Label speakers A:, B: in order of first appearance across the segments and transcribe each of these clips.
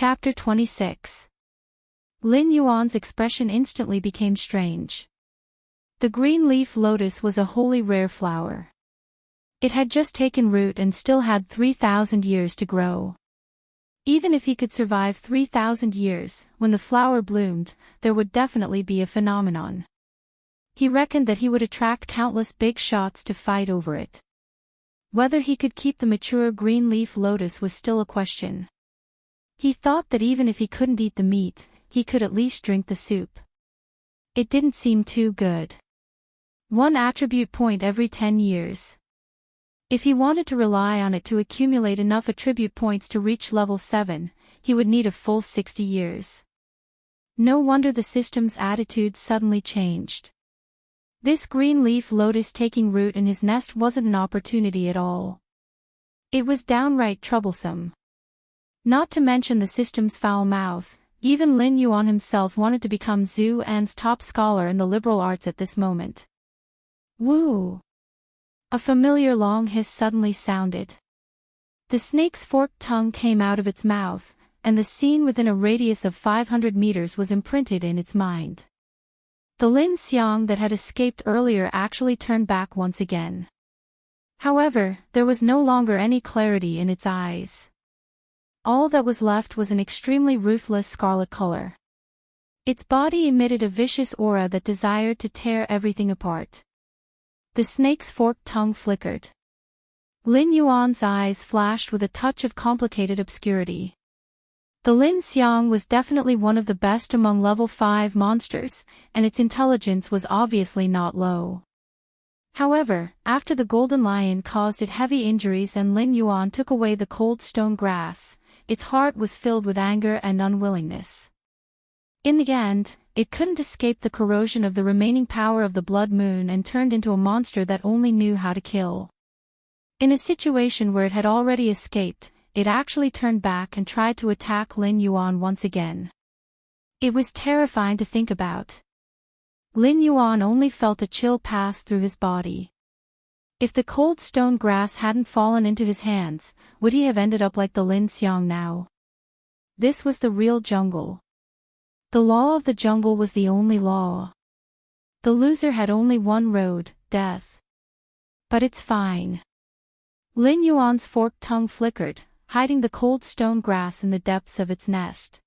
A: Chapter 26. Lin Yuan's expression instantly became strange. The green leaf lotus was a wholly rare flower. It had just taken root and still had 3,000 years to grow. Even if he could survive 3,000 years, when the flower bloomed, there would definitely be a phenomenon. He reckoned that he would attract countless big shots to fight over it. Whether he could keep the mature green leaf lotus was still a question. He thought that even if he couldn't eat the meat, he could at least drink the soup. It didn't seem too good. 1 attribute point every 10 years. If he wanted to rely on it to accumulate enough attribute points to reach level 7, he would need a full 60 years. No wonder the system's attitude suddenly changed. This green leaf lotus taking root in his nest wasn't an opportunity at all. It was downright troublesome. Not to mention the system's foul mouth, even Lin Yuan himself wanted to become Zhu An's top scholar in the liberal arts at this moment. Woo! A familiar long hiss suddenly sounded. The snake's forked tongue came out of its mouth, and the scene within a radius of 500 meters was imprinted in its mind. The Lin Xiang that had escaped earlier actually turned back once again. However, there was no longer any clarity in its eyes. All that was left was an extremely ruthless scarlet color. Its body emitted a vicious aura that desired to tear everything apart. The snake's forked tongue flickered. Lin Yuan's eyes flashed with a touch of complicated obscurity. The Lin Xiang was definitely one of the best among level 5 monsters, and its intelligence was obviously not low. However, after the golden lion caused it heavy injuries and Lin Yuan took away the cold stone grass, its heart was filled with anger and unwillingness. In the end, it couldn't escape the corrosion of the remaining power of the blood moon and turned into a monster that only knew how to kill. In a situation where it had already escaped, it actually turned back and tried to attack Lin Yuan once again. It was terrifying to think about. Lin Yuan only felt a chill pass through his body. If the cold stone grass hadn't fallen into his hands, would he have ended up like the Lin Xiang now? This was the real jungle. The law of the jungle was the only law. The loser had only one road, death. But it's fine. Lin Yuan's forked tongue flickered, hiding the cold stone grass in the depths of its nest.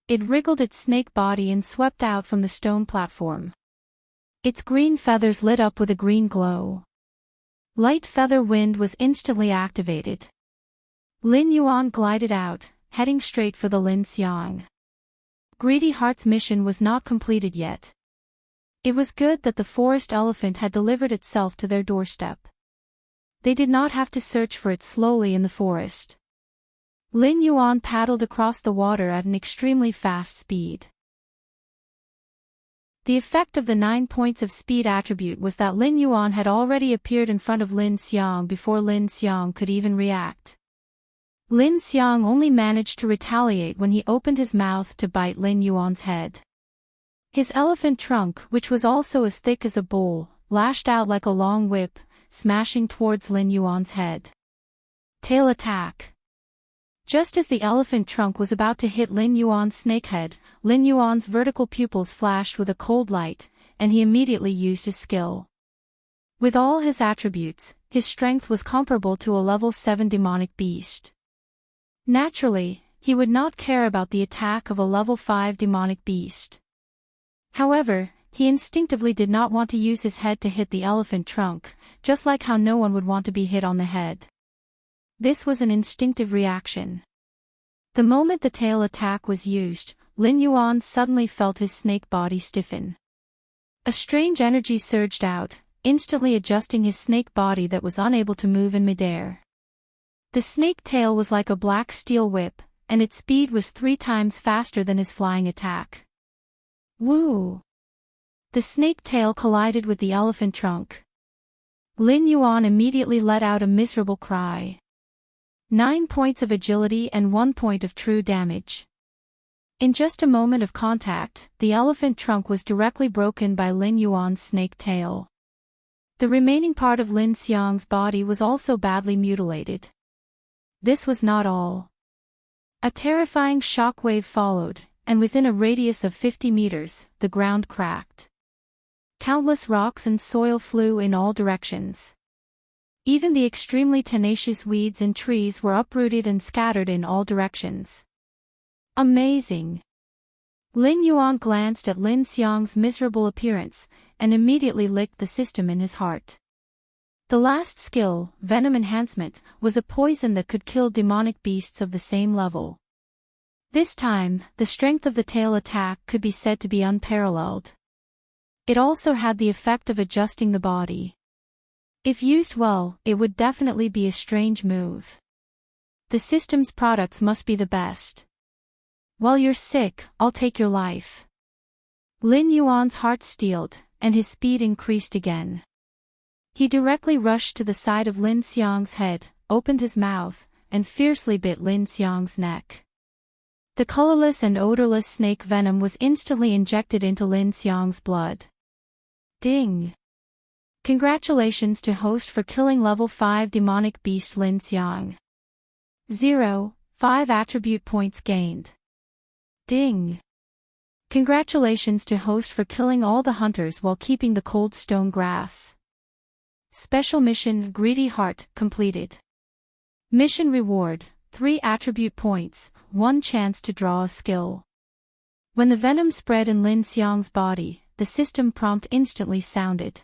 A: It wriggled its snake body and swept out from the stone platform. Its green feathers lit up with a green glow. Light feather wind was instantly activated. Lin Yuan glided out, heading straight for the Lin Xiang. Greedy Heart's mission was not completed yet. It was good that the forest elephant had delivered itself to their doorstep. They did not have to search for it slowly in the forest. Lin Yuan paddled across the water at an extremely fast speed. The effect of the 9 points of speed attribute was that Lin Yuan had already appeared in front of Lin Xiang before Lin Xiang could even react. Lin Xiang only managed to retaliate when he opened his mouth to bite Lin Yuan's head. His elephant trunk, which was also as thick as a bowl, lashed out like a long whip, smashing towards Lin Yuan's head. Tail attack. Just as the elephant trunk was about to hit Lin Yuan's snakehead, Lin Yuan's vertical pupils flashed with a cold light, and he immediately used his skill. With all his attributes, his strength was comparable to a level 7 demonic beast. Naturally, he would not care about the attack of a level 5 demonic beast. However, he instinctively did not want to use his head to hit the elephant trunk, just like how no one would want to be hit on the head. This was an instinctive reaction. The moment the tail attack was used, Lin Yuan suddenly felt his snake body stiffen. A strange energy surged out, instantly adjusting his snake body that was unable to move in midair. The snake tail was like a black steel whip, and its speed was 3 times faster than his flying attack. Woo! The snake tail collided with the elephant trunk. Lin Yuan immediately let out a miserable cry. 9 points of agility and 1 point of true damage. In just a moment of contact, the elephant trunk was directly broken by Lin Yuan's snake tail. The remaining part of Lin Xiang's body was also badly mutilated. This was not all. A terrifying shockwave followed, and within a radius of 50 meters, the ground cracked. Countless rocks and soil flew in all directions. Even the extremely tenacious weeds and trees were uprooted and scattered in all directions. Amazing! Lin Yuan glanced at Lin Xiang's miserable appearance, and immediately licked the system in his heart. The last skill, Venom Enhancement, was a poison that could kill demonic beasts of the same level. This time, the strength of the tail attack could be said to be unparalleled. It also had the effect of adjusting the body. If used well, it would definitely be a strange move. The system's products must be the best. While you're sick, I'll take your life. Lin Yuan's heart steeled, and his speed increased again. He directly rushed to the side of Lin Xiang's head, opened his mouth, and fiercely bit Lin Xiang's neck. The colorless and odorless snake venom was instantly injected into Lin Xiang's blood. Ding! Congratulations to host for killing level 5 demonic beast Lin Xiang. 5 attribute points gained. Ding! Congratulations to host for killing all the hunters while keeping the cold stone grass. Special mission Greedy Heart completed. Mission reward, 3 attribute points, 1 chance to draw a skill. When the venom spread in Lin Xiang's body, the system prompt instantly sounded.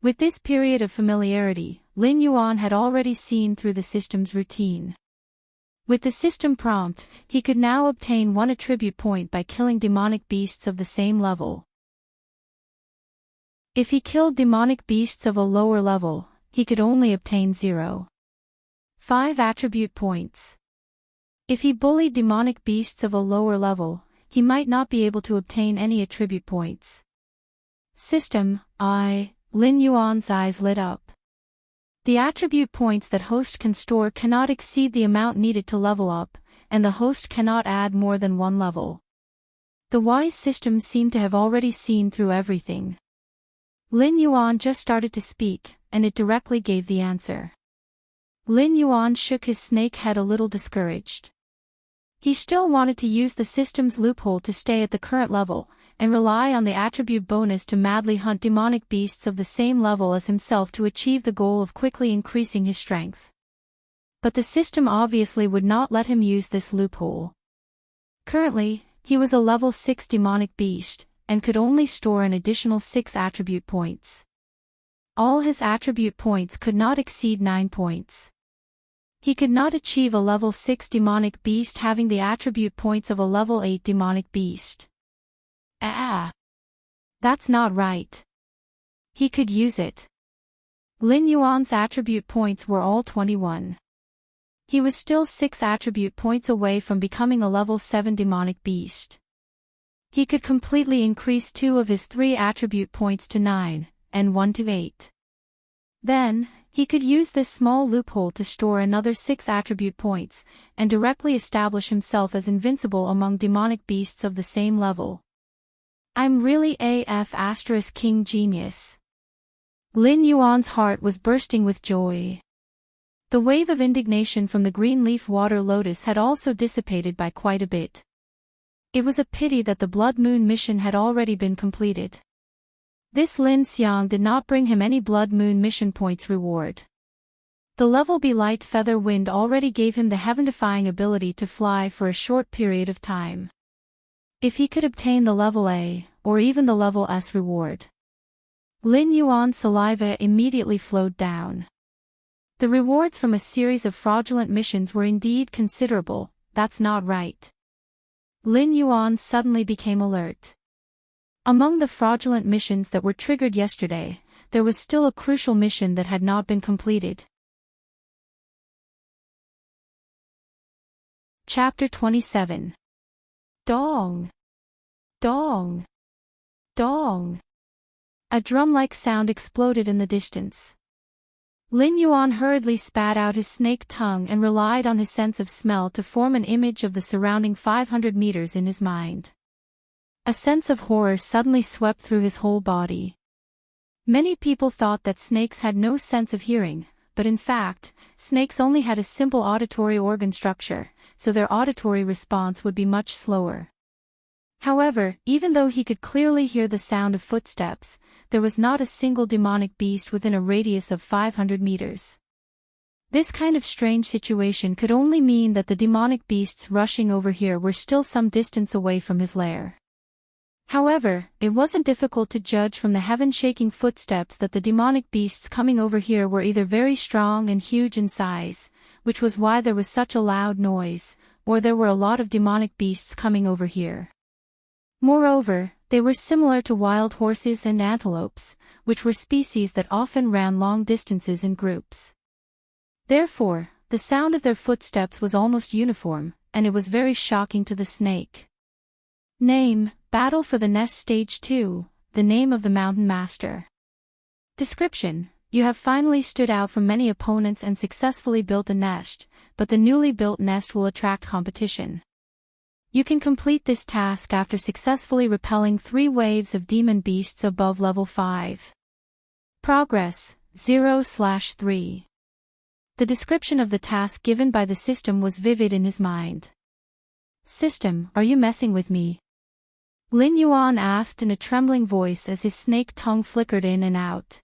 A: With this period of familiarity, Lin Yuan had already seen through the system's routine. With the system prompt, he could now obtain 1 attribute point by killing demonic beasts of the same level. If he killed demonic beasts of a lower level, he could only obtain 5 attribute points. If he bullied demonic beasts of a lower level, he might not be able to obtain any attribute points. System, Lin Yuan's eyes lit up. The attribute points that host can store cannot exceed the amount needed to level up, and the host cannot add more than 1 level. The wise system seemed to have already seen through everything. Lin Yuan just started to speak, and it directly gave the answer. Lin Yuan shook his snake head a little discouraged. He still wanted to use the system's loophole to stay at the current level, and rely on the attribute bonus to madly hunt demonic beasts of the same level as himself to achieve the goal of quickly increasing his strength. But the system obviously would not let him use this loophole. Currently, he was a level 6 demonic beast, and could only store an additional 6 attribute points. All his attribute points could not exceed 9 points. He could not achieve a level 6 demonic beast having the attribute points of a level 8 demonic beast. That's not right. He could use it. Lin Yuan's attribute points were all 21. He was still 6 attribute points away from becoming a level 7 demonic beast. He could completely increase 2 of his 3 attribute points to 9, and 1 to 8. Then, he could use this small loophole to store another 6 attribute points, and directly establish himself as invincible among demonic beasts of the same level. I'm really *King genius. Lin Yuan's heart was bursting with joy. The wave of indignation from the green leaf water lotus had also dissipated by quite a bit. It was a pity that the Blood Moon mission had already been completed. This Lin Xiang did not bring him any Blood Moon mission points reward. The level B light feather wind already gave him the heaven-defying ability to fly for a short period of time. If he could obtain the level A, or even the level S reward. Lin Yuan's saliva immediately flowed down. The rewards from a series of fraudulent missions were indeed considerable, that's not right. Lin Yuan suddenly became alert. Among the fraudulent missions that were triggered yesterday, there was still a crucial mission that had not been completed. Chapter 27. Dong! Dong! Dong! A drum-like sound exploded in the distance. Lin Yuan hurriedly spat out his snake tongue and relied on his sense of smell to form an image of the surrounding 500 meters in his mind. A sense of horror suddenly swept through his whole body. Many people thought that snakes had no sense of hearing, but in fact, snakes only had a simple auditory organ structure, so their auditory response would be much slower. However, even though he could clearly hear the sound of footsteps, there was not a single demonic beast within a radius of 500 meters. This kind of strange situation could only mean that the demonic beasts rushing over here were still some distance away from his lair. However, it wasn't difficult to judge from the heaven-shaking footsteps that the demonic beasts coming over here were either very strong and huge in size, which was why there was such a loud noise, or there were a lot of demonic beasts coming over here. Moreover, they were similar to wild horses and antelopes, which were species that often ran long distances in groups. Therefore, the sound of their footsteps was almost uniform, and it was very shocking to the snake. Name: Battle for the Nest Stage 2, the name of the Mountain Master. Description: You have finally stood out from many opponents and successfully built a nest, but the newly built nest will attract competition. You can complete this task after successfully repelling 3 waves of demon beasts above level 5. Progress: 0/3. The description of the task given by the system was vivid in his mind. System, are you messing with me? Lin Yuan asked in a trembling voice as his snake tongue flickered in and out.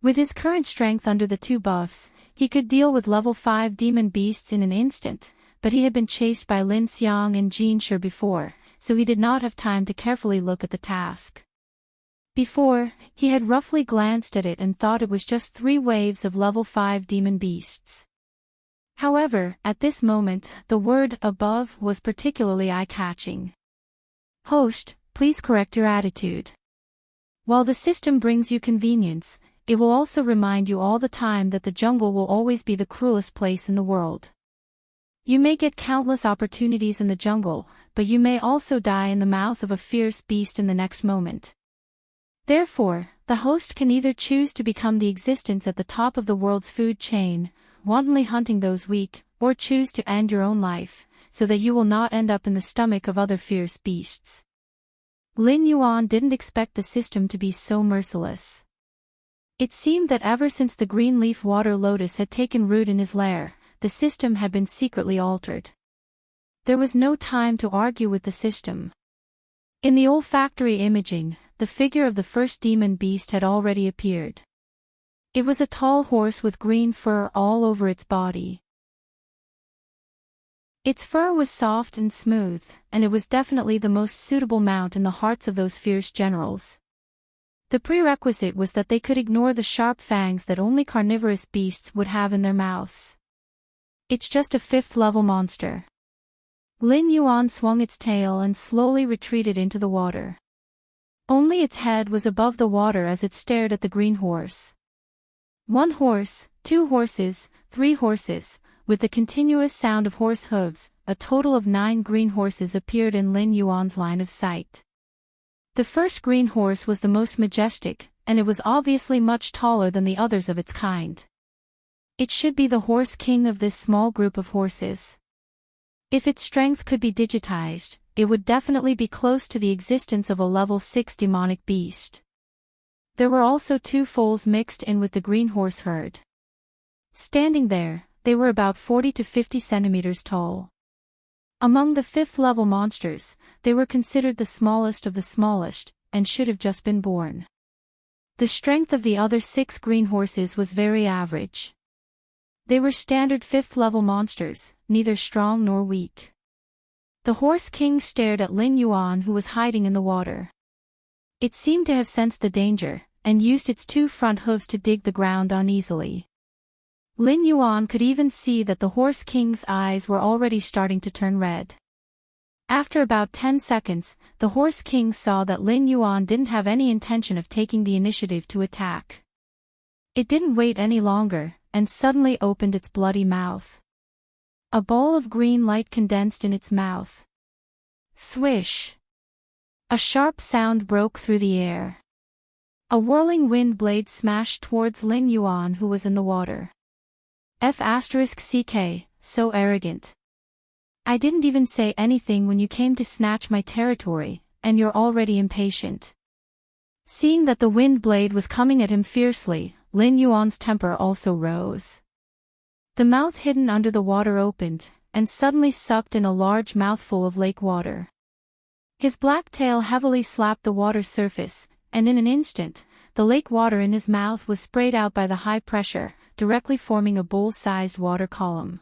A: With his current strength under the 2 buffs, he could deal with level 5 demon beasts in an instant, but he had been chased by Lin Xiang and Jin Shi before, so he did not have time to carefully look at the task. Before, he had roughly glanced at it and thought it was just 3 waves of level 5 demon beasts. However, at this moment, the word above was particularly eye-catching. Host, please correct your attitude. While the system brings you convenience, it will also remind you all the time that the jungle will always be the cruelest place in the world. You may get countless opportunities in the jungle, but you may also die in the mouth of a fierce beast in the next moment. Therefore, the host can either choose to become the existence at the top of the world's food chain, wantonly hunting those weak, or choose to end your own life, so that you will not end up in the stomach of other fierce beasts. Lin Yuan didn't expect the system to be so merciless. It seemed that ever since the green leaf water lotus had taken root in his lair, the system had been secretly altered. There was no time to argue with the system. In the olfactory imaging, the figure of the first demon beast had already appeared. It was a tall horse with green fur all over its body. Its fur was soft and smooth, and it was definitely the most suitable mount in the hearts of those fierce generals. The prerequisite was that they could ignore the sharp fangs that only carnivorous beasts would have in their mouths. It's just a 5th-level monster. Lin Yuan swung its tail and slowly retreated into the water. Only its head was above the water as it stared at the green horse. 1 horse, 2 horses, 3 horses, with the continuous sound of horse hooves, a total of 9 green horses appeared in Lin Yuan's line of sight. The first green horse was the most majestic, and it was obviously much taller than the others of its kind. It should be the horse king of this small group of horses. If its strength could be digitized, it would definitely be close to the existence of a level 6 demonic beast. There were also 2 foals mixed in with the green horse herd. Standing there, they were about 40 to 50 centimeters tall. Among the 5th-level monsters, they were considered the smallest of the smallest, and should have just been born. The strength of the other 6 green horses was very average. They were standard 5th-level monsters, neither strong nor weak. The horse king stared at Lin Yuan, who was hiding in the water. It seemed to have sensed the danger, and used its 2 front hooves to dig the ground uneasily. Lin Yuan could even see that the horse king's eyes were already starting to turn red. After about 10 seconds, the horse king saw that Lin Yuan didn't have any intention of taking the initiative to attack. It didn't wait any longer, and suddenly opened its bloody mouth. A ball of green light condensed in its mouth. Swish! A sharp sound broke through the air. A whirling wind blade smashed towards Lin Yuan, who was in the water. F***ck, so arrogant. I didn't even say anything when you came to snatch my territory, and you're already impatient. Seeing that the wind blade was coming at him fiercely, Lin Yuan's temper also rose. The mouth hidden under the water opened, and suddenly sucked in a large mouthful of lake water. His black tail heavily slapped the water surface, and in an instant, the lake water in his mouth was sprayed out by the high pressure, directly forming a bowl-sized water column.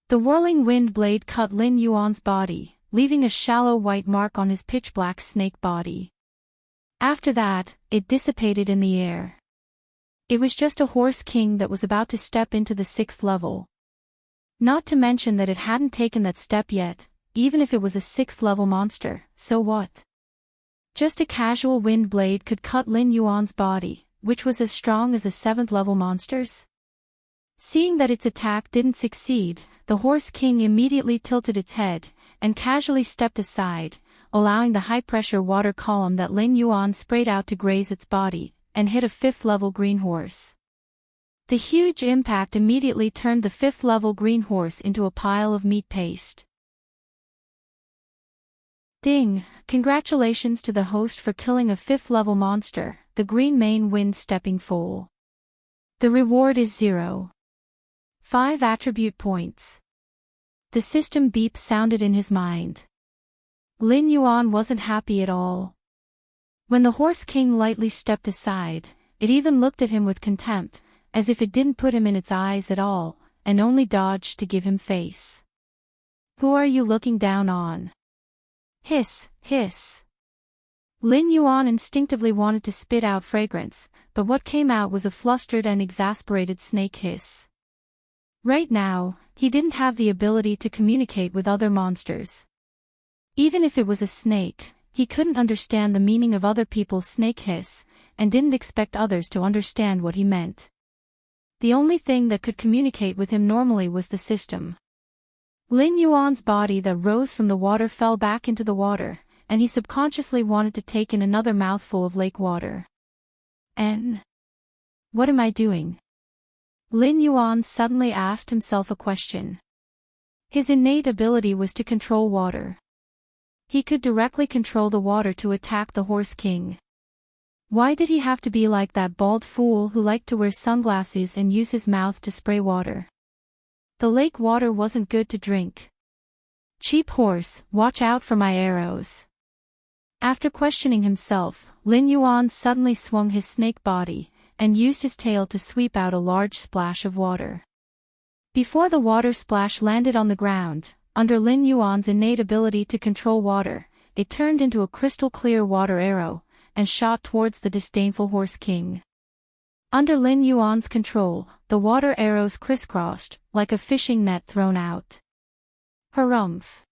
A: The whirling wind blade cut Lin Yuan's body, leaving a shallow white mark on his pitch-black snake body. After that, it dissipated in the air. It was just a horse king that was about to step into the 6th level. Not to mention that it hadn't taken that step yet, even if it was a 6th level monster, so what? Just a casual wind blade could cut Lin Yuan's body, which was as strong as a 7th level monster's. Seeing that its attack didn't succeed, the horse king immediately tilted its head, and casually stepped aside, allowing the high-pressure water column that Lin Yuan sprayed out to graze its body, and hit a 5th level green horse. The huge impact immediately turned the 5th level green horse into a pile of meat paste. Ding! Congratulations to the host for killing a 5th level monster, the green mane wind stepping foal. The reward is 0. 5 attribute points. The system beep sounded in his mind. Lin Yuan wasn't happy at all. When the horse king lightly stepped aside, it even looked at him with contempt, as if it didn't put him in its eyes at all, and only dodged to give him face. Who are you looking down on? Hiss, hiss. Lin Yuan instinctively wanted to spit out fragrance, but what came out was a flustered and exasperated snake hiss. Right now, he didn't have the ability to communicate with other monsters. Even if it was a snake, he couldn't understand the meaning of other people's snake hiss, and didn't expect others to understand what he meant. The only thing that could communicate with him normally was the system. Lin Yuan's body that rose from the water fell back into the water, and he subconsciously wanted to take in another mouthful of lake water. What am I doing? Lin Yuan suddenly asked himself a question. His innate ability was to control water. He could directly control the water to attack the horse king. Why did he have to be like that bald fool who liked to wear sunglasses and use his mouth to spray water? The lake water wasn't good to drink. Cheap horse, watch out for my arrows. After questioning himself, Lin Yuan suddenly swung his snake body, and used his tail to sweep out a large splash of water. Before the water splash landed on the ground, under Lin Yuan's innate ability to control water, it turned into a crystal-clear water arrow, and shot towards the disdainful horse king. Under Lin Yuan's control, the water arrows crisscrossed, like a fishing net thrown out. Harumph!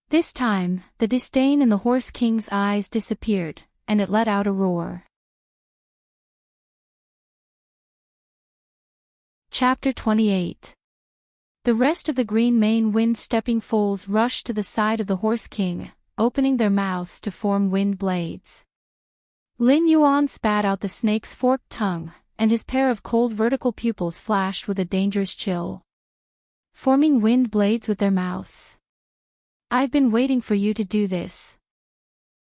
A: This time, the disdain in the horse king's eyes disappeared, and it let out a roar. Chapter 28. The rest of the green mane wind-stepping foals rushed to the side of the horse king, opening their mouths to form wind blades. Lin Yuan spat out the snake's forked tongue, and his pair of cold vertical pupils flashed with a dangerous chill, forming wind blades with their mouths. I've been waiting for you to do this.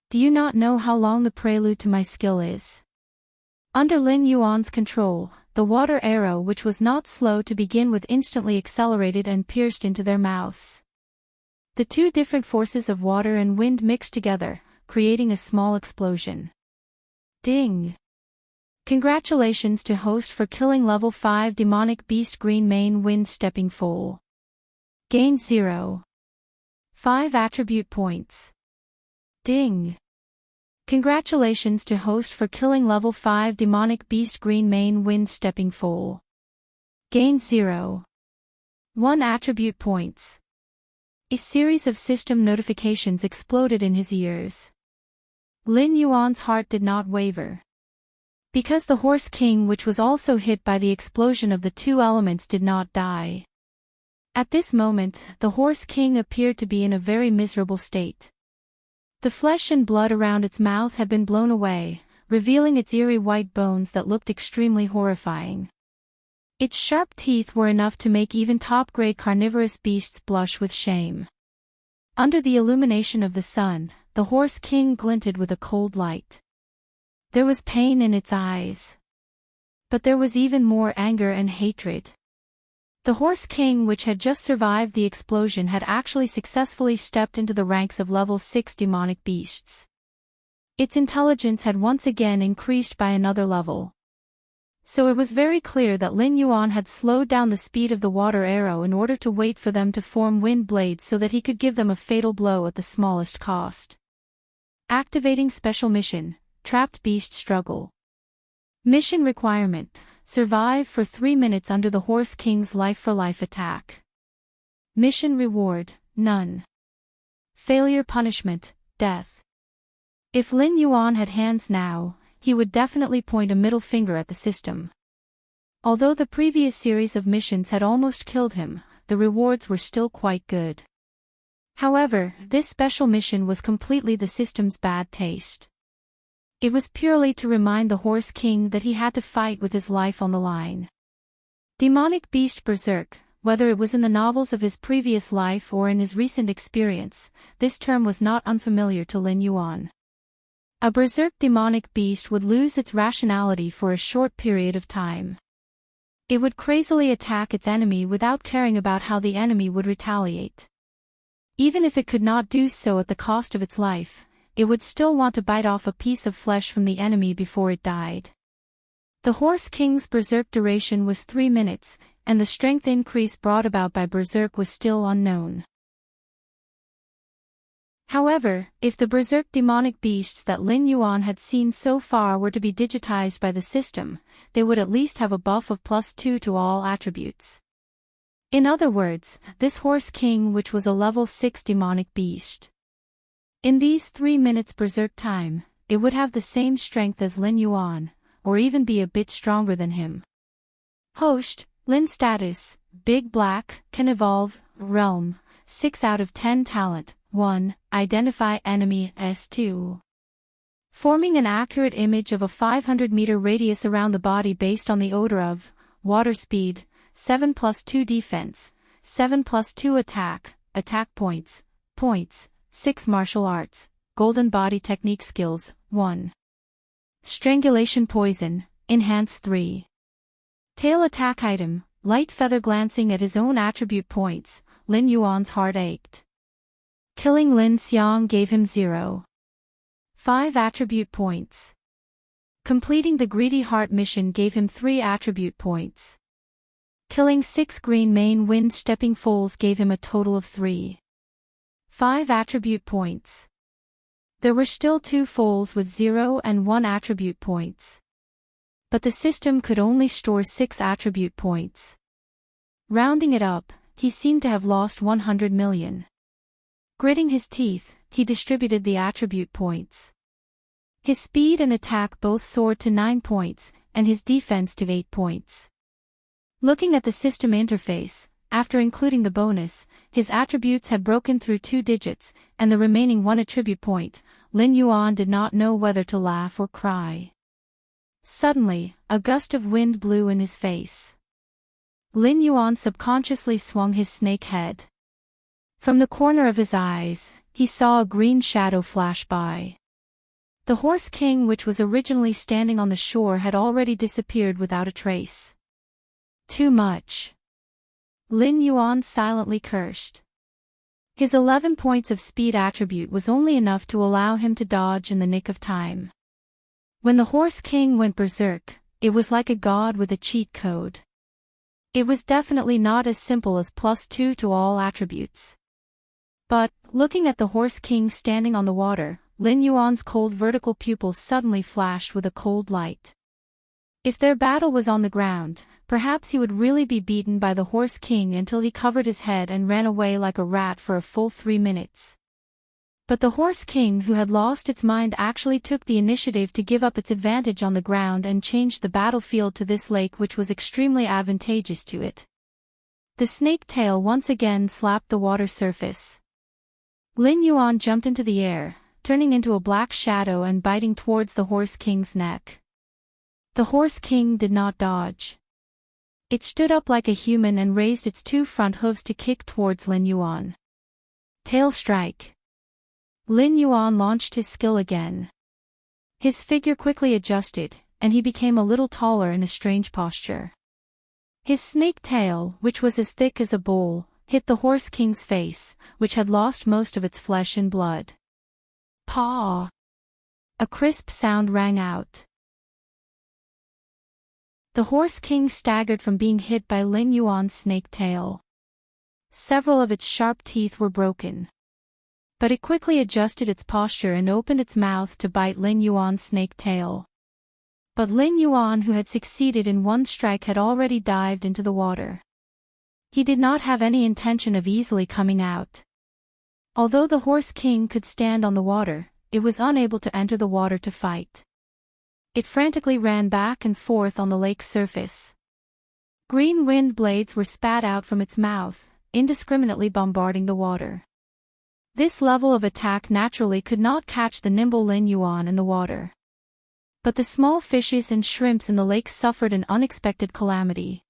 A: Do you not know how long the prelude to my skill is? Under Lin Yuan's control, the water arrow, which was not slow to begin with, instantly accelerated and pierced into their mouths. The two different forces of water and wind mixed together, creating a small explosion. Ding! Congratulations to host for killing level 5 demonic beast green mane wind stepping foal. Gained 0. 5 attribute points. Ding! Congratulations to host for killing level 5 demonic beast green mane wind stepping foal. Gained 0. 1 attribute points. A series of system notifications exploded in his ears. Lin Yuan's heart did not waver. Because the horse king, which was also hit by the explosion of the two elements, did not die. At this moment, the horse king appeared to be in a very miserable state. The flesh and blood around its mouth had been blown away, revealing its eerie white bones that looked extremely horrifying. Its sharp teeth were enough to make even top-grade carnivorous beasts blush with shame. Under the illumination of the sun, the horse king glinted with a cold light. There was pain in its eyes. But there was even more anger and hatred. The Horse King, which had just survived the explosion, had actually successfully stepped into the ranks of level 6 demonic beasts. Its intelligence had once again increased by another level. So it was very clear that Lin Yuan had slowed down the speed of the water arrow in order to wait for them to form wind blades so that he could give them a fatal blow at the smallest cost. Activating Special Mission, Trapped Beast Struggle. Mission Requirement: survive for 3 minutes under the Horse King's life-for-life attack. Mission Reward: none. Failure Punishment: death. If Lin Yuan had hands now, he would definitely point a middle finger at the system. Although the previous series of missions had almost killed him, the rewards were still quite good. However, this special mission was completely the system's bad taste. It was purely to remind the Horse King that he had to fight with his life on the line. Demonic Beast Berserk, whether it was in the novels of his previous life or in his recent experience, this term was not unfamiliar to Lin Yuan. A berserk demonic beast would lose its rationality for a short period of time. It would crazily attack its enemy without caring about how the enemy would retaliate. Even if it could not do so at the cost of its life, it would still want to bite off a piece of flesh from the enemy before it died. The Horse King's berserk duration was 3 minutes, and the strength increase brought about by berserk was still unknown. However, if the berserk demonic beasts that Lin Yuan had seen so far were to be digitized by the system, they would at least have a buff of +2 to all attributes. In other words, this Horse King, which was a level 6 demonic beast. In these 3 minutes berserk time, it would have the same strength as Lin Yuan, or even be a bit stronger than him. Host, Lin status, Big Black, can evolve, Realm, 6 out of 10 talent, 1, identify enemy, S2. Forming an accurate image of a 500-meter radius around the body based on the odor of, water speed, 7+2 defense, 7+2 attack, attack points, 6 martial arts, golden body technique skills, 1. Strangulation poison, enhance 3. Tail attack item, light feather. Glancing at his own attribute points, Lin Yuan's heart ached. Killing Lin Xiang gave him 0.5 attribute points. Completing the Greedy Heart mission gave him 3 attribute points. Killing 6 green main wind stepping foals gave him a total of 3.5 attribute points. There were still 2 foals with 0 and 1 attribute points. But the system could only store 6 attribute points. Rounding it up, he seemed to have lost 100 million. Gritting his teeth, he distributed the attribute points. His speed and attack both soared to 9 points, and his defense to 8 points. Looking at the system interface, after including the bonus, his attributes had broken through 2 digits, and the remaining 1 attribute point. Lin Yuan did not know whether to laugh or cry. Suddenly, a gust of wind blew in his face. Lin Yuan subconsciously swung his snake head. From the corner of his eyes, he saw a green shadow flash by. The Horse King, which was originally standing on the shore, had already disappeared without a trace. Too much. Lin Yuan silently cursed. His 11 points of speed attribute was only enough to allow him to dodge in the nick of time. When the Horse King went berserk, it was like a god with a cheat code. It was definitely not as simple as +2 to all attributes. But, looking at the Horse King standing on the water, Lin Yuan's cold vertical pupils suddenly flashed with a cold light. If their battle was on the ground, perhaps he would really be beaten by the Horse King until he covered his head and ran away like a rat for a full 3 minutes. But the Horse King, who had lost its mind, actually took the initiative to give up its advantage on the ground and changed the battlefield to this lake, which was extremely advantageous to it. The snake tail once again slapped the water surface. Lin Yuan jumped into the air, turning into a black shadow and biting towards the Horse King's neck. The Horse King did not dodge. It stood up like a human and raised its 2 front hooves to kick towards Lin Yuan. Tail strike. Lin Yuan launched his skill again. His figure quickly adjusted, and he became a little taller in a strange posture. His snake tail, which was as thick as a bowl, hit the Horse King's face, which had lost most of its flesh and blood. Paw! A crisp sound rang out. The Horse King staggered from being hit by Lin Yuan's snake tail. Several of its sharp teeth were broken. But it quickly adjusted its posture and opened its mouth to bite Lin Yuan's snake tail. But Lin Yuan, who had succeeded in one strike, had already dived into the water. He did not have any intention of easily coming out. Although the Horse King could stand on the water, it was unable to enter the water to fight. It frantically ran back and forth on the lake's surface. Green wind blades were spat out from its mouth, indiscriminately bombarding the water. This level of attack naturally could not catch the nimble Lin Yuan in the water. But the small fishes and shrimps in the lake suffered an unexpected calamity.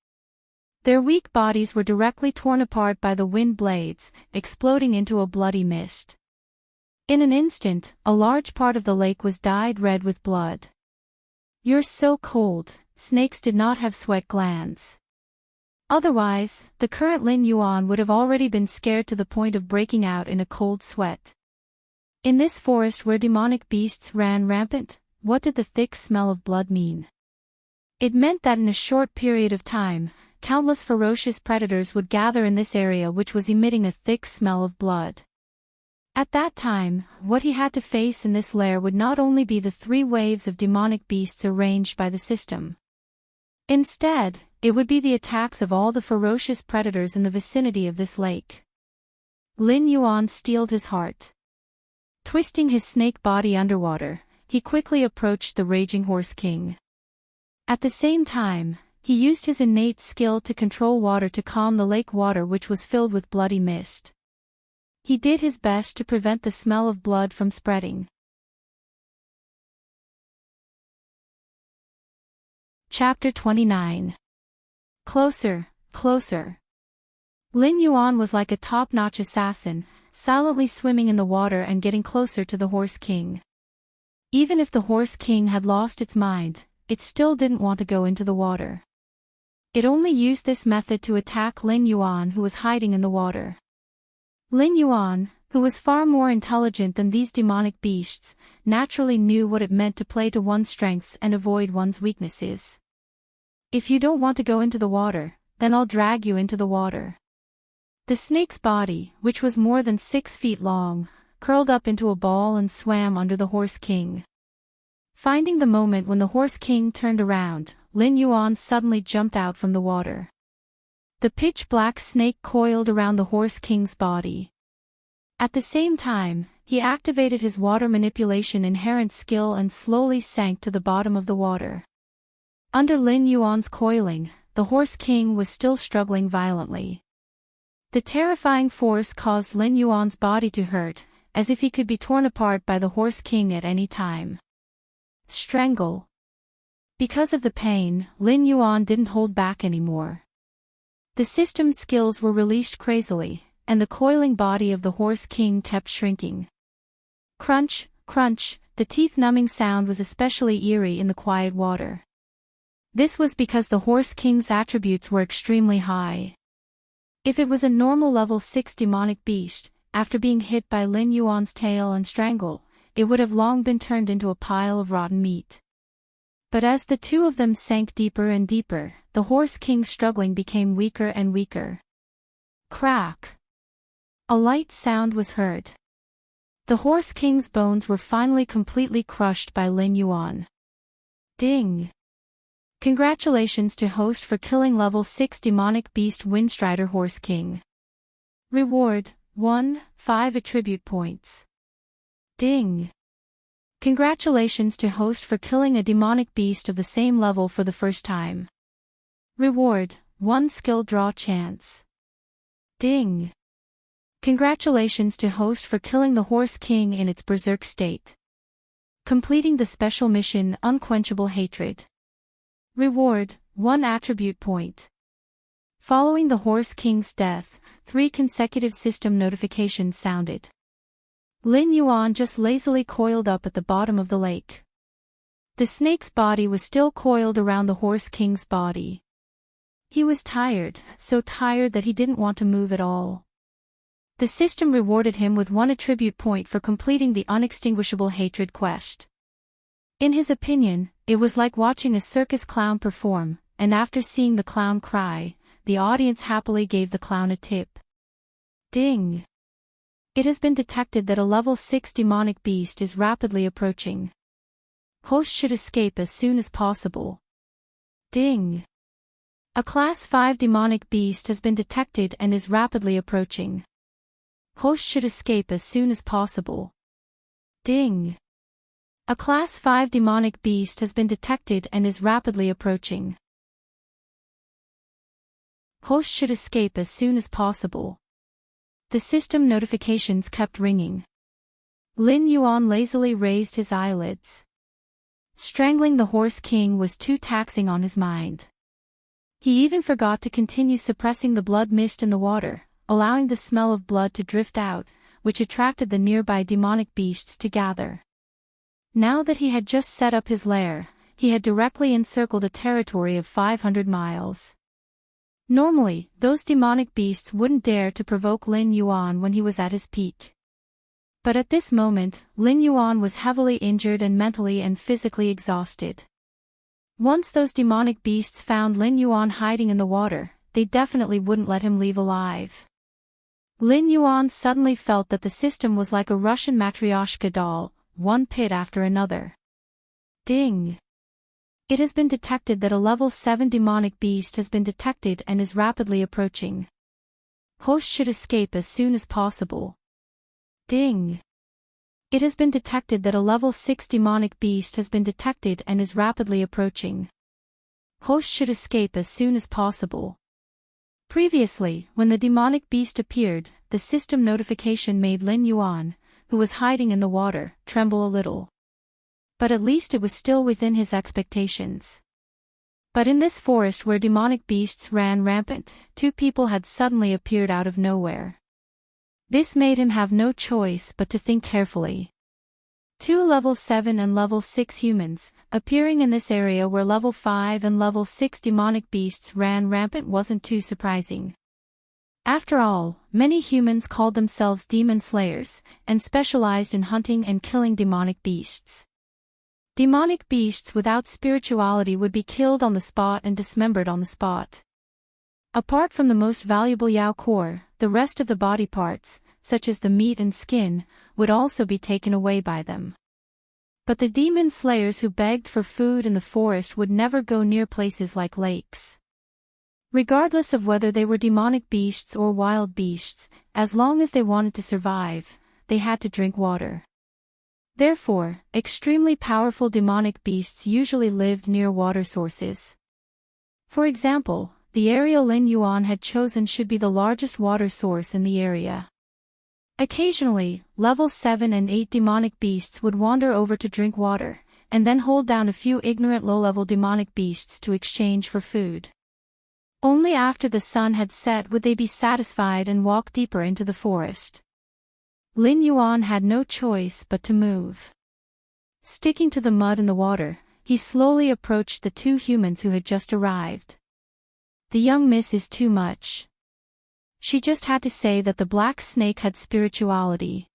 A: Their weak bodies were directly torn apart by the wind blades, exploding into a bloody mist. In an instant, a large part of the lake was dyed red with blood. "You're so cold." Snakes did not have sweat glands. Otherwise, the current Lin Yuan would have already been scared to the point of breaking out in a cold sweat. In this forest where demonic beasts ran rampant, what did the thick smell of blood mean? It meant that in a short period of time, countless ferocious predators would gather in this area, which was emitting a thick smell of blood. At that time, what he had to face in this lair would not only be the 3 waves of demonic beasts arranged by the system. Instead, it would be the attacks of all the ferocious predators in the vicinity of this lake. Lin Yuan steeled his heart. Twisting his snake body underwater, he quickly approached the raging Horse King. At the same time, he used his innate skill to control water to calm the lake water, which was filled with bloody mist. He did his best to prevent the smell of blood from spreading. Chapter 29. Closer, closer. Lin Yuan was like a top-notch assassin, silently swimming in the water and getting closer to the Horse King. Even if the Horse King had lost its mind, it still didn't want to go into the water. It only used this method to attack Lin Yuan, who was hiding in the water. Lin Yuan, who was far more intelligent than these demonic beasts, naturally knew what it meant to play to one's strengths and avoid one's weaknesses. "If you don't want to go into the water, then I'll drag you into the water." The snake's body, which was more than 6 feet long, curled up into a ball and swam under the Horse King. Finding the moment when the Horse King turned around, Lin Yuan suddenly jumped out from the water. The pitch-black snake coiled around the Horse King's body. At the same time, he activated his water manipulation inherent skill and slowly sank to the bottom of the water. Under Lin Yuan's coiling, the Horse King was still struggling violently. The terrifying force caused Lin Yuan's body to hurt, as if he could be torn apart by the Horse King at any time. Strangle. Because of the pain, Lin Yuan didn't hold back anymore. The system's skills were released crazily, and the coiling body of the Horse King kept shrinking. Crunch, crunch, the teeth-numbing sound was especially eerie in the quiet water. This was because the Horse King's attributes were extremely high. If it was a normal level 6 demonic beast, after being hit by Lin Yuan's tail and strangle, it would have long been turned into a pile of rotten meat. But as the two of them sank deeper and deeper, the Horse King's struggling became weaker and weaker. Crack! A light sound was heard. The Horse King's bones were finally completely crushed by Lin Yuan. Ding! Congratulations to host for killing level 6 demonic beast Windstrider Horse King. Reward, 1/5 attribute points. Ding! Congratulations to host for killing a demonic beast of the same level for the first time. Reward, 1 skill draw chance. Ding! Congratulations to host for killing the Horse King in its berserk state. Completing the special mission Unquenchable Hatred. Reward, 1 attribute point. Following the Horse King's death, 3 consecutive system notifications sounded. Lin Yuan just lazily coiled up at the bottom of the lake. The snake's body was still coiled around the Horse King's body. He was tired, so tired that he didn't want to move at all. The system rewarded him with 1 attribute point for completing the unextinguishable hatred quest. In his opinion, it was like watching a circus clown perform, and after seeing the clown cry, the audience happily gave the clown a tip. Ding! It has been detected that a level 6 demonic beast is rapidly approaching. Host should escape as soon as possible. Ding! A class 5 demonic beast has been detected and is rapidly approaching. Host should escape as soon as possible. Ding! A class 5 demonic beast has been detected and is rapidly approaching. Host should escape as soon as possible. The system notifications kept ringing. Lin Yuan lazily raised his eyelids. Strangling the Horse King was too taxing on his mind. He even forgot to continue suppressing the blood mist in the water, allowing the smell of blood to drift out, which attracted the nearby demonic beasts to gather. Now that he had just set up his lair, he had directly encircled a territory of 500 miles. Normally, those demonic beasts wouldn't dare to provoke Lin Yuan when he was at his peak. But at this moment, Lin Yuan was heavily injured and mentally and physically exhausted. Once those demonic beasts found Lin Yuan hiding in the water, they definitely wouldn't let him leave alive. Lin Yuan suddenly felt that the system was like a Russian matryoshka doll, one pit after another. Ding! It has been detected that a level 7 demonic beast has been detected and is rapidly approaching. Host should escape as soon as possible. Ding! It has been detected that a level 6 demonic beast has been detected and is rapidly approaching. Host should escape as soon as possible. Previously, when the demonic beast appeared, the system notification made Lin Yuan, who was hiding in the water, tremble a little. But at least it was still within his expectations. But in this forest where demonic beasts ran rampant, 2 people had suddenly appeared out of nowhere. This made him have no choice but to think carefully. 2 level 7 and level 6 humans, appearing in this area where level 5 and level 6 demonic beasts ran rampant wasn't too surprising. After all, many humans called themselves demon slayers, and specialized in hunting and killing demonic beasts. Demonic beasts without spirituality would be killed on the spot and dismembered on the spot. Apart from the most valuable Yao core, the rest of the body parts, such as the meat and skin, would also be taken away by them. But the demon slayers who begged for food in the forest would never go near places like lakes. Regardless of whether they were demonic beasts or wild beasts, as long as they wanted to survive, they had to drink water. Therefore, extremely powerful demonic beasts usually lived near water sources. For example, the area Lin Yuan had chosen should be the largest water source in the area. Occasionally, level 7 and 8 demonic beasts would wander over to drink water, and then hold down a few ignorant low-level demonic beasts to exchange for food. Only after the sun had set would they be satisfied and walk deeper into the forest. Lin Yuan had no choice but to move. Sticking to the mud and the water, he slowly approached the 2 humans who had just arrived. The young miss is too much. She just had to say that the black snake had spirituality.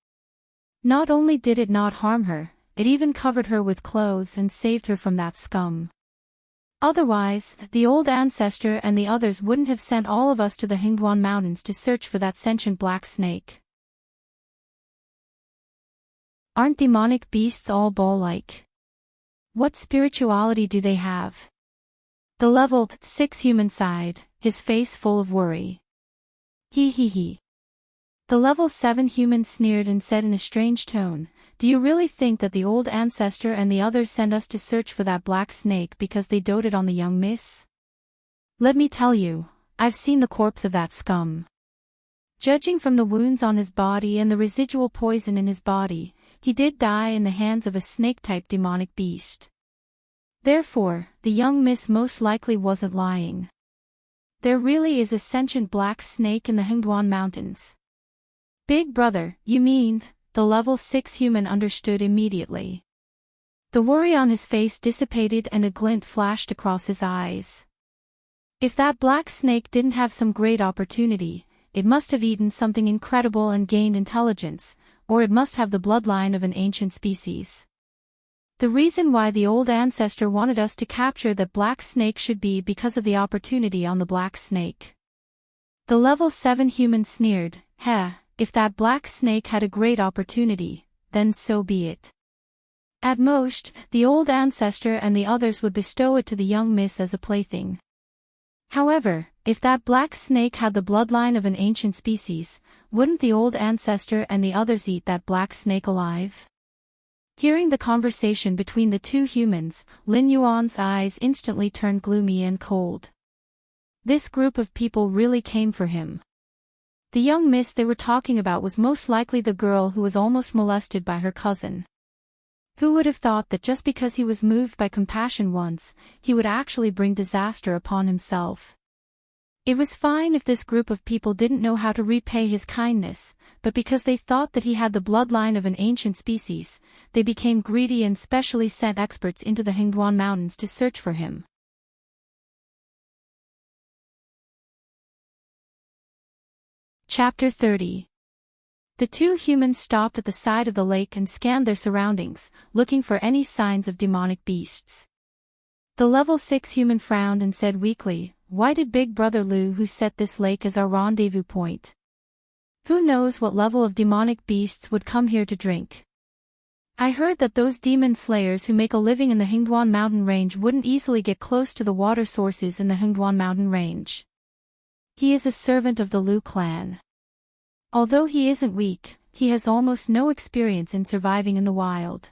A: Not only did it not harm her, it even covered her with clothes and saved her from that scum. Otherwise, the old ancestor and the others wouldn't have sent all of us to the Hingduan Mountains to search for that sentient black snake. Aren't demonic beasts all ball-like? What spirituality do they have? The level 6 human sighed, his face full of worry. He. The level 7 human sneered and said in a strange tone, "Do you really think that the old ancestor and the others sent us to search for that black snake because they doted on the young miss? Let me tell you, I've seen the corpse of that scum. Judging from the wounds on his body and the residual poison in his body, he did die in the hands of a snake-type demonic beast. Therefore, the young miss most likely wasn't lying. There really is a sentient black snake in the Hingduan Mountains." "Big brother, you mean?" The level 6 human understood immediately. The worry on his face dissipated and a glint flashed across his eyes. If that black snake didn't have some great opportunity, it must have eaten something incredible and gained intelligence, or it must have the bloodline of an ancient species. The reason why the old ancestor wanted us to capture that black snake should be because of the opportunity on the black snake. The level 7 human sneered, "Heh, if that black snake had a great opportunity, then so be it. At most, the old ancestor and the others would bestow it to the young miss as a plaything. However, if that black snake had the bloodline of an ancient species, wouldn't the old ancestor and the others eat that black snake alive?" Hearing the conversation between the two humans, Lin Yuan's eyes instantly turned gloomy and cold. This group of people really came for him. The young miss they were talking about was most likely the girl who was almost molested by her cousin. Who would have thought that just because he was moved by compassion once, he would actually bring disaster upon himself? It was fine if this group of people didn't know how to repay his kindness, but because they thought that he had the bloodline of an ancient species, they became greedy and specially sent experts into the Hengduan Mountains to search for him. Chapter 30. The two humans stopped at the side of the lake and scanned their surroundings, looking for any signs of demonic beasts. The level 6 human frowned and said weakly, "Why did Big Brother Lu who set this lake as our rendezvous point? Who knows what level of demonic beasts would come here to drink? I heard that those demon slayers who make a living in the Hengduan mountain range wouldn't easily get close to the water sources in the Hengduan mountain range. He is a servant of the Lu clan. Although he isn't weak, he has almost no experience in surviving in the wild."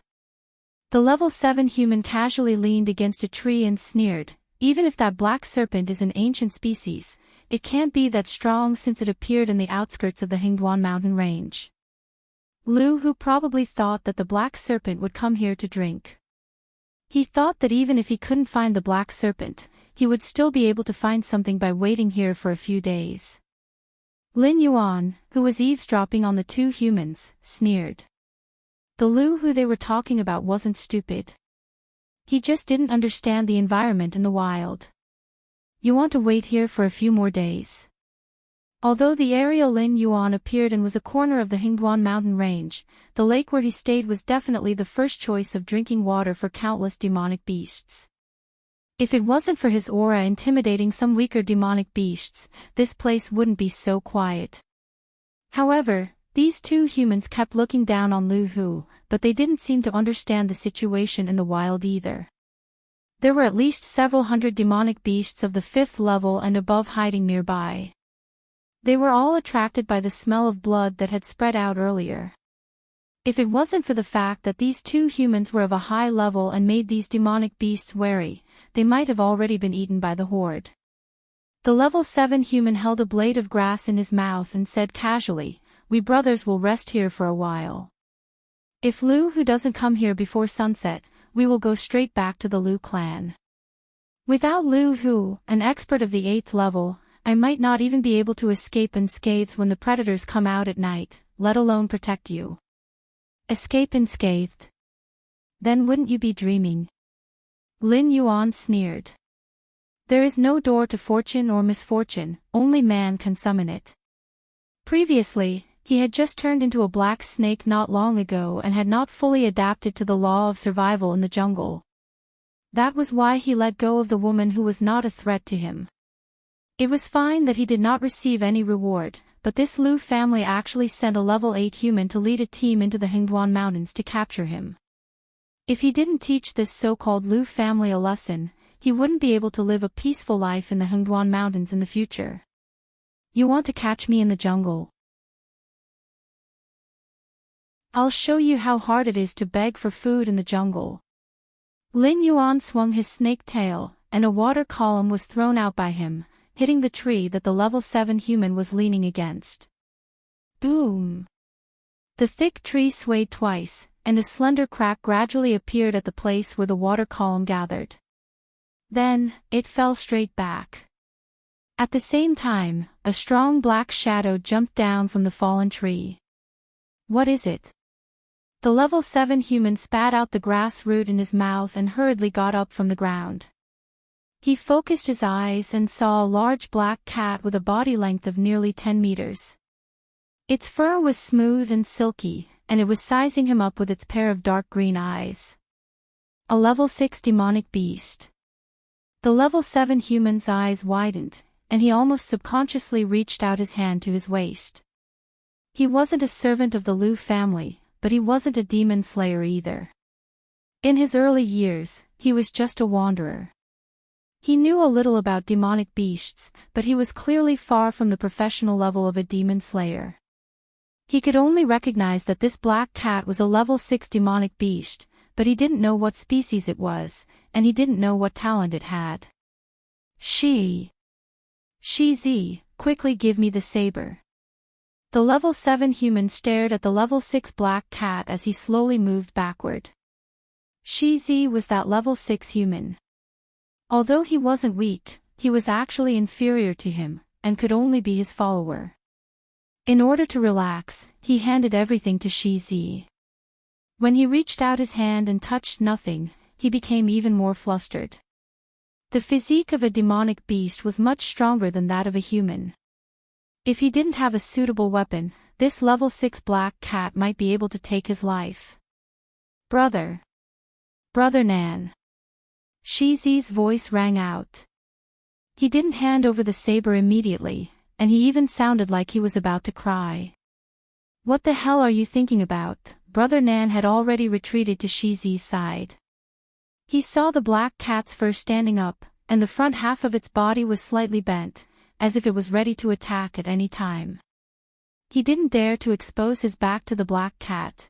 A: The level 7 human casually leaned against a tree and sneered, "Even if that black serpent is an ancient species, it can't be that strong since it appeared in the outskirts of the Hengduan mountain range." Lu Hu probably thought that the black serpent would come here to drink. He thought that even if he couldn't find the black serpent, he would still be able to find something by waiting here for a few days. Lin Yuan, who was eavesdropping on the two humans, sneered. The Lu who they were talking about wasn't stupid. He just didn't understand the environment in the wild. "You want to wait here for a few more days?" Although the area Lin Yuan appeared in was a corner of the Hengduan mountain range, the lake where he stayed was definitely the first choice of drinking water for countless demonic beasts. If it wasn't for his aura intimidating some weaker demonic beasts, this place wouldn't be so quiet. However, these two humans kept looking down on Lu Hu, but they didn't seem to understand the situation in the wild either. There were at least several hundred demonic beasts of the 5th level and above hiding nearby. They were all attracted by the smell of blood that had spread out earlier. If it wasn't for the fact that these two humans were of a high level and made these demonic beasts wary, they might have already been eaten by the horde. The level 7 human held a blade of grass in his mouth and said casually, "We brothers will rest here for a while. If Lu Hu doesn't come here before sunset, we will go straight back to the Lu clan. Without Lu Hu, an expert of the 8th level, I might not even be able to escape unscathed when the predators come out at night, let alone protect you." "Escape unscathed? Then wouldn't you be dreaming?" Lin Yuan sneered. "There is no door to fortune or misfortune, only man can summon it." Previously, he had just turned into a black snake not long ago and had not fully adapted to the law of survival in the jungle. That was why he let go of the woman who was not a threat to him. It was fine that he did not receive any reward, but this Lu family actually sent a level 8 human to lead a team into the Hengduan Mountains to capture him. If he didn't teach this so-called Lu family a lesson, he wouldn't be able to live a peaceful life in the Hengduan Mountains in the future. "You want to catch me in the jungle? I'll show you how hard it is to beg for food in the jungle." Lin Yuan swung his snake tail, and a water column was thrown out by him, hitting the tree that the level 7 human was leaning against. Boom! The thick tree swayed twice, and a slender crack gradually appeared at the place where the water column gathered. Then, it fell straight back. At the same time, a strong black shadow jumped down from the fallen tree. "What is it?" The level 7 human spat out the grass root in his mouth and hurriedly got up from the ground. He focused his eyes and saw a large black cat with a body length of nearly 10 meters. Its fur was smooth and silky, and it was sizing him up with its pair of dark green eyes. A level 6 demonic beast. The level 7 human's eyes widened, and he almost subconsciously reached out his hand to his waist. He wasn't a servant of the Lu family, but he wasn't a demon slayer either. In his early years, he was just a wanderer. He knew a little about demonic beasts, but he was clearly far from the professional level of a demon slayer. He could only recognize that this black cat was a level 6 demonic beast, but he didn't know what species it was, and he didn't know what talent it had. Shizi, quickly give me the saber. The level 7 human stared at the level 6 black cat as he slowly moved backward. Shizi was that level 6 human. Although he wasn't weak, he was actually inferior to him, and could only be his follower. In order to relax, he handed everything to Shizi. When he reached out his hand and touched nothing, he became even more flustered. The physique of a demonic beast was much stronger than that of a human. If he didn't have a suitable weapon, this level 6 black cat might be able to take his life. Brother Nan. Shizi's voice rang out. He didn't hand over the saber immediately, and he even sounded like he was about to cry. What the hell are you thinking about? Brother Nan had already retreated to Shizi's side. He saw the black cat's fur standing up, and the front half of its body was slightly bent, as if it was ready to attack at any time. He didn't dare to expose his back to the black cat.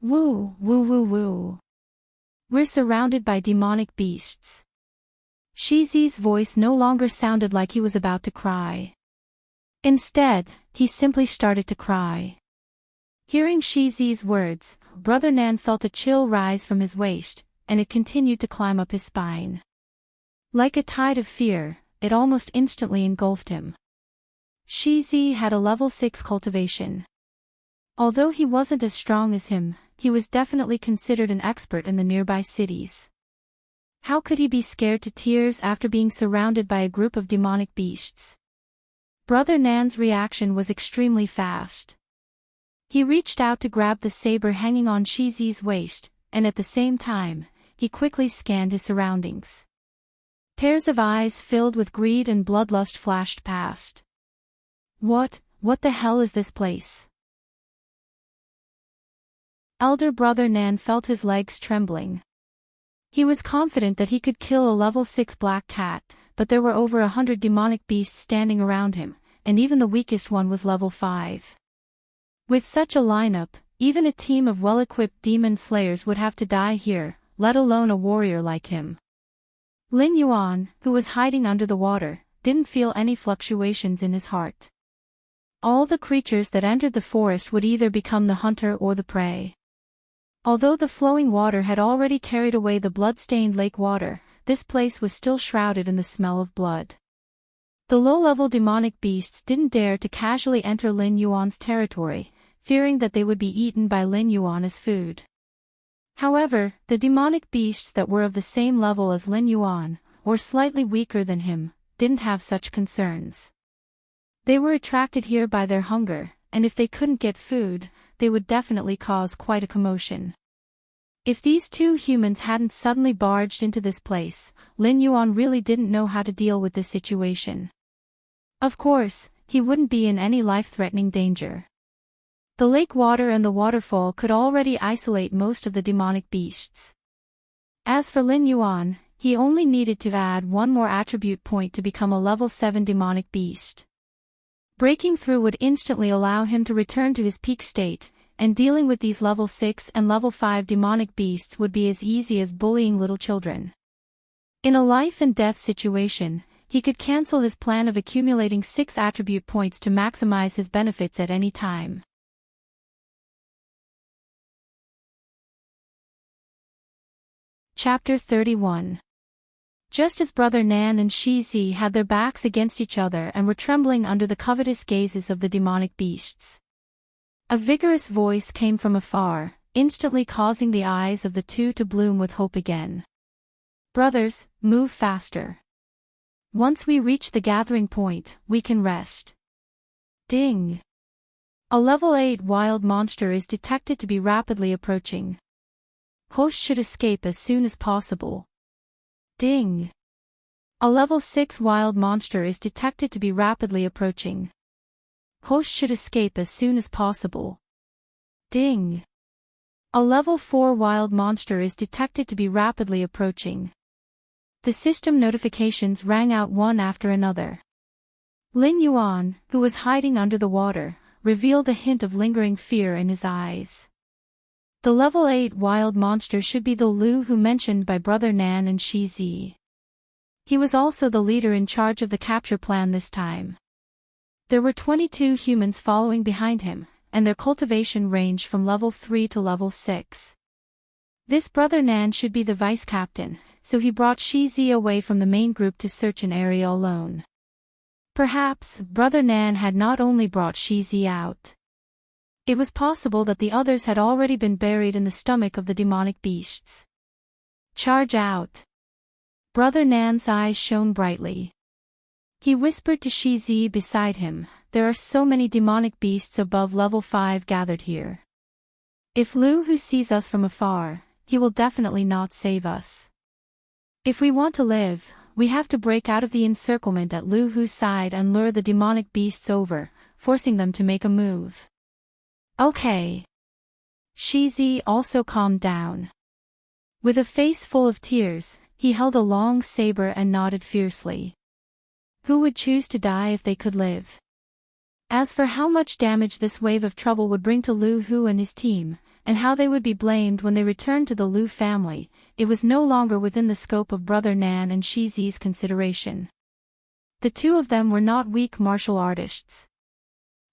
A: Woo. We're surrounded by demonic beasts. Shizi's voice no longer sounded like he was about to cry. Instead, he simply started to cry. Hearing Shizi's words, Brother Nan felt a chill rise from his waist, and it continued to climb up his spine. Like a tide of fear, it almost instantly engulfed him. Shizi had a level 6 cultivation. Although he wasn't as strong as him, he was definitely considered an expert in the nearby cities. How could he be scared to tears after being surrounded by a group of demonic beasts? Brother Nan's reaction was extremely fast. He reached out to grab the saber hanging on Shizi's waist, and at the same time, he quickly scanned his surroundings. Pairs of eyes filled with greed and bloodlust flashed past. What the hell is this place? Elder Brother Nan felt his legs trembling. He was confident that he could kill a level 6 black cat, but there were over 100 demonic beasts standing around him, and even the weakest one was level 5. With such a lineup, even a team of well-equipped demon slayers would have to die here, let alone a warrior like him. Lin Yuan, who was hiding under the water, didn't feel any fluctuations in his heart. All the creatures that entered the forest would either become the hunter or the prey. Although the flowing water had already carried away the blood-stained lake water, this place was still shrouded in the smell of blood. The low-level demonic beasts didn't dare to casually enter Lin Yuan's territory, fearing that they would be eaten by Lin Yuan as food. However, the demonic beasts that were of the same level as Lin Yuan, or slightly weaker than him, didn't have such concerns. They were attracted here by their hunger, and if they couldn't get food, they would definitely cause quite a commotion. If these two humans hadn't suddenly barged into this place, Lin Yuan really didn't know how to deal with this situation. Of course, he wouldn't be in any life-threatening danger. The lake water and the waterfall could already isolate most of the demonic beasts. As for Lin Yuan, he only needed to add one more attribute point to become a level 7 demonic beast. Breaking through would instantly allow him to return to his peak state, and dealing with these level 6 and level 5 demonic beasts would be as easy as bullying little children. In a life-and-death situation, he could cancel his plan of accumulating 6 attribute points to maximize his benefits at any time. Chapter 31. Just as Brother Nan and Shizi had their backs against each other and were trembling under the covetous gazes of the demonic beasts, a vigorous voice came from afar, instantly causing the eyes of the two to bloom with hope again. Brothers, move faster. Once we reach the gathering point, we can rest. Ding! A level 8 wild monster is detected to be rapidly approaching. Host should escape as soon as possible. Ding! A level 6 wild monster is detected to be rapidly approaching. Host should escape as soon as possible. Ding! A level 4 wild monster is detected to be rapidly approaching. The system notifications rang out one after another. Lin Yuan, who was hiding under the water, revealed a hint of lingering fear in his eyes. The level 8 wild monster should be the Lu who mentioned by Brother Nan and Shi Zi. He was also the leader in charge of the capture plan this time. There were 22 humans following behind him, and their cultivation ranged from level 3 to level 6. This Brother Nan should be the vice captain, so he brought Shi Zi away from the main group to search an area alone. Perhaps, Brother Nan had not only brought Shi Zi out. It was possible that the others had already been buried in the stomach of the demonic beasts. Charge out! Brother Nan's eyes shone brightly. He whispered to Shi Zi beside him, "There are so many demonic beasts above level 5 gathered here. If Lu Hu sees us from afar, he will definitely not save us. If we want to live, we have to break out of the encirclement at Lu Hu's side and lure the demonic beasts over, forcing them to make a move." Okay. Shi Zi also calmed down. With a face full of tears, he held a long saber and nodded fiercely. Who would choose to die if they could live? As for how much damage this wave of trouble would bring to Lu Hu and his team, and how they would be blamed when they returned to the Lu family, it was no longer within the scope of Brother Nan and Shi Zi's consideration. The two of them were not weak martial artists.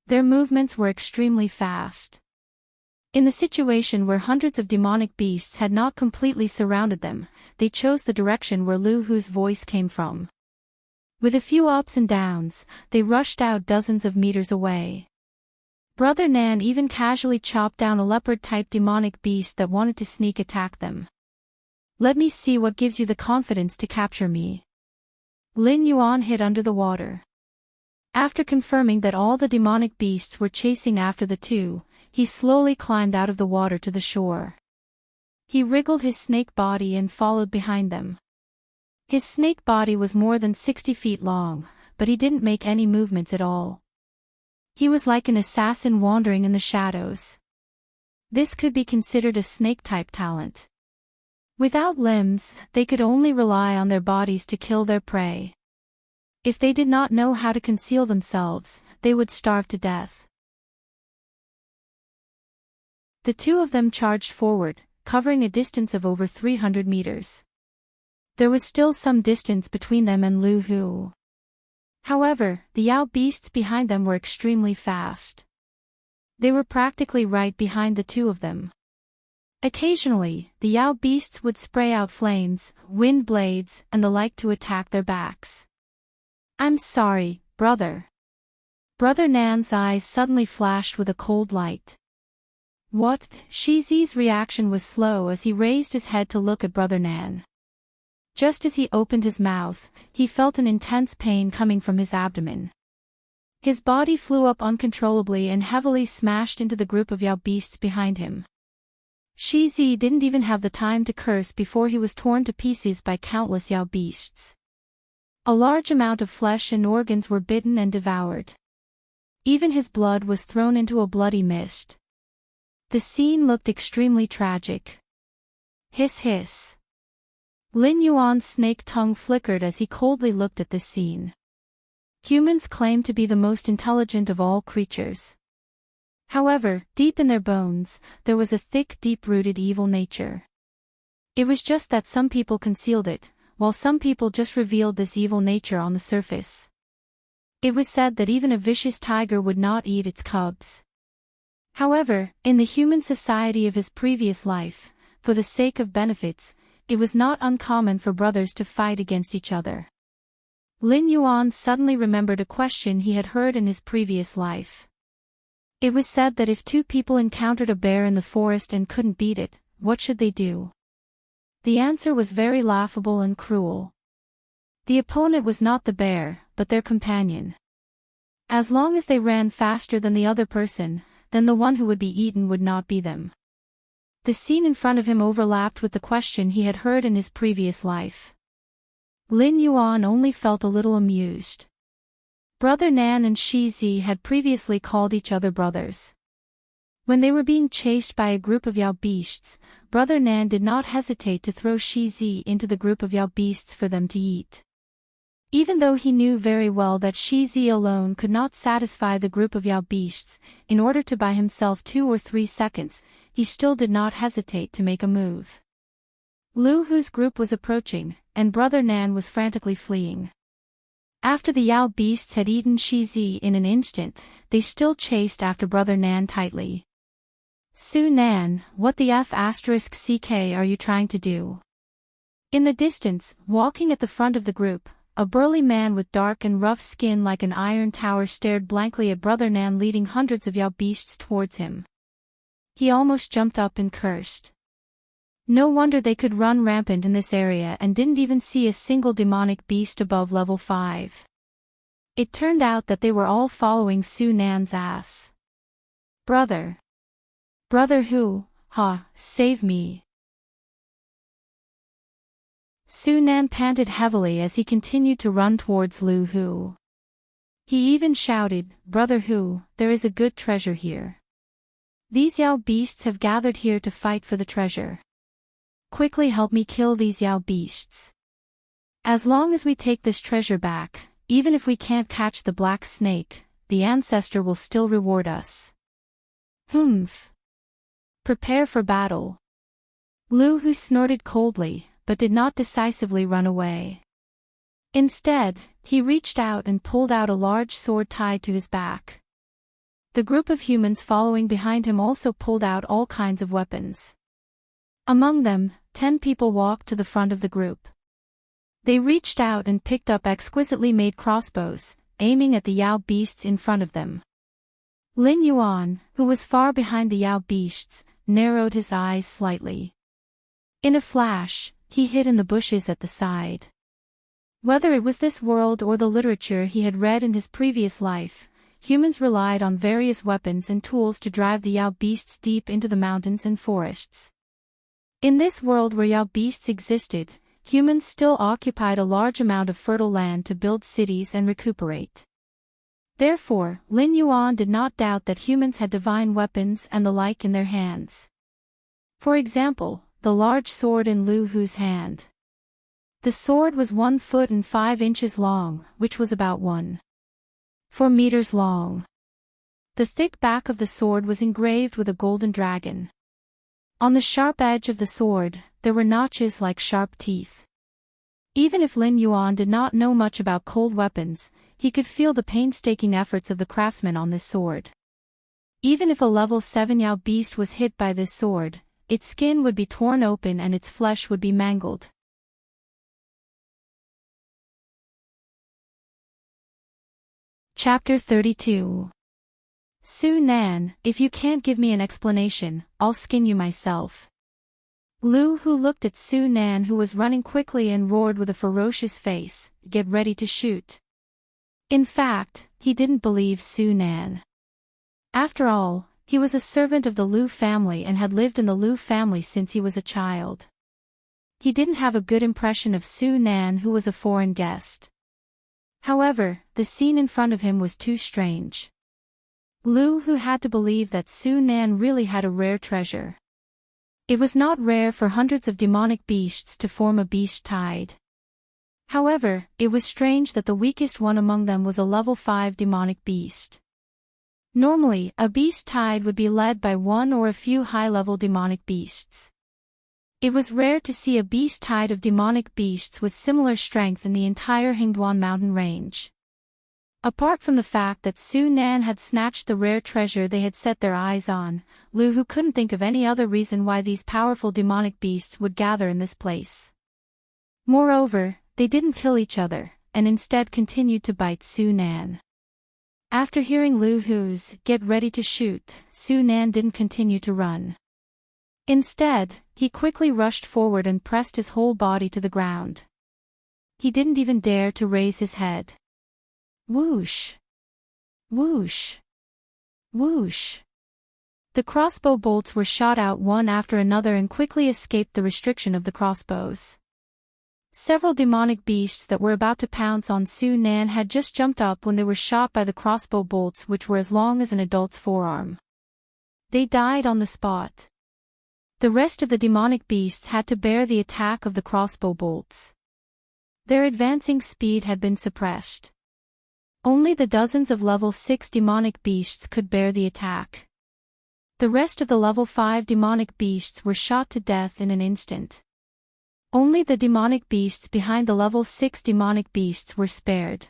A: Their movements were extremely fast. In the situation where hundreds of demonic beasts had not completely surrounded them, they chose the direction where Lu Hu's voice came from. With a few ups and downs, they rushed out dozens of meters away. Brother Nan even casually chopped down a leopard-type demonic beast that wanted to sneak attack them. "Let me see what gives you the confidence to capture me." Lin Yuan hid under the water. After confirming that all the demonic beasts were chasing after the two, he slowly climbed out of the water to the shore. He wriggled his snake body and followed behind them. His snake body was more than 60 feet long, but he didn't make any movements at all. He was like an assassin wandering in the shadows. This could be considered a snake-type talent. Without limbs, they could only rely on their bodies to kill their prey. If they did not know how to conceal themselves, they would starve to death. The two of them charged forward, covering a distance of over 300 meters. There was still some distance between them and Lu Hu. However, the Yao beasts behind them were extremely fast. They were practically right behind the two of them. Occasionally, the Yao beasts would spray out flames, wind blades, and the like to attack their backs. "I'm sorry, brother." Brother Nan's eyes suddenly flashed with a cold light. What? Shi Zi's reaction was slow as he raised his head to look at Brother Nan. Just as he opened his mouth, he felt an intense pain coming from his abdomen. His body flew up uncontrollably and heavily smashed into the group of Yao beasts behind him. Shi Zi didn't even have the time to curse before he was torn to pieces by countless Yao beasts. A large amount of flesh and organs were bitten and devoured. Even his blood was thrown into a bloody mist. The scene looked extremely tragic. Hiss hiss. Lin Yuan's snake tongue flickered as he coldly looked at this scene. Humans claim to be the most intelligent of all creatures. However, deep in their bones, there was a thick, deep-rooted evil nature. It was just that some people concealed it, while some people just revealed this evil nature on the surface. It was said that even a vicious tiger would not eat its cubs. However, in the human society of his previous life, for the sake of benefits, it was not uncommon for brothers to fight against each other. Lin Yuan suddenly remembered a question he had heard in his previous life. It was said that if two people encountered a bear in the forest and couldn't beat it, what should they do? The answer was very laughable and cruel. The opponent was not the bear, but their companion. As long as they ran faster than the other person, then the one who would be eaten would not be them. The scene in front of him overlapped with the question he had heard in his previous life. Lin Yuan only felt a little amused. Brother Nan and Shi Zi had previously called each other brothers. When they were being chased by a group of Yao beasts, Brother Nan did not hesitate to throw Shi Zi into the group of Yao beasts for them to eat. Even though he knew very well that Shi Zi alone could not satisfy the group of Yao beasts, in order to buy himself 2 or 3 seconds, he still did not hesitate to make a move. Lu Hu's group was approaching, and Brother Nan was frantically fleeing. After the Yao beasts had eaten Shi Zi in an instant, they still chased after Brother Nan tightly. Su Nan, what the **ck are you trying to do? In the distance, walking at the front of the group, a burly man with dark and rough skin like an iron tower stared blankly at Brother Nan leading hundreds of Yao beasts towards him. He almost jumped up and cursed. No wonder they could run rampant in this area and didn't even see a single demonic beast above level 5. It turned out that they were all following Su Nan's ass. Brother. Brother who? Ha, save me. Su Nan panted heavily as he continued to run towards Lu Hu. He even shouted, Brother Hu, there is a good treasure here. These Yao beasts have gathered here to fight for the treasure. Quickly help me kill these Yao beasts. As long as we take this treasure back, even if we can't catch the black snake, the ancestor will still reward us. Humph. Prepare for battle. Lu Hu snorted coldly, but did not decisively run away. Instead, he reached out and pulled out a large sword tied to his back. The group of humans following behind him also pulled out all kinds of weapons. Among them, 10 people walked to the front of the group. They reached out and picked up exquisitely made crossbows, aiming at the Yao beasts in front of them. Lin Yuan, who was far behind the Yao beasts, narrowed his eyes slightly. In a flash, he hid in the bushes at the side. Whether it was this world or the literature he had read in his previous life, humans relied on various weapons and tools to drive the Yao beasts deep into the mountains and forests. In this world where Yao beasts existed, humans still occupied a large amount of fertile land to build cities and recuperate. Therefore, Lin Yuan did not doubt that humans had divine weapons and the like in their hands. For example, the large sword in Lu Hu's hand. The sword was 1 foot and 5 inches long, which was about 1.4 meters long. The thick back of the sword was engraved with a golden dragon. On the sharp edge of the sword, there were notches like sharp teeth. Even if Lin Yuan did not know much about cold weapons, he could feel the painstaking efforts of the craftsman on this sword. Even if a level 7 Yao beast was hit by this sword, its skin would be torn open and its flesh would be mangled. Chapter 32. Su Nan, if you can't give me an explanation, I'll skin you myself. Lu Hu looked at Su Nan, who was running quickly, and roared with a ferocious face, "Get ready to shoot." In fact, he didn't believe Su Nan. After all, he was a servant of the Lu family and had lived in the Lu family since he was a child. He didn't have a good impression of Su Nan, who was a foreign guest. However, the scene in front of him was too strange. Lu Hu had to believe that Su Nan really had a rare treasure. It was not rare for hundreds of demonic beasts to form a beast tide. However, it was strange that the weakest one among them was a level 5 demonic beast. Normally, a beast tide would be led by one or a few high-level demonic beasts. It was rare to see a beast tide of demonic beasts with similar strength in the entire Hingduan mountain range. Apart from the fact that Su Nan had snatched the rare treasure they had set their eyes on, Lu Hu couldn't think of any other reason why these powerful demonic beasts would gather in this place. Moreover, they didn't kill each other, and instead continued to bite Su Nan. After hearing Lu Hu's "get ready to shoot," Su Nan didn't continue to run. Instead, he quickly rushed forward and pressed his whole body to the ground. He didn't even dare to raise his head. Whoosh! Whoosh! Whoosh! The crossbow bolts were shot out one after another and quickly escaped the restriction of the crossbows. Several demonic beasts that were about to pounce on Su Nan had just jumped up when they were shot by the crossbow bolts, which were as long as an adult's forearm. They died on the spot. The rest of the demonic beasts had to bear the attack of the crossbow bolts. Their advancing speed had been suppressed. Only the dozens of level 6 demonic beasts could bear the attack. The rest of the level 5 demonic beasts were shot to death in an instant. Only the demonic beasts behind the level 6 demonic beasts were spared.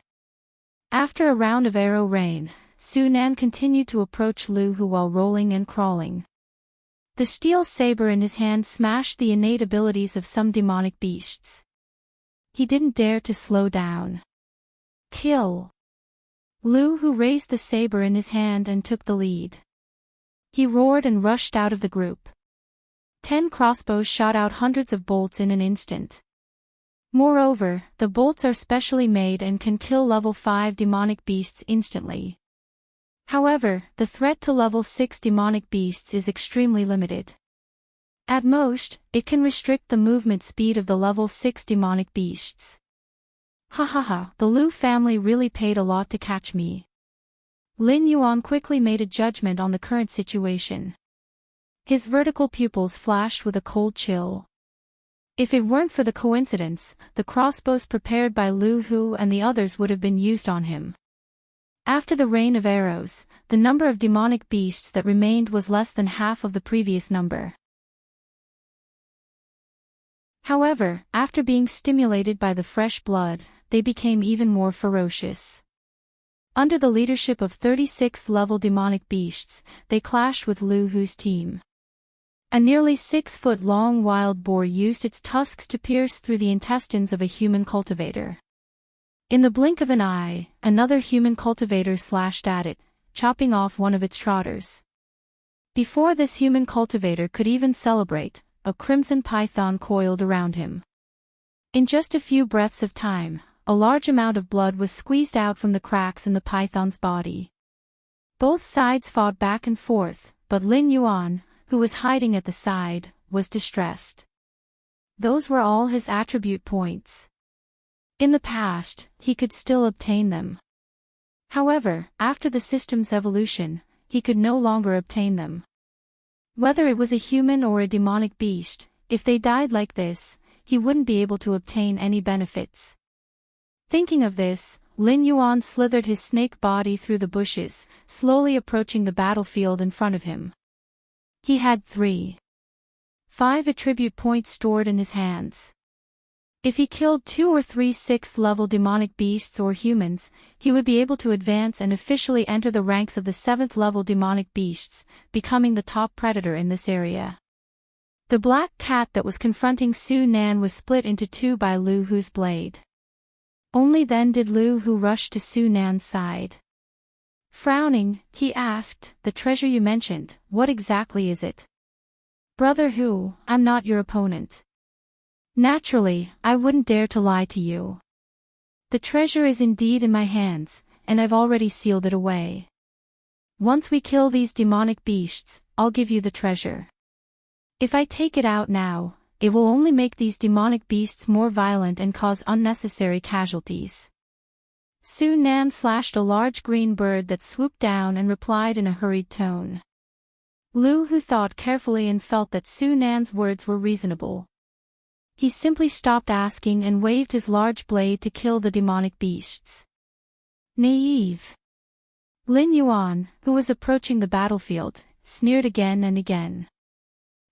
A: After a round of arrow rain, Su Nan continued to approach Lu Hu while rolling and crawling. The steel saber in his hand smashed the innate abilities of some demonic beasts. He didn't dare to slow down. Kill! Lu Hu raised the saber in his hand and took the lead. He roared and rushed out of the group. 10 crossbows shot out hundreds of bolts in an instant. Moreover, the bolts are specially made and can kill level 5 demonic beasts instantly. However, the threat to level 6 demonic beasts is extremely limited. At most, it can restrict the movement speed of the level 6 demonic beasts. Hahaha, the Lu family really paid a lot to catch me. Lin Yuan quickly made a judgment on the current situation. His vertical pupils flashed with a cold chill. If it weren't for the coincidence, the crossbows prepared by Lu Hu and the others would have been used on him. After the rain of arrows, the number of demonic beasts that remained was less than half of the previous number. However, after being stimulated by the fresh blood, they became even more ferocious. Under the leadership of 36th level demonic beasts, they clashed with Lu Hu's team. A nearly 6-foot-long wild boar used its tusks to pierce through the intestines of a human cultivator. In the blink of an eye, another human cultivator slashed at it, chopping off one of its trotters. Before this human cultivator could even celebrate, a crimson python coiled around him. In just a few breaths of time, a large amount of blood was squeezed out from the cracks in the python's body. Both sides fought back and forth, but Lin Yuan, who was hiding at the side, was distressed. Those were all his attribute points. In the past, he could still obtain them. However, after the system's evolution, he could no longer obtain them. Whether it was a human or a demonic beast, if they died like this, he wouldn't be able to obtain any benefits. Thinking of this, Lin Yuan slithered his snake body through the bushes, slowly approaching the battlefield in front of him. He had 5 attribute points stored in his hands. If he killed 2 or 3 6th-level demonic beasts or humans, he would be able to advance and officially enter the ranks of the 7th-level demonic beasts, becoming the top predator in this area. The black cat that was confronting Su Nan was split into 2 by Lu Hu's blade. Only then did Lu Hu rush to Su Nan's side. Frowning, he asked, "The treasure you mentioned, what exactly is it?" "Brother Hu, I'm not your opponent. Naturally, I wouldn't dare to lie to you. The treasure is indeed in my hands, and I've already sealed it away. Once we kill these demonic beasts, I'll give you the treasure. If I take it out now, it will only make these demonic beasts more violent and cause unnecessary casualties." Su Nan slashed a large green bird that swooped down and replied in a hurried tone. Lu Hu thought carefully and felt that Su Nan's words were reasonable. He simply stopped asking and waved his large blade to kill the demonic beasts. Naive. Lin Yuan, who was approaching the battlefield, sneered again and again.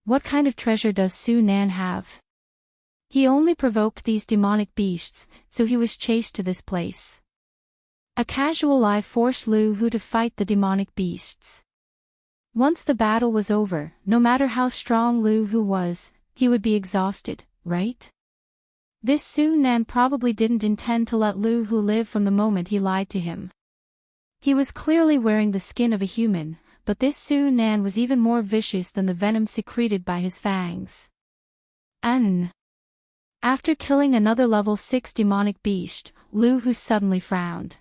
A: What kind of treasure does Su Nan have? He only provoked these demonic beasts, so he was chased to this place. A casual lie forced Lu Hu to fight the demonic beasts. Once the battle was over, no matter how strong Lu Hu was, he would be exhausted, right? This Su Nan probably didn't intend to let Lu Hu live from the moment he lied to him. He was clearly wearing the skin of a human, but this Su Nan was even more vicious than the venom secreted by his fangs. After killing another level 6 demonic beast, Lu Hu suddenly frowned.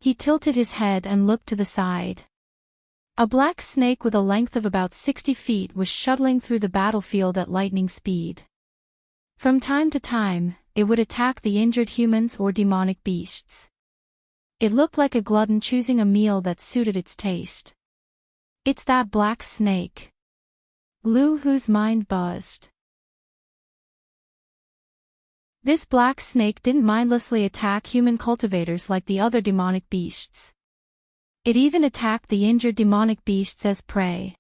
A: He tilted his head and looked to the side. A black snake with a length of about 60 feet was shuttling through the battlefield at lightning speed. From time to time, it would attack the injured humans or demonic beasts. It looked like a glutton choosing a meal that suited its taste. It's that black snake. Lu Hu's mind buzzed. This black snake didn't mindlessly attack human cultivators like the other demonic beasts. It even attacked the injured demonic beasts as prey.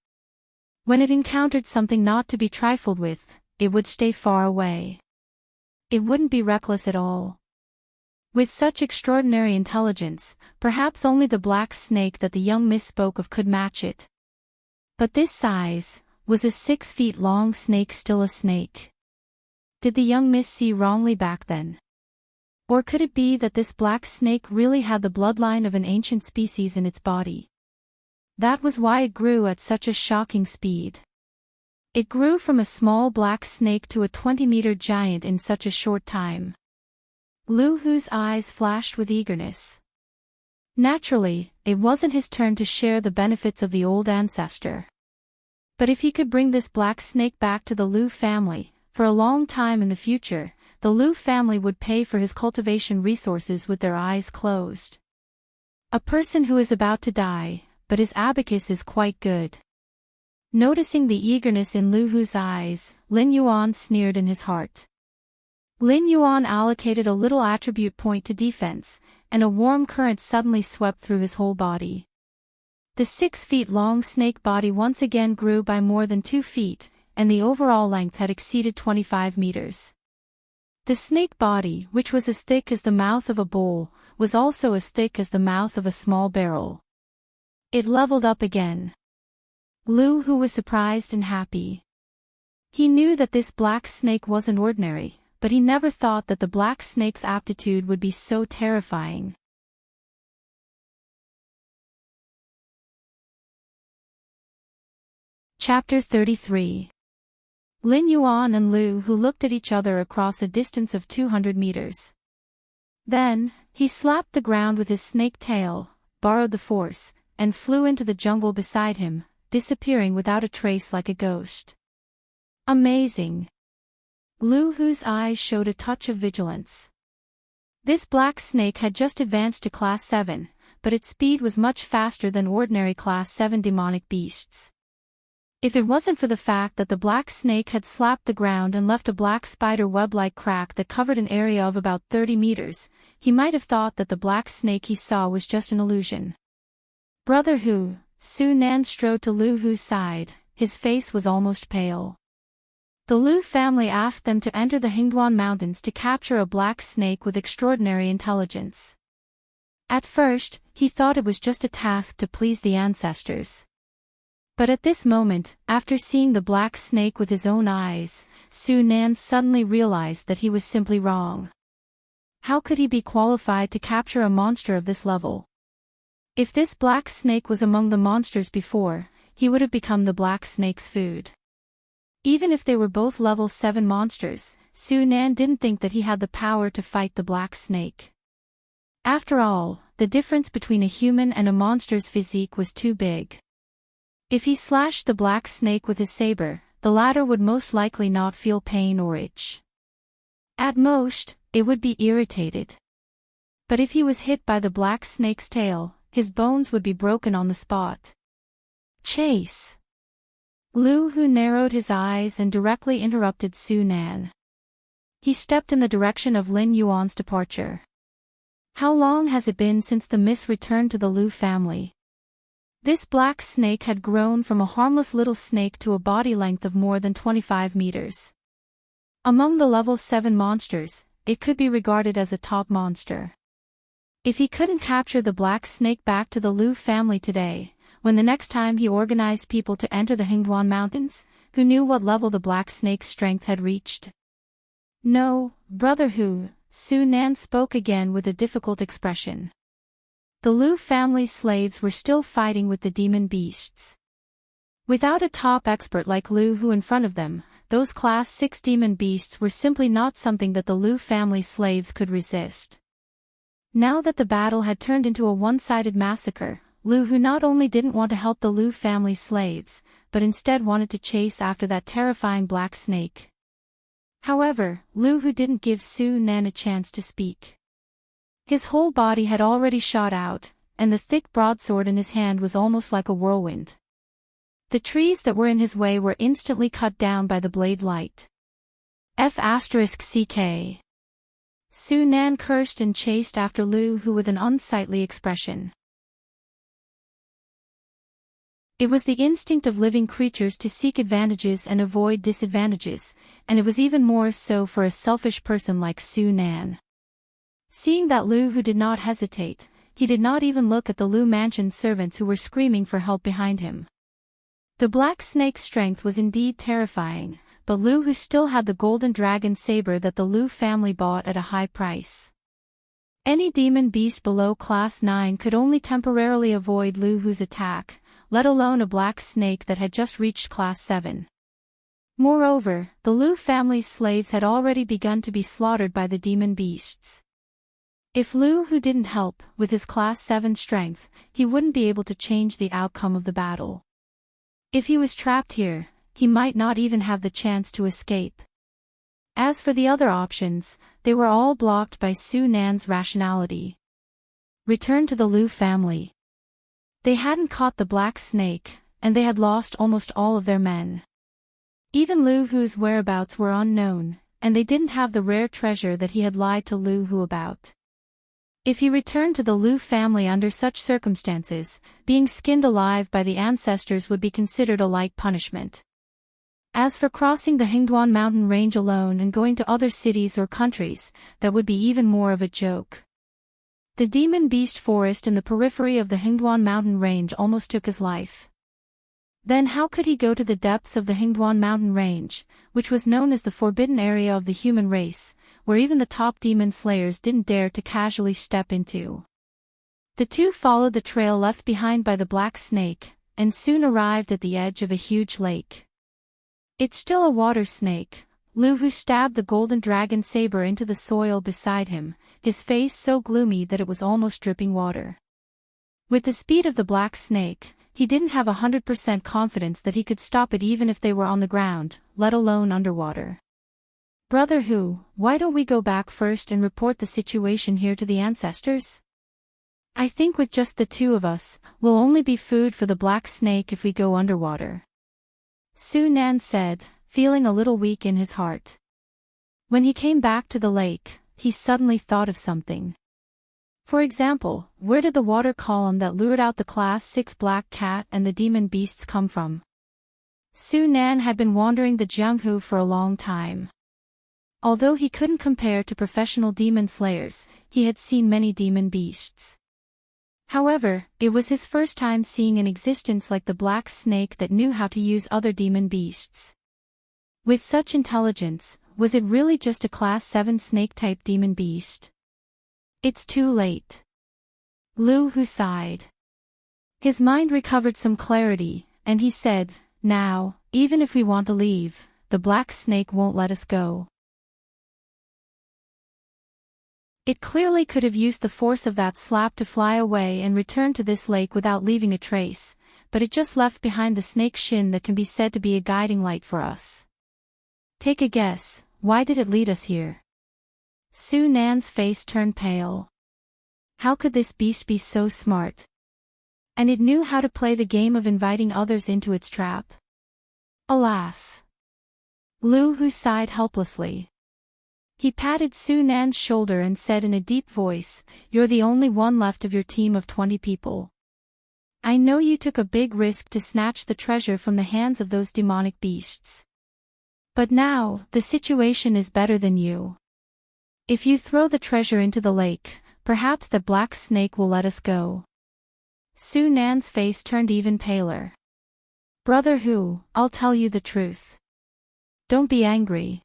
A: When it encountered something not to be trifled with, it would stay far away. It wouldn't be reckless at all. With such extraordinary intelligence, perhaps only the black snake that the young miss spoke of could match it. But this size, was a 6 feet long snake still a snake? Did the young miss see wrongly back then? Or could it be that this black snake really had the bloodline of an ancient species in its body? That was why it grew at such a shocking speed. It grew from a small black snake to a 20-meter giant in such a short time. Lu Hu's eyes flashed with eagerness. Naturally, it wasn't his turn to share the benefits of the old ancestor. But if he could bring this black snake back to the Lu family, for a long time in the future, the Lu family would pay for his cultivation resources with their eyes closed. A person who is about to die, but his abacus is quite good. Noticing the eagerness in Lu Hu's eyes, Lin Yuan sneered in his heart. Lin Yuan allocated a little attribute point to defense, and a warm current suddenly swept through his whole body. The 6 feet long snake body once again grew by more than 2 feet, and the overall length had exceeded 25 meters. The snake body, which was as thick as the mouth of a bowl, was also as thick as the mouth of a small barrel. It leveled up again. Lu Hu was surprised and happy. He knew that this black snake wasn't ordinary, but he never thought that the black snake's aptitude would be so terrifying. Chapter 33. Lin Yuan and Lu Hu looked at each other across a distance of 200 meters. Then, he slapped the ground with his snake tail, borrowed the force, and flew into the jungle beside him, disappearing without a trace like a ghost. Amazing! Lu Hu's eyes showed a touch of vigilance. This black snake had just advanced to Class 7, but its speed was much faster than ordinary Class 7 demonic beasts. If it wasn't for the fact that the black snake had slapped the ground and left a black spider web-like crack that covered an area of about 30 meters, he might have thought that the black snake he saw was just an illusion. Brother Hu, Su Nan strode to Lu Hu's side, his face was almost pale. The Lu family asked them to enter the Hingduan Mountains to capture a black snake with extraordinary intelligence. At first, he thought it was just a task to please the ancestors. But at this moment, after seeing the black snake with his own eyes, Su Nan suddenly realized that he was simply wrong. How could he be qualified to capture a monster of this level? If this black snake was among the monsters before, he would have become the black snake's food. Even if they were both level 7 monsters, Su Nan didn't think that he had the power to fight the black snake. After all, the difference between a human and a monster's physique was too big. If he slashed the black snake with his saber, the latter would most likely not feel pain or itch. At most, it would be irritated. But if he was hit by the black snake's tail, his bones would be broken on the spot. Chase! Lu Hu narrowed his eyes and directly interrupted Su Nan. He stepped in the direction of Lin Yuan's departure. How long has it been since the miss returned to the Lu family? This black snake had grown from a harmless little snake to a body length of more than 25 meters. Among the level 7 monsters, it could be regarded as a top monster. If he couldn't capture the black snake back to the Lu family today, when the next time he organized people to enter the Hingduan Mountains, who knew what level the black snake's strength had reached? No, Brother Hu, Su Nan spoke again with a difficult expression. the Lu family's slaves were still fighting with the demon beasts. Without a top expert like Lu Hu in front of them, those Class 6 demon beasts were simply not something that the Lu family slaves could resist. Now that the battle had turned into a one-sided massacre, Lu Hu not only didn't want to help the Lu family slaves, but instead wanted to chase after that terrifying black snake. However, Lu Hu didn't give Su Nan a chance to speak. His whole body had already shot out, and the thick broadsword in his hand was almost like a whirlwind. The trees that were in his way were instantly cut down by the blade light. F***ck. Su Nan cursed and chased after Lu Hu with an unsightly expression. It was the instinct of living creatures to seek advantages and avoid disadvantages, and it was even more so for a selfish person like Su Nan. Seeing that Lu Hu did not hesitate, he did not even look at the Lu mansion servants who were screaming for help behind him. The black snake's strength was indeed terrifying, but Lu Hu still had the golden dragon saber that the Lu family bought at a high price. Any demon beast below Class 9 could only temporarily avoid Lu Hu's attack, let alone a black snake that had just reached Class 7. Moreover, the Lu family's slaves had already begun to be slaughtered by the demon beasts. If Lu Hu didn't help, with his Class 7 strength, he wouldn't be able to change the outcome of the battle. If he was trapped here, he might not even have the chance to escape. As for the other options, they were all blocked by Su Nan's rationality. Return to the Lu family. They hadn't caught the black snake, and they had lost almost all of their men. Even Lu Hu's whereabouts were unknown, and they didn't have the rare treasure that he had lied to Lu Hu about. If he returned to the Lu family under such circumstances, being skinned alive by the ancestors would be considered a light punishment. As for crossing the Hingduan mountain range alone and going to other cities or countries, that would be even more of a joke. The demon beast forest in the periphery of the Hingduan mountain range almost took his life. Then how could he go to the depths of the Hingduan mountain range, which was known as the forbidden area of the human race, where even the top demon slayers didn't dare to casually step into? The two followed the trail left behind by the black snake, and soon arrived at the edge of a huge lake. It's still a water snake. Lu Hu stabbed the golden dragon saber into the soil beside him, his face so gloomy that it was almost dripping water. With the speed of the black snake, he didn't have 100% confidence that he could stop it even if they were on the ground, let alone underwater. Brother Hu, why don't we go back first and report the situation here to the ancestors? I think with just the two of us, we'll only be food for the black snake if we go underwater. Su Nan said, feeling a little weak in his heart. When he came back to the lake, he suddenly thought of something. For example, where did the water column that lured out the Class 6 black cat and the demon beasts come from? Su Nan had been wandering the Jianghu for a long time. Although he couldn't compare to professional demon slayers, he had seen many demon beasts. However, it was his first time seeing an existence like the black snake that knew how to use other demon beasts. With such intelligence, was it really just a Class 7 snake-type demon beast? It's too late. Lu Hu sighed. His mind recovered some clarity, and he said, now, even if we want to leave, the black snake won't let us go. It clearly could have used the force of that slap to fly away and return to this lake without leaving a trace, but it just left behind the snake's shin that can be said to be a guiding light for us. Take a guess, why did it lead us here? Su Nan's face turned pale. How could this beast be so smart? And it knew how to play the game of inviting others into its trap. Alas! Lu Hu sighed helplessly. He patted Su Nan's shoulder and said in a deep voice, "You're the only one left of your team of 20 people. I know you took a big risk to snatch the treasure from the hands of those demonic beasts. But now, the situation is better than you. If you throw the treasure into the lake, perhaps the black snake will let us go." Su Nan's face turned even paler. "Brother Hu, I'll tell you the truth. Don't be angry."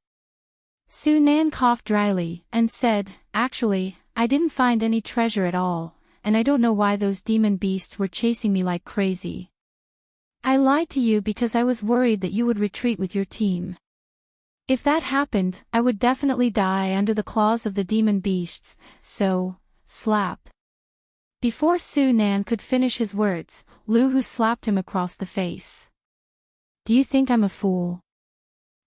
A: Su Nan coughed dryly, and said, "Actually, I didn't find any treasure at all, and I don't know why those demon beasts were chasing me like crazy. I lied to you because I was worried that you would retreat with your team. If that happened, I would definitely die under the claws of the demon beasts, so, slap. Before Su Nan could finish his words, Lu Hu slapped him across the face. Do you think I'm a fool?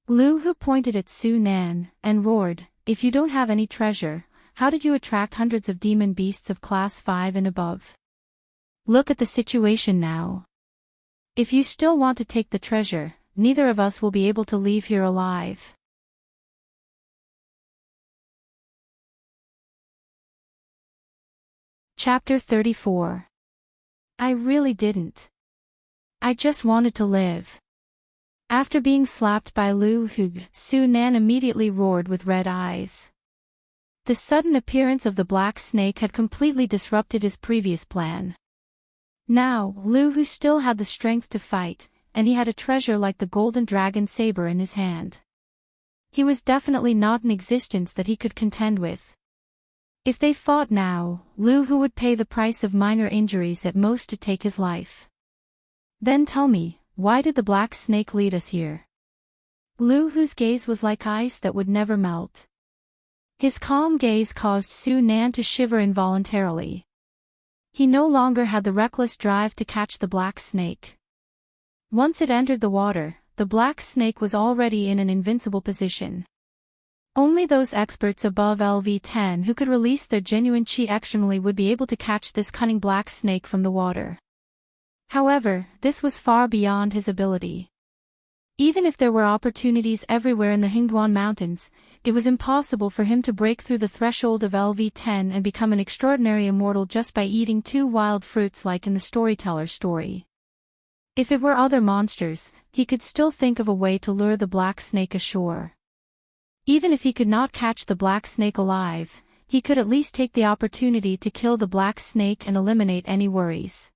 A: Lu Hu pointed at Su Nan, and roared, if you don't have any treasure, how did you attract hundreds of demon beasts of class 5 and above? Look at the situation now. If you still want to take the treasure, neither of us will be able to leave here alive. Chapter 34. I really didn't. I just wanted to live. After being slapped by Lu Hu, Su Nan immediately roared with red eyes. The sudden appearance of the black snake had completely disrupted his previous plan. Now, Lu Hu still had the strength to fight, and he had a treasure like the golden dragon saber in his hand. He was definitely not in existence that he could contend with. If they fought now, Lu Hu would pay the price of minor injuries at most to take his life. Then tell me, why did the black snake lead us here? Lu Hu's gaze was like ice that would never melt. His calm gaze caused Su Nan to shiver involuntarily. He no longer had the reckless drive to catch the black snake. Once it entered the water, the black snake was already in an invincible position. Only those experts above LV10 who could release their genuine chi externally would be able to catch this cunning black snake from the water. However, this was far beyond his ability. Even if there were opportunities everywhere in the Hingduan Mountains, it was impossible for him to break through the threshold of LV10 and become an extraordinary immortal just by eating 2 wild fruits like in the storyteller's story. If it were other monsters, he could still think of a way to lure the black snake ashore. Even if he could not catch the black snake alive, he could at least take the opportunity to kill the black snake and eliminate any worries.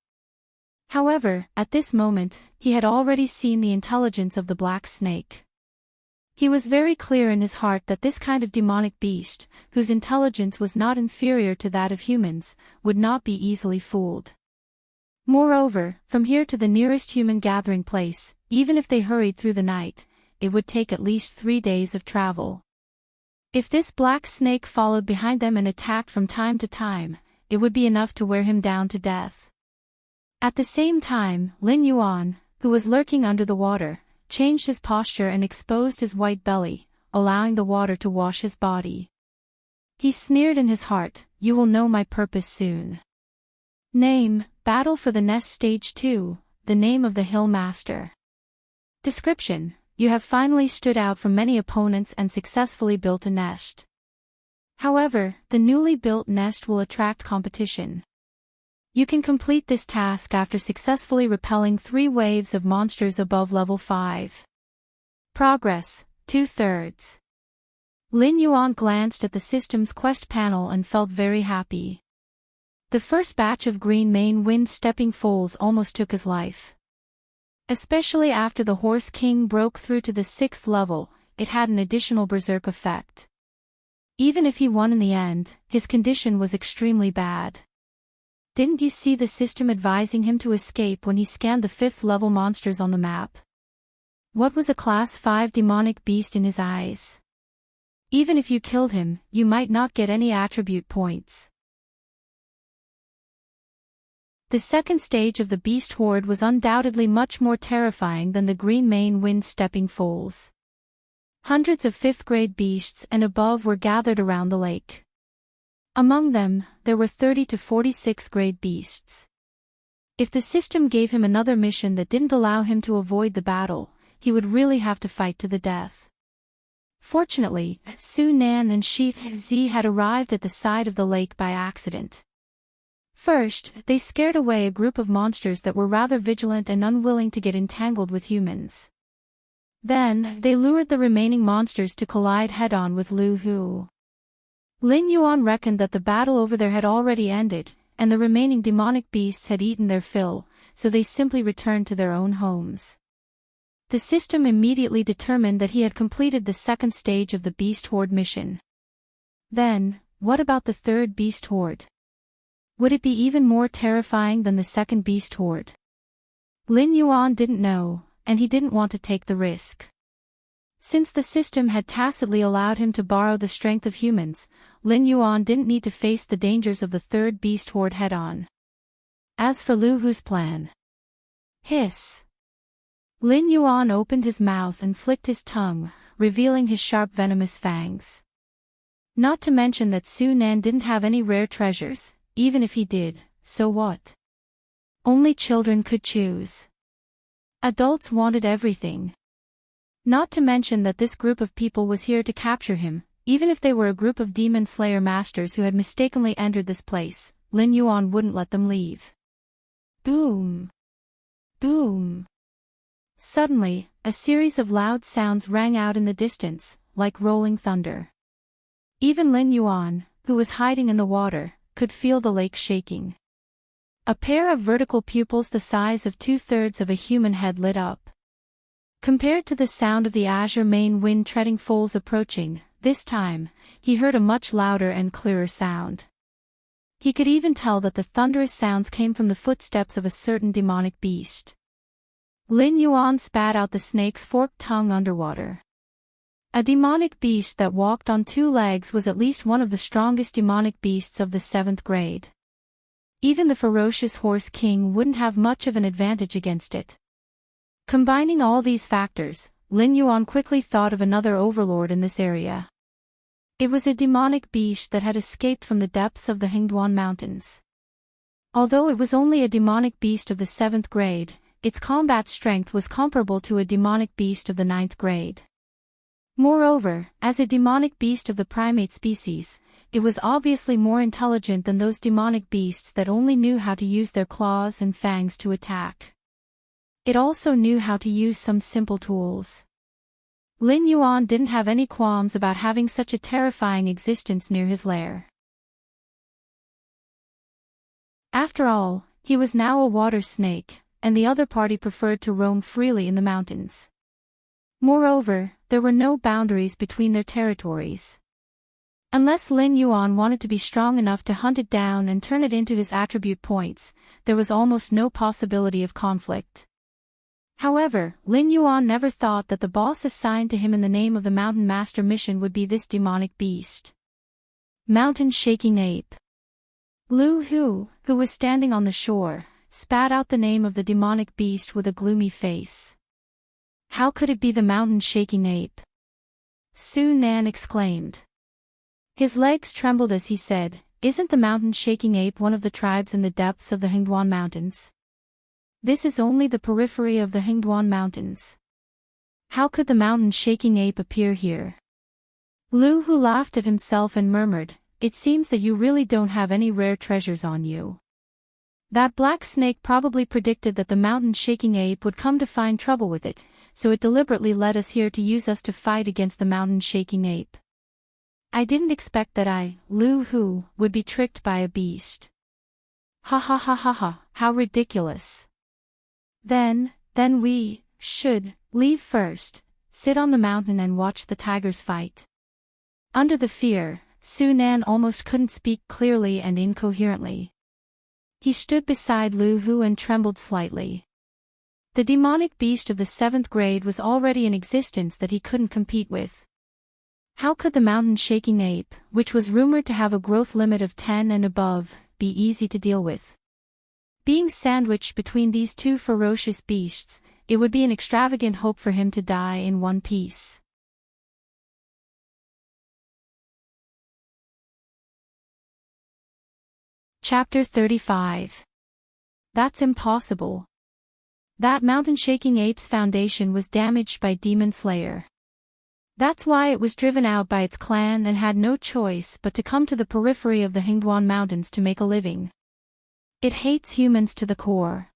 A: However, at this moment, he had already seen the intelligence of the black snake. He was very clear in his heart that this kind of demonic beast, whose intelligence was not inferior to that of humans, would not be easily fooled. Moreover, from here to the nearest human gathering place, even if they hurried through the night, it would take at least 3 days of travel. If this black snake followed behind them and attacked from time to time, it would be enough to wear him down to death. At the same time, Lin Yuan, who was lurking under the water, changed his posture and exposed his white belly, allowing the water to wash his body. He sneered in his heart, you will know my purpose soon. Name, Battle for the Nest Stage 2, the name of the Hill Master. Description, you have finally stood out from many opponents and successfully built a nest. However, the newly built nest will attract competition. You can complete this task after successfully repelling 3 waves of monsters above level 5. Progress, 2/3. Lin Yuan glanced at the system's quest panel and felt very happy. The first batch of green main wind stepping foals almost took his life. Especially after the Horse King broke through to the 6th level, it had an additional berserk effect. Even if he won in the end, his condition was extremely bad. Didn't you see the system advising him to escape when he scanned the 5th level monsters on the map? What was a class 5 demonic beast in his eyes? Even if you killed him, you might not get any attribute points. The second stage of the beast horde was undoubtedly much more terrifying than the green main wind stepping foals. Hundreds of 5th grade beasts and above were gathered around the lake. Among them, there were 30 to 46th grade beasts. If the system gave him another mission that didn't allow him to avoid the battle, he would really have to fight to the death. Fortunately, Su Nan and Shi Zi had arrived at the side of the lake by accident. First, they scared away a group of monsters that were rather vigilant and unwilling to get entangled with humans. Then, they lured the remaining monsters to collide head-on with Lu Hu. Lin Yuan reckoned that the battle over there had already ended, and the remaining demonic beasts had eaten their fill, so they simply returned to their own homes. The system immediately determined that he had completed the second stage of the Beast Horde mission. Then, what about the third Beast Horde? Would it be even more terrifying than the second beast horde? Lin Yuan didn't know, and he didn't want to take the risk. Since the system had tacitly allowed him to borrow the strength of humans, Lin Yuan didn't need to face the dangers of the third beast horde head-on. As for Lu Hu's plan. Hiss! Lin Yuan opened his mouth and flicked his tongue, revealing his sharp venomous fangs. Not to mention that Su Nan didn't have any rare treasures, even if he did, so what? Only children could choose. Adults wanted everything. Not to mention that this group of people was here to capture him, even if they were a group of demon slayer masters who had mistakenly entered this place, Lin Yuan wouldn't let them leave. Boom! Boom! Suddenly, a series of loud sounds rang out in the distance, like rolling thunder. Even Lin Yuan, who was hiding in the water, could feel the lake shaking. A pair of vertical pupils the size of 2/3 of a human head lit up. Compared to the sound of the azure main wind treading foals approaching, this time, he heard a much louder and clearer sound. He could even tell that the thunderous sounds came from the footsteps of a certain demonic beast. Lin Yuan spat out the snake's forked tongue underwater. A demonic beast that walked on 2 legs was at least one of the strongest demonic beasts of the 7th grade. Even the ferocious Horse King wouldn't have much of an advantage against it. Combining all these factors, Lin Yuan quickly thought of another overlord in this area. It was a demonic beast that had escaped from the depths of the Hingduan Mountains. Although it was only a demonic beast of the 7th grade, its combat strength was comparable to a demonic beast of the 9th grade. Moreover, as a demonic beast of the primate species, it was obviously more intelligent than those demonic beasts that only knew how to use their claws and fangs to attack. It also knew how to use some simple tools. Lin Yuan didn't have any qualms about having such a terrifying existence near his lair. After all, he was now a water snake, and the other party preferred to roam freely in the mountains. Moreover, there were no boundaries between their territories. Unless Lin Yuan wanted to be strong enough to hunt it down and turn it into his attribute points, there was almost no possibility of conflict. However, Lin Yuan never thought that the boss assigned to him in the name of the Mountain Master mission would be this demonic beast. Mountain Shaking Ape. Lu Hu, who was standing on the shore, spat out the name of the demonic beast with a gloomy face. How could it be the Mountain Shaking Ape? Su Nan exclaimed. His legs trembled as he said, "Isn't the Mountain Shaking Ape one of the tribes in the depths of the Hingduan Mountains? This is only the periphery of the Hingduan Mountains. How could the Mountain Shaking Ape appear here?" Lu Hu laughed at himself and murmured, "It seems that you really don't have any rare treasures on you. That black snake probably predicted that the Mountain Shaking Ape would come to find trouble with it, so it deliberately led us here to use us to fight against the Mountain Shaking Ape. I didn't expect that I, Lu Hu, would be tricked by a beast. Ha ha ha ha ha, how ridiculous. Then we should leave first, sit on the mountain and watch the tigers fight." Under the fear, Su Nan almost couldn't speak clearly and incoherently. He stood beside Lu Hu and trembled slightly. The demonic beast of the 7th grade was already in existence that he couldn't compete with. How could the Mountain Shaking Ape, which was rumored to have a growth limit of 10 and above, be easy to deal with? Being sandwiched between these two ferocious beasts, it would be an extravagant hope for him to die in one piece. Chapter 35. That's impossible. That Mountain Shaking Ape's foundation was damaged by Demon Slayer. That's why it was driven out by its clan and had no choice but to come to the periphery of the Hingduan Mountains to make a living. It hates humans to the core.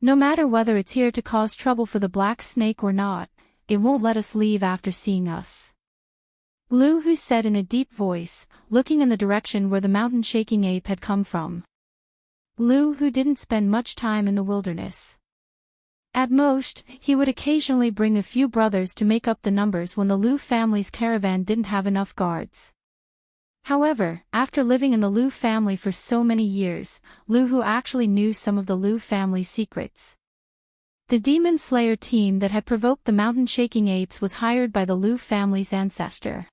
A: No matter whether it's here to cause trouble for the Black Snake or not, it won't let us leave after seeing us. Lu Hu said in a deep voice, looking in the direction where the Mountain Shaking Ape had come from. Lu Hu didn't spend much time in the wilderness. At most, he would occasionally bring a few brothers to make up the numbers when the Lu family's caravan didn't have enough guards. However, after living in the Lu family for so many years, Lu Hu actually knew some of the Lu family's secrets. The demon slayer team that had provoked the mountain-shaking apes was hired by the Lu family's ancestor.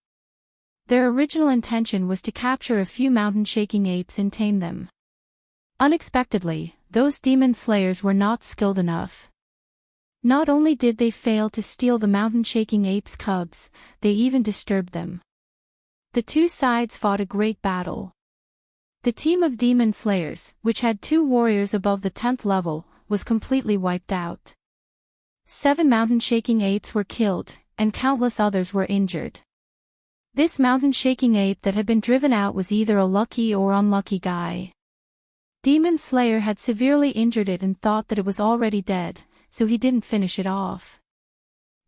A: Their original intention was to capture a few mountain-shaking apes and tame them. Unexpectedly, those demon slayers were not skilled enough. Not only did they fail to steal the mountain-shaking apes' cubs, they even disturbed them. The two sides fought a great battle. The team of demon slayers, which had 2 warriors above the 10th level, was completely wiped out. 7 mountain-shaking apes were killed, and countless others were injured. This mountain-shaking ape that had been driven out was either a lucky or unlucky guy. Demon Slayer had severely injured it and thought that it was already dead, so he didn't finish it off.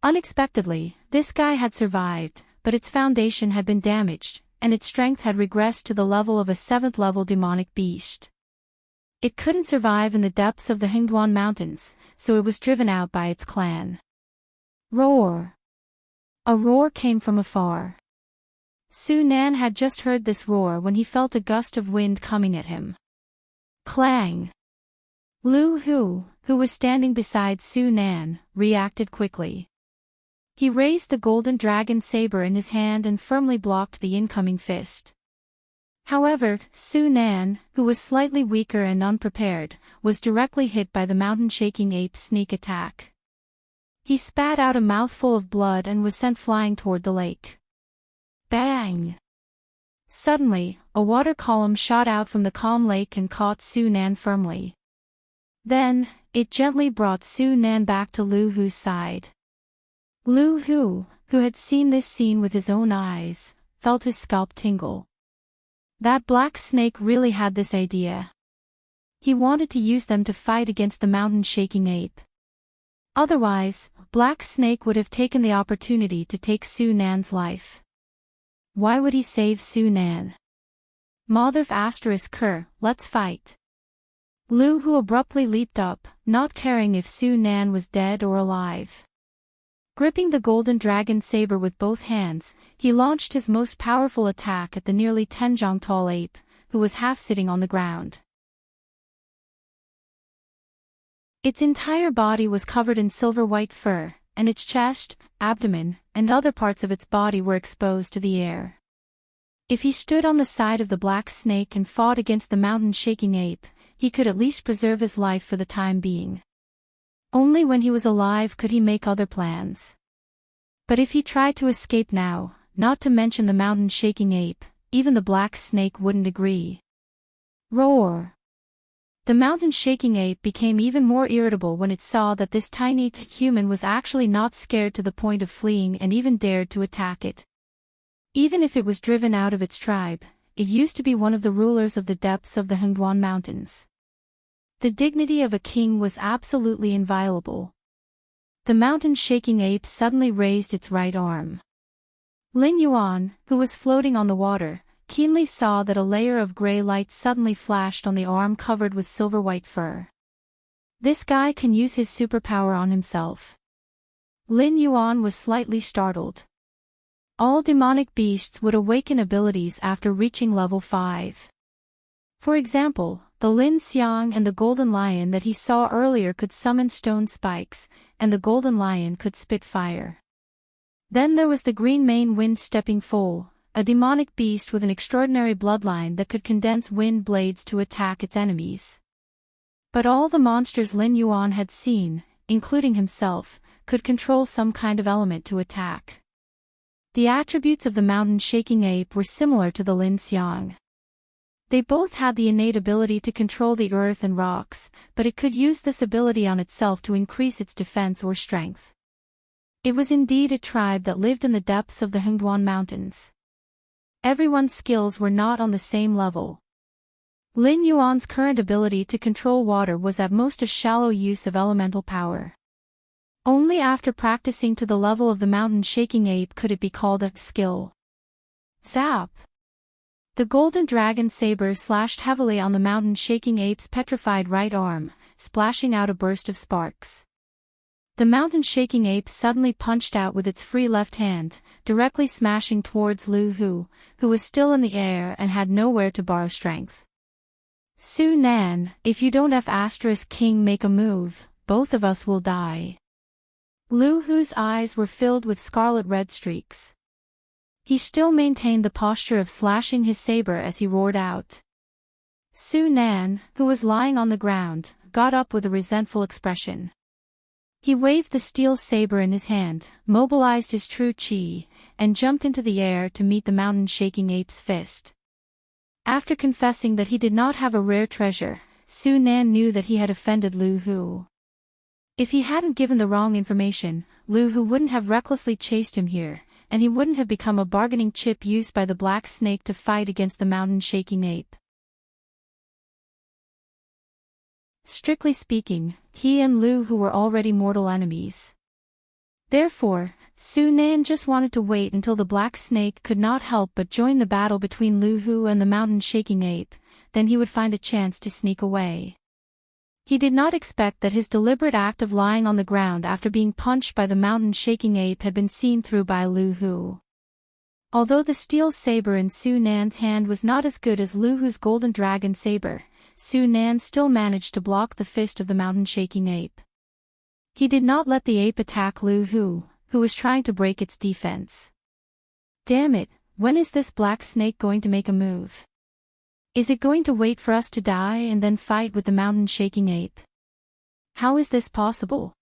A: Unexpectedly, this guy had survived, but its foundation had been damaged, and its strength had regressed to the level of a 7th-level demonic beast. It couldn't survive in the depths of the Hingduan Mountains, so it was driven out by its clan. Roar! A roar came from afar. Su Nan had just heard this roar when he felt a gust of wind coming at him. Clang! Lu Hu, who was standing beside Su Nan, reacted quickly. He raised the golden dragon saber in his hand and firmly blocked the incoming fist. However, Su Nan, who was slightly weaker and unprepared, was directly hit by the mountain-shaking ape's sneak attack. He spat out a mouthful of blood and was sent flying toward the lake. Bang! Suddenly, a water column shot out from the calm lake and caught Su Nan firmly. Then, it gently brought Su Nan back to Lu Hu's side. Lu Hu, who had seen this scene with his own eyes, felt his scalp tingle. That black snake really had this idea. He wanted to use them to fight against the mountain-shaking ape. Otherwise, Black Snake would have taken the opportunity to take Su Nan's life. Why would he save Su Nan? Motherf *Ker, let's fight. Lu Hu abruptly leaped up, not caring if Su Nan was dead or alive. Gripping the golden dragon saber with both hands, he launched his most powerful attack at the nearly 10-jong tall ape, who was half sitting on the ground. Its entire body was covered in silver-white fur, and its chest, abdomen, and other parts of its body were exposed to the air. If he stood on the side of the black snake and fought against the mountain-shaking ape, he could at least preserve his life for the time being. Only when he was alive could he make other plans. But if he tried to escape now, not to mention the mountain-shaking ape, even the black snake wouldn't agree. Roar! The mountain-shaking ape became even more irritable when it saw that this tiny human was actually not scared to the point of fleeing and even dared to attack it. Even if it was driven out of its tribe, it used to be one of the rulers of the depths of the Hingduan Mountains. The dignity of a king was absolutely inviolable. The mountain-shaking ape suddenly raised its right arm. Lin Yuan, who was floating on the water, keenly saw that a layer of gray light suddenly flashed on the arm covered with silver-white fur. This guy can use his superpower on himself. Lin Yuan was slightly startled. All demonic beasts would awaken abilities after reaching level 5. For example, the Lin Xiang and the Golden Lion that he saw earlier could summon stone spikes, and the Golden Lion could spit fire. Then there was the Green Mane Wind-Stepping Foal, a demonic beast with an extraordinary bloodline that could condense wind blades to attack its enemies. But all the monsters Lin Yuan had seen, including himself, could control some kind of element to attack. The attributes of the mountain-shaking ape were similar to the Lin Xiang. They both had the innate ability to control the earth and rocks, but it could use this ability on itself to increase its defense or strength. It was indeed a tribe that lived in the depths of the Hingduan Mountains. Everyone's skills were not on the same level. Lin Yuan's current ability to control water was at most a shallow use of elemental power. Only after practicing to the level of the mountain-shaking ape could it be called a skill. Zap! The golden dragon saber slashed heavily on the mountain-shaking ape's petrified right arm, splashing out a burst of sparks. The mountain-shaking ape suddenly punched out with its free left hand, directly smashing towards Lu Hu, who was still in the air and had nowhere to borrow strength. Su Nan, if you don't King make a move, both of us will die. Lu Hu's eyes were filled with scarlet red streaks. He still maintained the posture of slashing his saber as he roared out. Su Nan, who was lying on the ground, got up with a resentful expression. He waved the steel saber in his hand, mobilized his true chi, and jumped into the air to meet the mountain-shaking ape's fist. After confessing that he did not have a rare treasure, Su Nan knew that he had offended Lu Hu. If he hadn't given the wrong information, Lu Hu wouldn't have recklessly chased him here, and he wouldn't have become a bargaining chip used by the black snake to fight against the mountain-shaking ape. Strictly speaking, he and Lu Hu were already mortal enemies. Therefore, Su Nan just wanted to wait until the black snake could not help but join the battle between Lu Hu and the mountain-shaking ape, then he would find a chance to sneak away. He did not expect that his deliberate act of lying on the ground after being punched by the mountain-shaking ape had been seen through by Lu Hu. Although the steel saber in Su Nan's hand was not as good as Lu Hu's golden dragon saber, Su Nan still managed to block the fist of the mountain-shaking ape. He did not let the ape attack Lu Hu, who was trying to break its defense. Damn it, when is this black snake going to make a move? Is it going to wait for us to die and then fight with the mountain-shaking ape? How is this possible?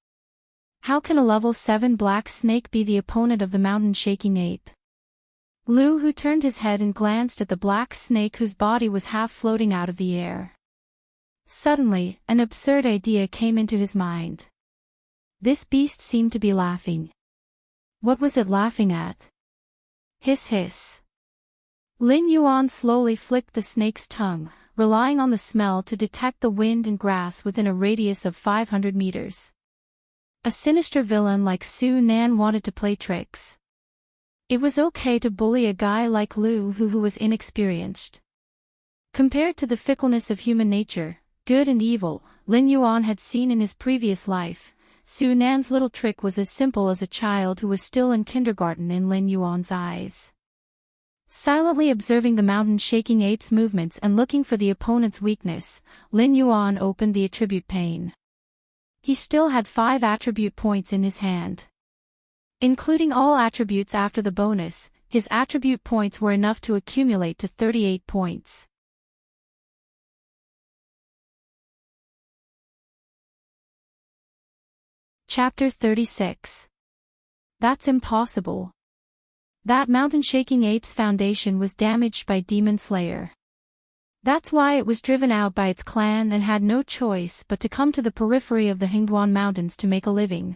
A: How can a level 7 black snake be the opponent of the mountain-shaking ape? Lu Hu turned his head and glanced at the black snake whose body was half floating out of the air. Suddenly, an absurd idea came into his mind. This beast seemed to be laughing. What was it laughing at? Hiss hiss. Lin Yuan slowly flicked the snake's tongue, relying on the smell to detect the wind and grass within a radius of 500 meters. A sinister villain like Su Nan wanted to play tricks. It was okay to bully a guy like Lu Hu who was inexperienced. Compared to the fickleness of human nature, good and evil, Lin Yuan had seen in his previous life, Su Nan's little trick was as simple as a child who was still in kindergarten in Lin Yuan's eyes. Silently observing the mountain-shaking ape's movements and looking for the opponent's weakness, Lin Yuan opened the attribute pane. He still had 5 attribute points in his hand. Including all attributes after the bonus, his attribute points were enough to accumulate to 38 points. Chapter 36. That's impossible. That mountain-shaking ape's foundation was damaged by Demon Slayer. That's why it was driven out by its clan and had no choice but to come to the periphery of the Hingduan Mountains to make a living.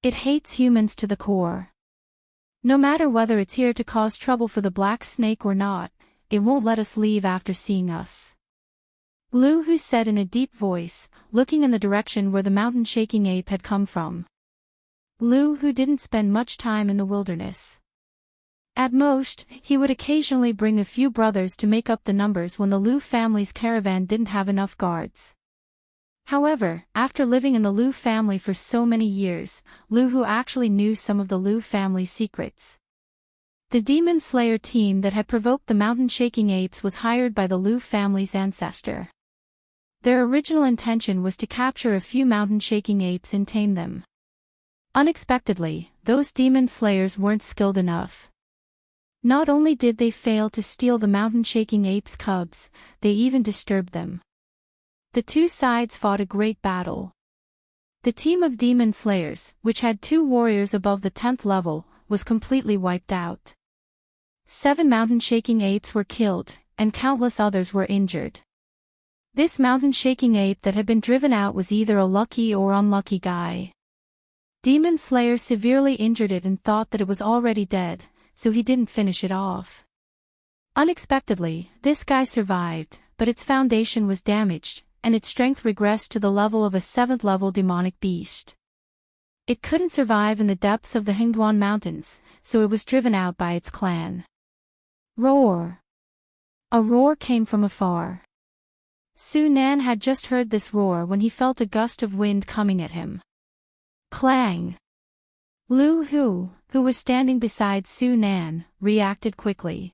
A: It hates humans to the core. No matter whether it's here to cause trouble for the black snake or not, it won't let us leave after seeing us. Lu Hu said in a deep voice, looking in the direction where the mountain-shaking ape had come from. Lu Hu didn't spend much time in the wilderness. At most, he would occasionally bring a few brothers to make up the numbers when the Lu family's caravan didn't have enough guards. However, after living in the Lu family for so many years, Lu Hu actually knew some of the Lu family's secrets. The Demon Slayer team that had provoked the mountain-shaking apes was hired by the Lu family's ancestor. Their original intention was to capture a few mountain-shaking apes and tame them. Unexpectedly, those Demon Slayers weren't skilled enough. Not only did they fail to steal the mountain-shaking apes' cubs, they even disturbed them. The two sides fought a great battle. The team of Demon Slayers, which had 2 warriors above the 10th level, was completely wiped out. 7 mountain-shaking apes were killed, and countless others were injured. This mountain-shaking ape that had been driven out was either a lucky or unlucky guy. Demon Slayer severely injured it and thought that it was already dead, so he didn't finish it off. Unexpectedly, this guy survived, but its foundation was damaged, and its strength regressed to the level of a 7th-level demonic beast. It couldn't survive in the depths of the Hingduan Mountains, so it was driven out by its clan. Roar! A roar came from afar. Su Nan had just heard this roar when he felt a gust of wind coming at him. Clang! Lu Hu, who was standing beside Su Nan, reacted quickly.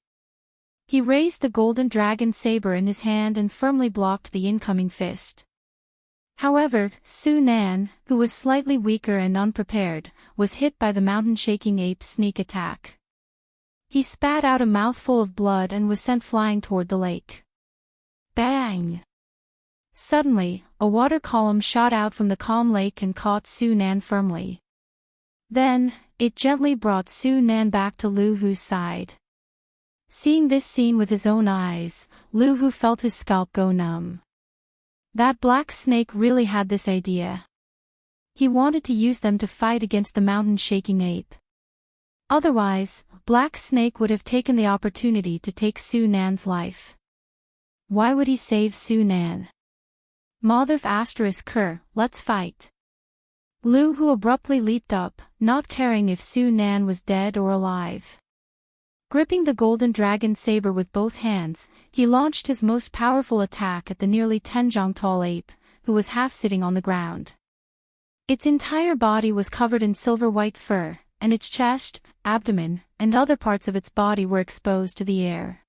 A: He raised the golden dragon saber in his hand and firmly blocked the incoming fist. However, Su Nan, who was slightly weaker and unprepared, was hit by the mountain-shaking ape's sneak attack. He spat out a mouthful of blood and was sent flying toward the lake. Bang! Suddenly, a water column shot out from the calm lake and caught Su Nan firmly. Then, it gently brought Su Nan back to Lu Hu's side. Seeing this scene with his own eyes, Lu Hu felt his scalp go numb. That black snake really had this idea. He wanted to use them to fight against the mountain-shaking ape. Otherwise, Black Snake would have taken the opportunity to take Su Nan's life. Why would he save Su Nan? Motherf *Ker, let's fight. Lu Hu abruptly leaped up, not caring if Su Nan was dead or alive. Gripping the golden dragon saber with both hands, he launched his most powerful attack at the nearly 10 tall ape, who was half sitting on the ground. Its entire body was covered in silver-white fur, and its chest, abdomen, and other parts of its body were exposed to the air.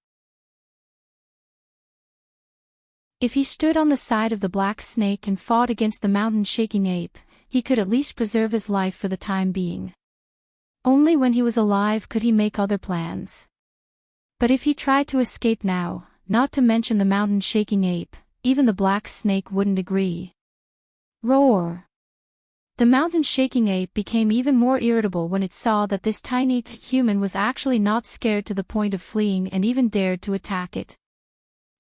A: If he stood on the side of the black snake and fought against the mountain-shaking ape, he could at least preserve his life for the time being. Only when he was alive could he make other plans. But if he tried to escape now, not to mention the mountain-shaking ape, even the black snake wouldn't agree. Roar! The mountain-shaking ape became even more irritable when it saw that this tiny human was actually not scared to the point of fleeing and even dared to attack it.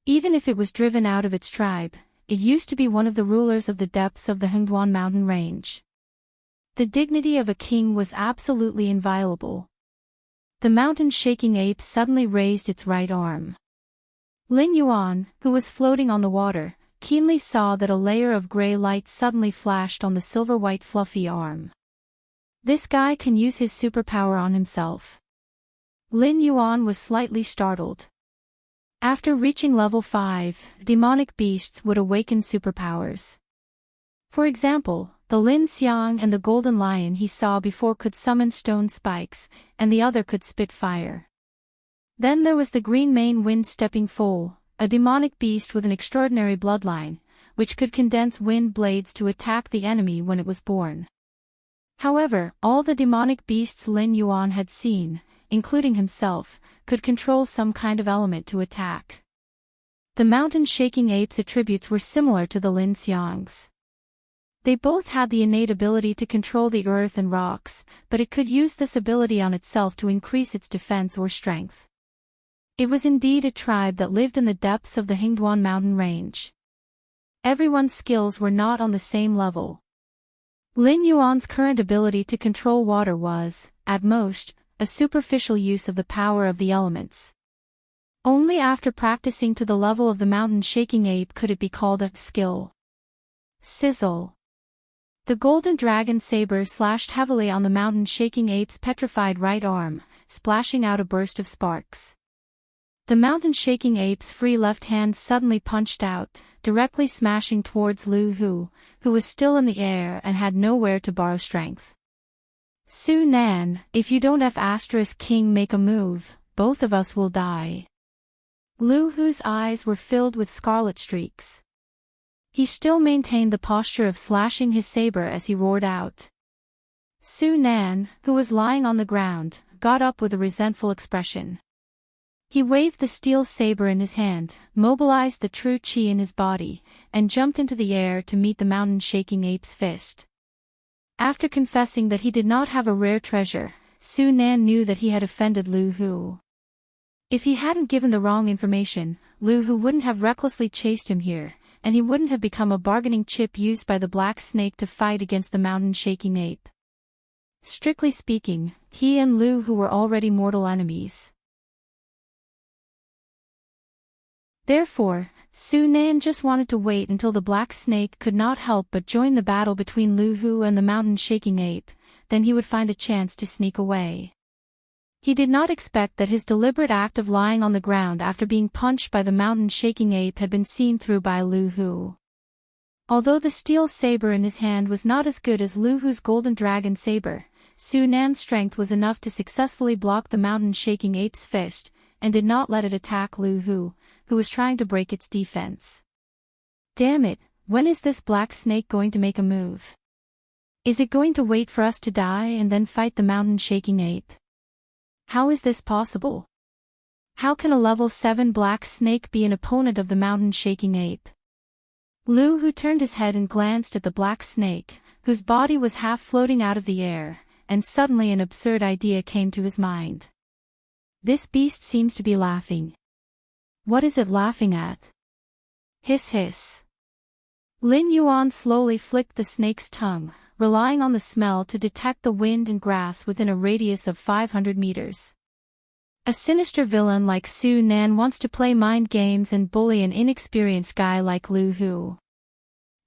A: Even if it was driven out of its tribe, it used to be one of the rulers of the depths of the Hengduan mountain range. The dignity of a king was absolutely inviolable. The mountain-shaking ape suddenly raised its right arm. Lin Yuan, who was floating on the water, keenly saw that a layer of gray light suddenly flashed on the silver-white fluffy arm. This guy can use his superpower on himself. Lin Yuan was slightly startled. After reaching level 5, demonic beasts would awaken superpowers. For example, the Lin Xiang and the golden lion he saw before could summon stone spikes, and the other could spit fire. Then there was the green mane wind-stepping foal, a demonic beast with an extraordinary bloodline, which could condense wind blades to attack the enemy when it was born. However, all the demonic beasts Lin Yuan had seen, including himself, could control some kind of element to attack. The mountain-shaking ape's attributes were similar to the Lin Xiang's. They both had the innate ability to control the earth and rocks, but it could use this ability on itself to increase its defense or strength. It was indeed a tribe that lived in the depths of the Hengduan mountain range. Everyone's skills were not on the same level. Lin Yuan's current ability to control water was, at most, a superficial use of the power of the elements. Only after practicing to the level of the mountain-shaking ape could it be called a skill. Sizzle. The golden dragon saber slashed heavily on the mountain-shaking ape's petrified right arm, splashing out a burst of sparks. The mountain-shaking ape's free left hand suddenly punched out, directly smashing towards Lu Hu, who was still in the air and had nowhere to borrow strength. Su Nan, if you don't *King make a move, both of us will die. Lu Hu's eyes were filled with scarlet streaks. He still maintained the posture of slashing his saber as he roared out. Su Nan, who was lying on the ground, got up with a resentful expression. He waved the steel saber in his hand, mobilized the true qi in his body, and jumped into the air to meet the mountain-shaking ape's fist. After confessing that he did not have a rare treasure, Su Nan knew that he had offended Lu Hu. If he hadn't given the wrong information, Lu Hu wouldn't have recklessly chased him here, and he wouldn't have become a bargaining chip used by the black snake to fight against the mountain-shaking ape. Strictly speaking, he and Lu Hu were already mortal enemies. Therefore, Su Nan just wanted to wait until the black snake could not help but join the battle between Lu Hu and the mountain-shaking ape, then he would find a chance to sneak away. He did not expect that his deliberate act of lying on the ground after being punched by the mountain-shaking ape had been seen through by Lu Hu. Although the steel saber in his hand was not as good as Lu Hu's golden dragon saber, Su Nan's strength was enough to successfully block the mountain-shaking ape's fist, and did not let it attack Lu Hu, who was trying to break its defense. Damn it, when is this black snake going to make a move? Is it going to wait for us to die and then fight the mountain-shaking ape? How is this possible? How can a level 7 black snake be an opponent of the mountain-shaking ape? Lu Hu turned his head and glanced at the black snake, whose body was half floating out of the air, and suddenly an absurd idea came to his mind. This beast seems to be laughing. What is it laughing at? Hiss hiss. Lin Yuan slowly flicked the snake's tongue, relying on the smell to detect the wind and grass within a radius of 500 meters. A sinister villain like Su Nan wants to play mind games and bully an inexperienced guy like Lu Hu.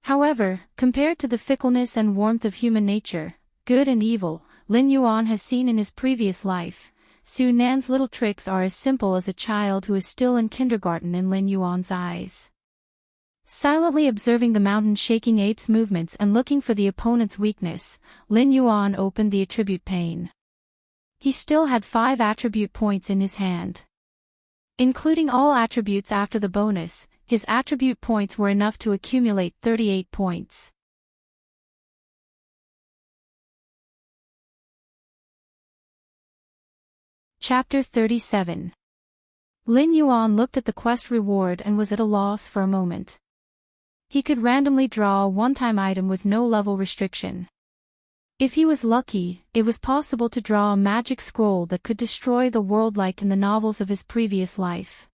A: However, compared to the fickleness and warmth of human nature, good and evil, Lin Yuan has seen in his previous life, Su Nan's little tricks are as simple as a child who is still in kindergarten in Lin Yuan's eyes. Silently observing the mountain-shaking ape's movements and looking for the opponent's weakness, Lin Yuan opened the attribute pane. He still had 5 attribute points in his hand. Including all attributes after the bonus, his attribute points were enough to accumulate 38 points. Chapter 37. Lin Yuan looked at the quest reward and was at a loss for a moment. He could randomly draw a one-time item with no level restriction. If he was lucky, it was possible to draw a magic scroll that could destroy the world like in the novels of his previous life.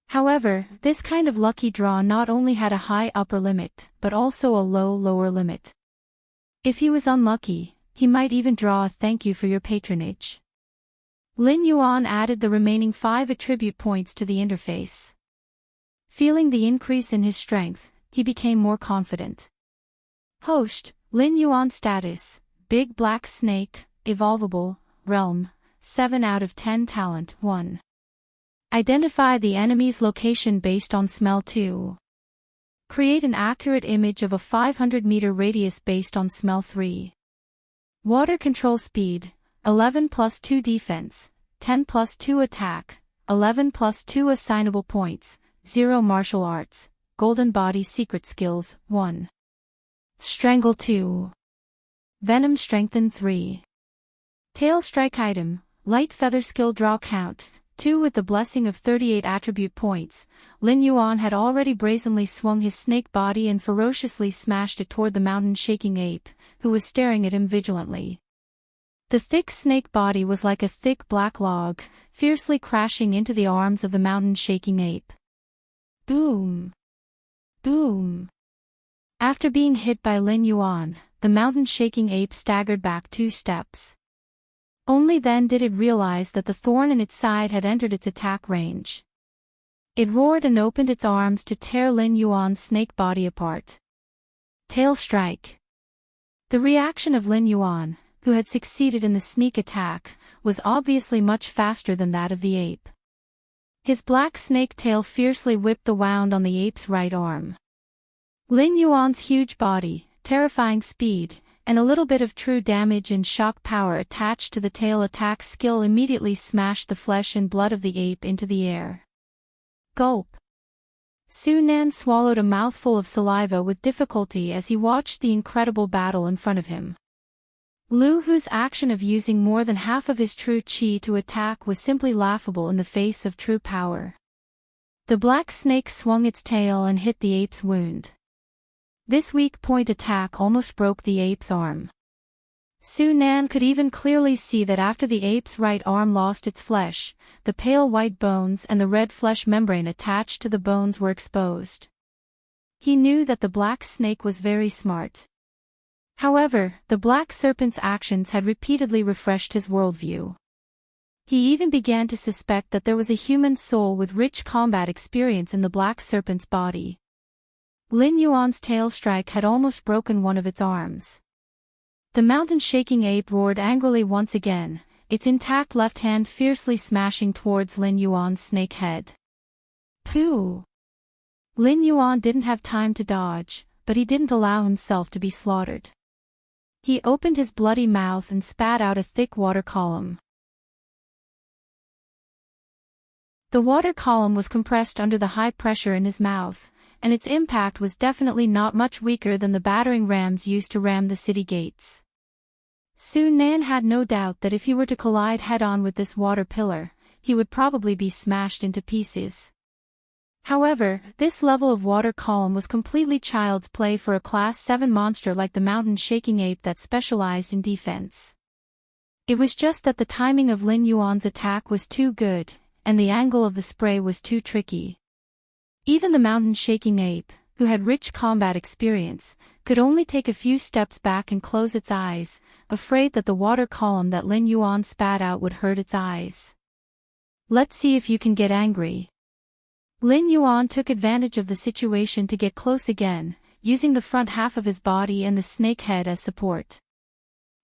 A: However, this kind of lucky draw not only had a high upper limit, but also a low lower limit. If he was unlucky, he might even draw a thank you for your patronage. Lin Yuan added the remaining 5 attribute points to the interface. Feeling the increase in his strength, he became more confident. Host, Lin Yuan status, Big Black Snake, Evolvable, Realm, 7 out of 10 Talent 1. Identify the enemy's location based on smell 2. Create an accurate image of a 500-meter radius based on smell 3. Water control speed, 11 plus 2 defense, 10 plus 2 attack, 11 plus 2 assignable points, 0 martial arts, golden body secret skills, 1. Strangle 2. Venom strengthen 3. Tail strike item, light feather skill draw count, 2 with the blessing of 38 attribute points. Lin Yuan had already brazenly swung his snake body and ferociously smashed it toward the mountain-shaking ape, who was staring at him vigilantly. The thick snake body was like a thick black log, fiercely crashing into the arms of the mountain-shaking ape. Boom! Boom! After being hit by Lin Yuan, the mountain-shaking ape staggered back 2 steps. Only then did it realize that the thorn in its side had entered its attack range. It roared and opened its arms to tear Lin Yuan's snake body apart. Tail strike. The reaction of Lin Yuan, who had succeeded in the sneak attack, was obviously much faster than that of the ape. His black snake tail fiercely whipped the wound on the ape's right arm. Lin Yuan's huge body, terrifying speed, and a little bit of true damage and shock power attached to the tail attack skill immediately smashed the flesh and blood of the ape into the air. Gulp. Su Nan swallowed a mouthful of saliva with difficulty as he watched the incredible battle in front of him. Lu Hu's action of using more than half of his true qi to attack was simply laughable in the face of true power. The black snake swung its tail and hit the ape's wound. This weak point attack almost broke the ape's arm. Su Nan could even clearly see that after the ape's right arm lost its flesh, the pale white bones and the red flesh membrane attached to the bones were exposed. He knew that the black snake was very smart. However, the black serpent's actions had repeatedly refreshed his worldview. He even began to suspect that there was a human soul with rich combat experience in the black serpent's body. Lin Yuan's tail strike had almost broken one of its arms. The mountain-shaking ape roared angrily once again, its intact left hand fiercely smashing towards Lin Yuan's snake head. Pooh! Lin Yuan didn't have time to dodge, but he didn't allow himself to be slaughtered. He opened his bloody mouth and spat out a thick water column. The water column was compressed under the high pressure in his mouth, and its impact was definitely not much weaker than the battering rams used to ram the city gates. Soon Nan had no doubt that if he were to collide head-on with this water pillar, he would probably be smashed into pieces. However, this level of water column was completely child's play for a Class 7 monster like the mountain-shaking ape that specialized in defense. It was just that the timing of Lin Yuan's attack was too good, and the angle of the spray was too tricky. Even the mountain-shaking ape, who had rich combat experience, could only take a few steps back and close its eyes, afraid that the water column that Lin Yuan spat out would hurt its eyes. "Let's see if you can get angry." Lin Yuan took advantage of the situation to get close again, using the front half of his body and the snake head as support.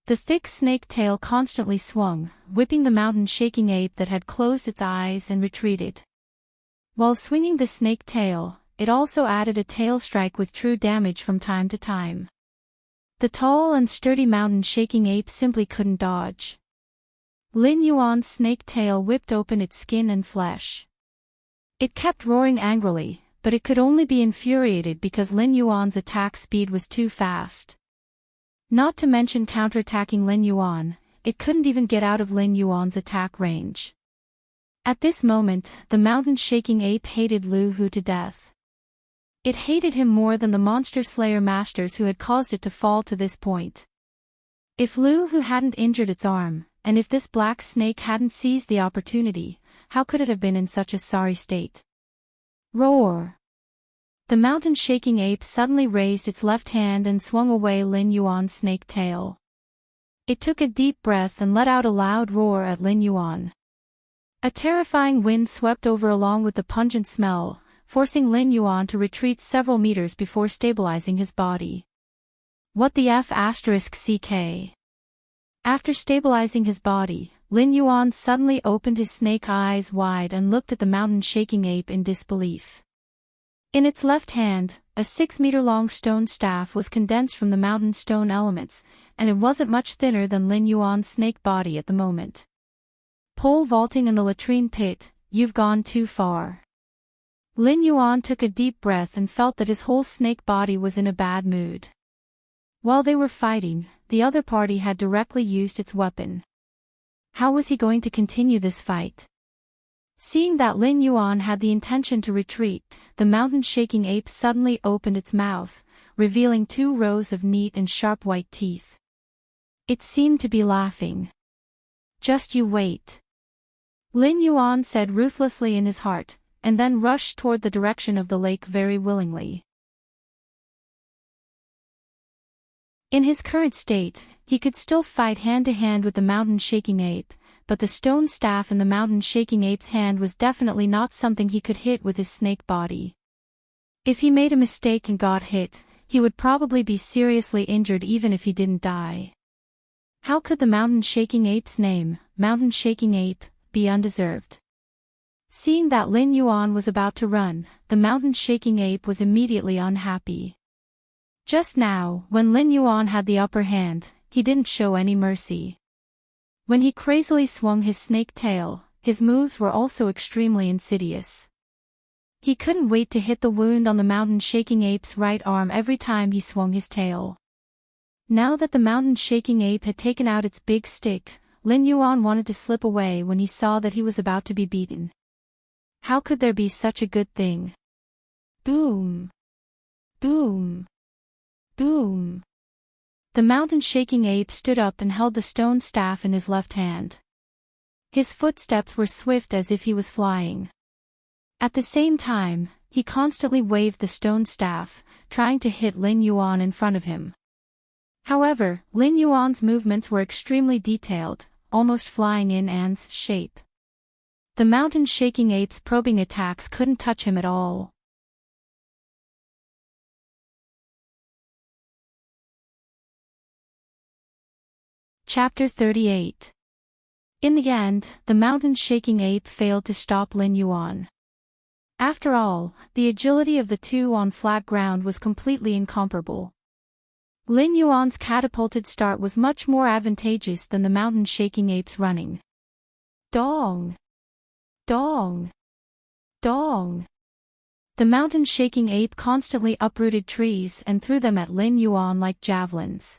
A: The thick snake tail constantly swung, whipping the mountain-shaking ape that had closed its eyes and retreated. While swinging the snake tail, it also added a tail strike with true damage from time to time. The tall and sturdy mountain-shaking ape simply couldn't dodge. Lin Yuan's snake tail whipped open its skin and flesh. It kept roaring angrily, but it could only be infuriated because Lin Yuan's attack speed was too fast. Not to mention counterattacking Lin Yuan, it couldn't even get out of Lin Yuan's attack range. At this moment, the mountain-shaking ape hated Lu Hu to death. It hated him more than the monster slayer masters who had caused it to fall to this point. If Lu Hu hadn't injured its arm, and if this black snake hadn't seized the opportunity, how could it have been in such a sorry state? Roar! The mountain-shaking ape suddenly raised its left hand and swung away Lin Yuan's snake tail. It took a deep breath and let out a loud roar at Lin Yuan. A terrifying wind swept over along with the pungent smell, forcing Lin Yuan to retreat several meters before stabilizing his body. What the F***ck? After stabilizing his body, Lin Yuan suddenly opened his snake eyes wide and looked at the mountain-shaking ape in disbelief. In its left hand, a 6-meter-long stone staff was condensed from the mountain stone elements, and it wasn't much thinner than Lin Yuan's snake body at the moment. Pole vaulting in the latrine pit, you've gone too far. Lin Yuan took a deep breath and felt that his whole snake body was in a bad mood. While they were fighting, the other party had directly used its weapon. How was he going to continue this fight? Seeing that Lin Yuan had the intention to retreat, the mountain-shaking ape suddenly opened its mouth, revealing 2 rows of neat and sharp white teeth. It seemed to be laughing. "Just you wait," Lin Yuan said ruthlessly in his heart, and then rushed toward the direction of the lake very willingly. In his current state, he could still fight hand-to-hand with the mountain-shaking ape, but the stone staff in the mountain-shaking ape's hand was definitely not something he could hit with his snake body. If he made a mistake and got hit, he would probably be seriously injured even if he didn't die. How could the mountain-shaking ape's name, mountain-shaking ape, be undeserved? Seeing that Lin Yuan was about to run, the mountain-shaking ape was immediately unhappy. Just now, when Lin Yuan had the upper hand, he didn't show any mercy. When he crazily swung his snake tail, his moves were also extremely insidious. He couldn't wait to hit the wound on the mountain-shaking ape's right arm every time he swung his tail. Now that the mountain-shaking ape had taken out its big stick, Lin Yuan wanted to slip away when he saw that he was about to be beaten. How could there be such a good thing? Boom! Boom! Boom! The mountain-shaking ape stood up and held the stone staff in his left hand. His footsteps were swift as if he was flying. At the same time, he constantly waved the stone staff, trying to hit Lin Yuan in front of him. However, Lin Yuan's movements were extremely detailed, almost flying in ants shape. The mountain-shaking ape's probing attacks couldn't touch him at all. Chapter 38. In the end, the mountain-shaking ape failed to stop Lin Yuan. After all, the agility of the two on flat ground was completely incomparable. Lin Yuan's catapulted start was much more advantageous than the mountain-shaking ape's running. Dong! Dong! Dong! The mountain-shaking ape constantly uprooted trees and threw them at Lin Yuan like javelins.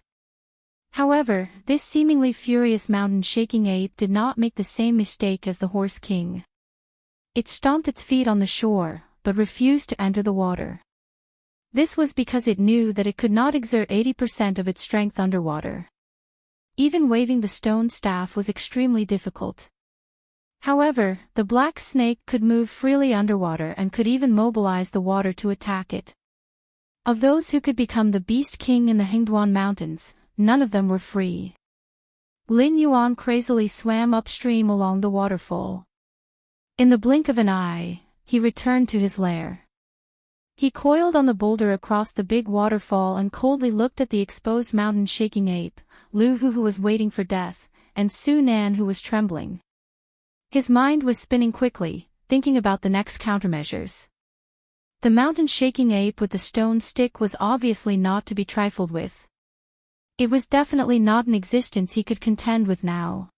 A: However, this seemingly furious mountain-shaking ape did not make the same mistake as the Horse King. It stomped its feet on the shore, but refused to enter the water. This was because it knew that it could not exert 80% of its strength underwater. Even waving the stone staff was extremely difficult. However, the black snake could move freely underwater and could even mobilize the water to attack it. Of those who could become the Beast King in the Hingduan Mountains, none of them were free. Lin Yuan crazily swam upstream along the waterfall. In the blink of an eye, he returned to his lair. He coiled on the boulder across the big waterfall and coldly looked at the exposed mountain-shaking ape, Lu Hu who was waiting for death, and Su Nan who was trembling. His mind was spinning quickly, thinking about the next countermeasures. The mountain-shaking ape with the stone stick was obviously not to be trifled with. It was definitely not an existence he could contend with now.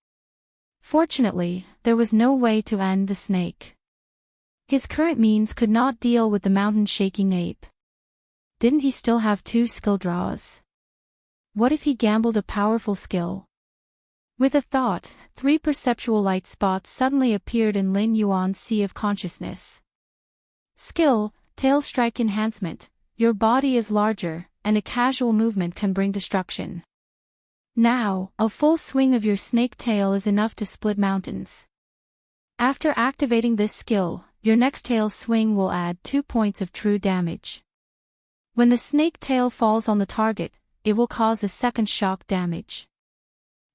A: Fortunately, there was no way to end the snake. His current means could not deal with the mountain-shaking ape. Didn't he still have 2 skill draws? What if he gambled a powerful skill? With a thought, 3 perceptual light spots suddenly appeared in Lin Yuan's sea of consciousness. Skill, Tail Strike Enhancement. Your body is larger, and a casual movement can bring destruction. Now, a full swing of your snake tail is enough to split mountains. After activating this skill, your next tail swing will add 2 points of true damage. When the snake tail falls on the target, it will cause a second shock damage.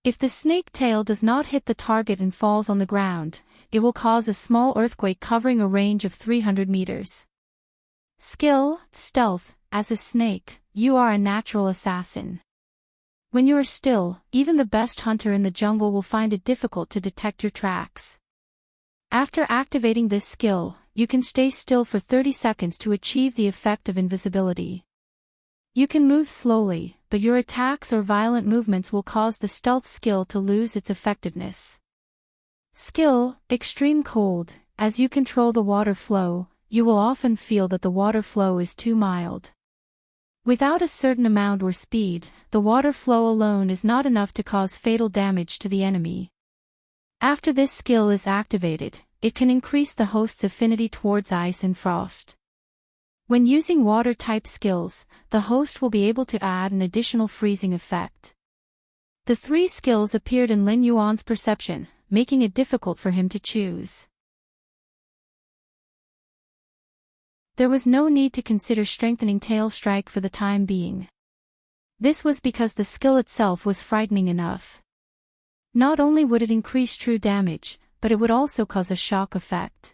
A: If the snake tail does not hit the target and falls on the ground, it will cause a small earthquake covering a range of 300 meters. Skill, Stealth. As a snake, you are a natural assassin. When you are still, even the best hunter in the jungle will find it difficult to detect your tracks. After activating this skill, you can stay still for 30 seconds to achieve the effect of invisibility. You can move slowly, but your attacks or violent movements will cause the stealth skill to lose its effectiveness. Skill, Extreme Cold. As you control the water flow, you will often feel that the water flow is too mild. Without a certain amount or speed, the water flow alone is not enough to cause fatal damage to the enemy. After this skill is activated, it can increase the host's affinity towards ice and frost. When using water-type skills, the host will be able to add an additional freezing effect. The 3 skills appeared in Lin Yuan's perception, making it difficult for him to choose. There was no need to consider strengthening Tail Strike for the time being. This was because the skill itself was frightening enough. Not only would it increase true damage, but it would also cause a shock effect.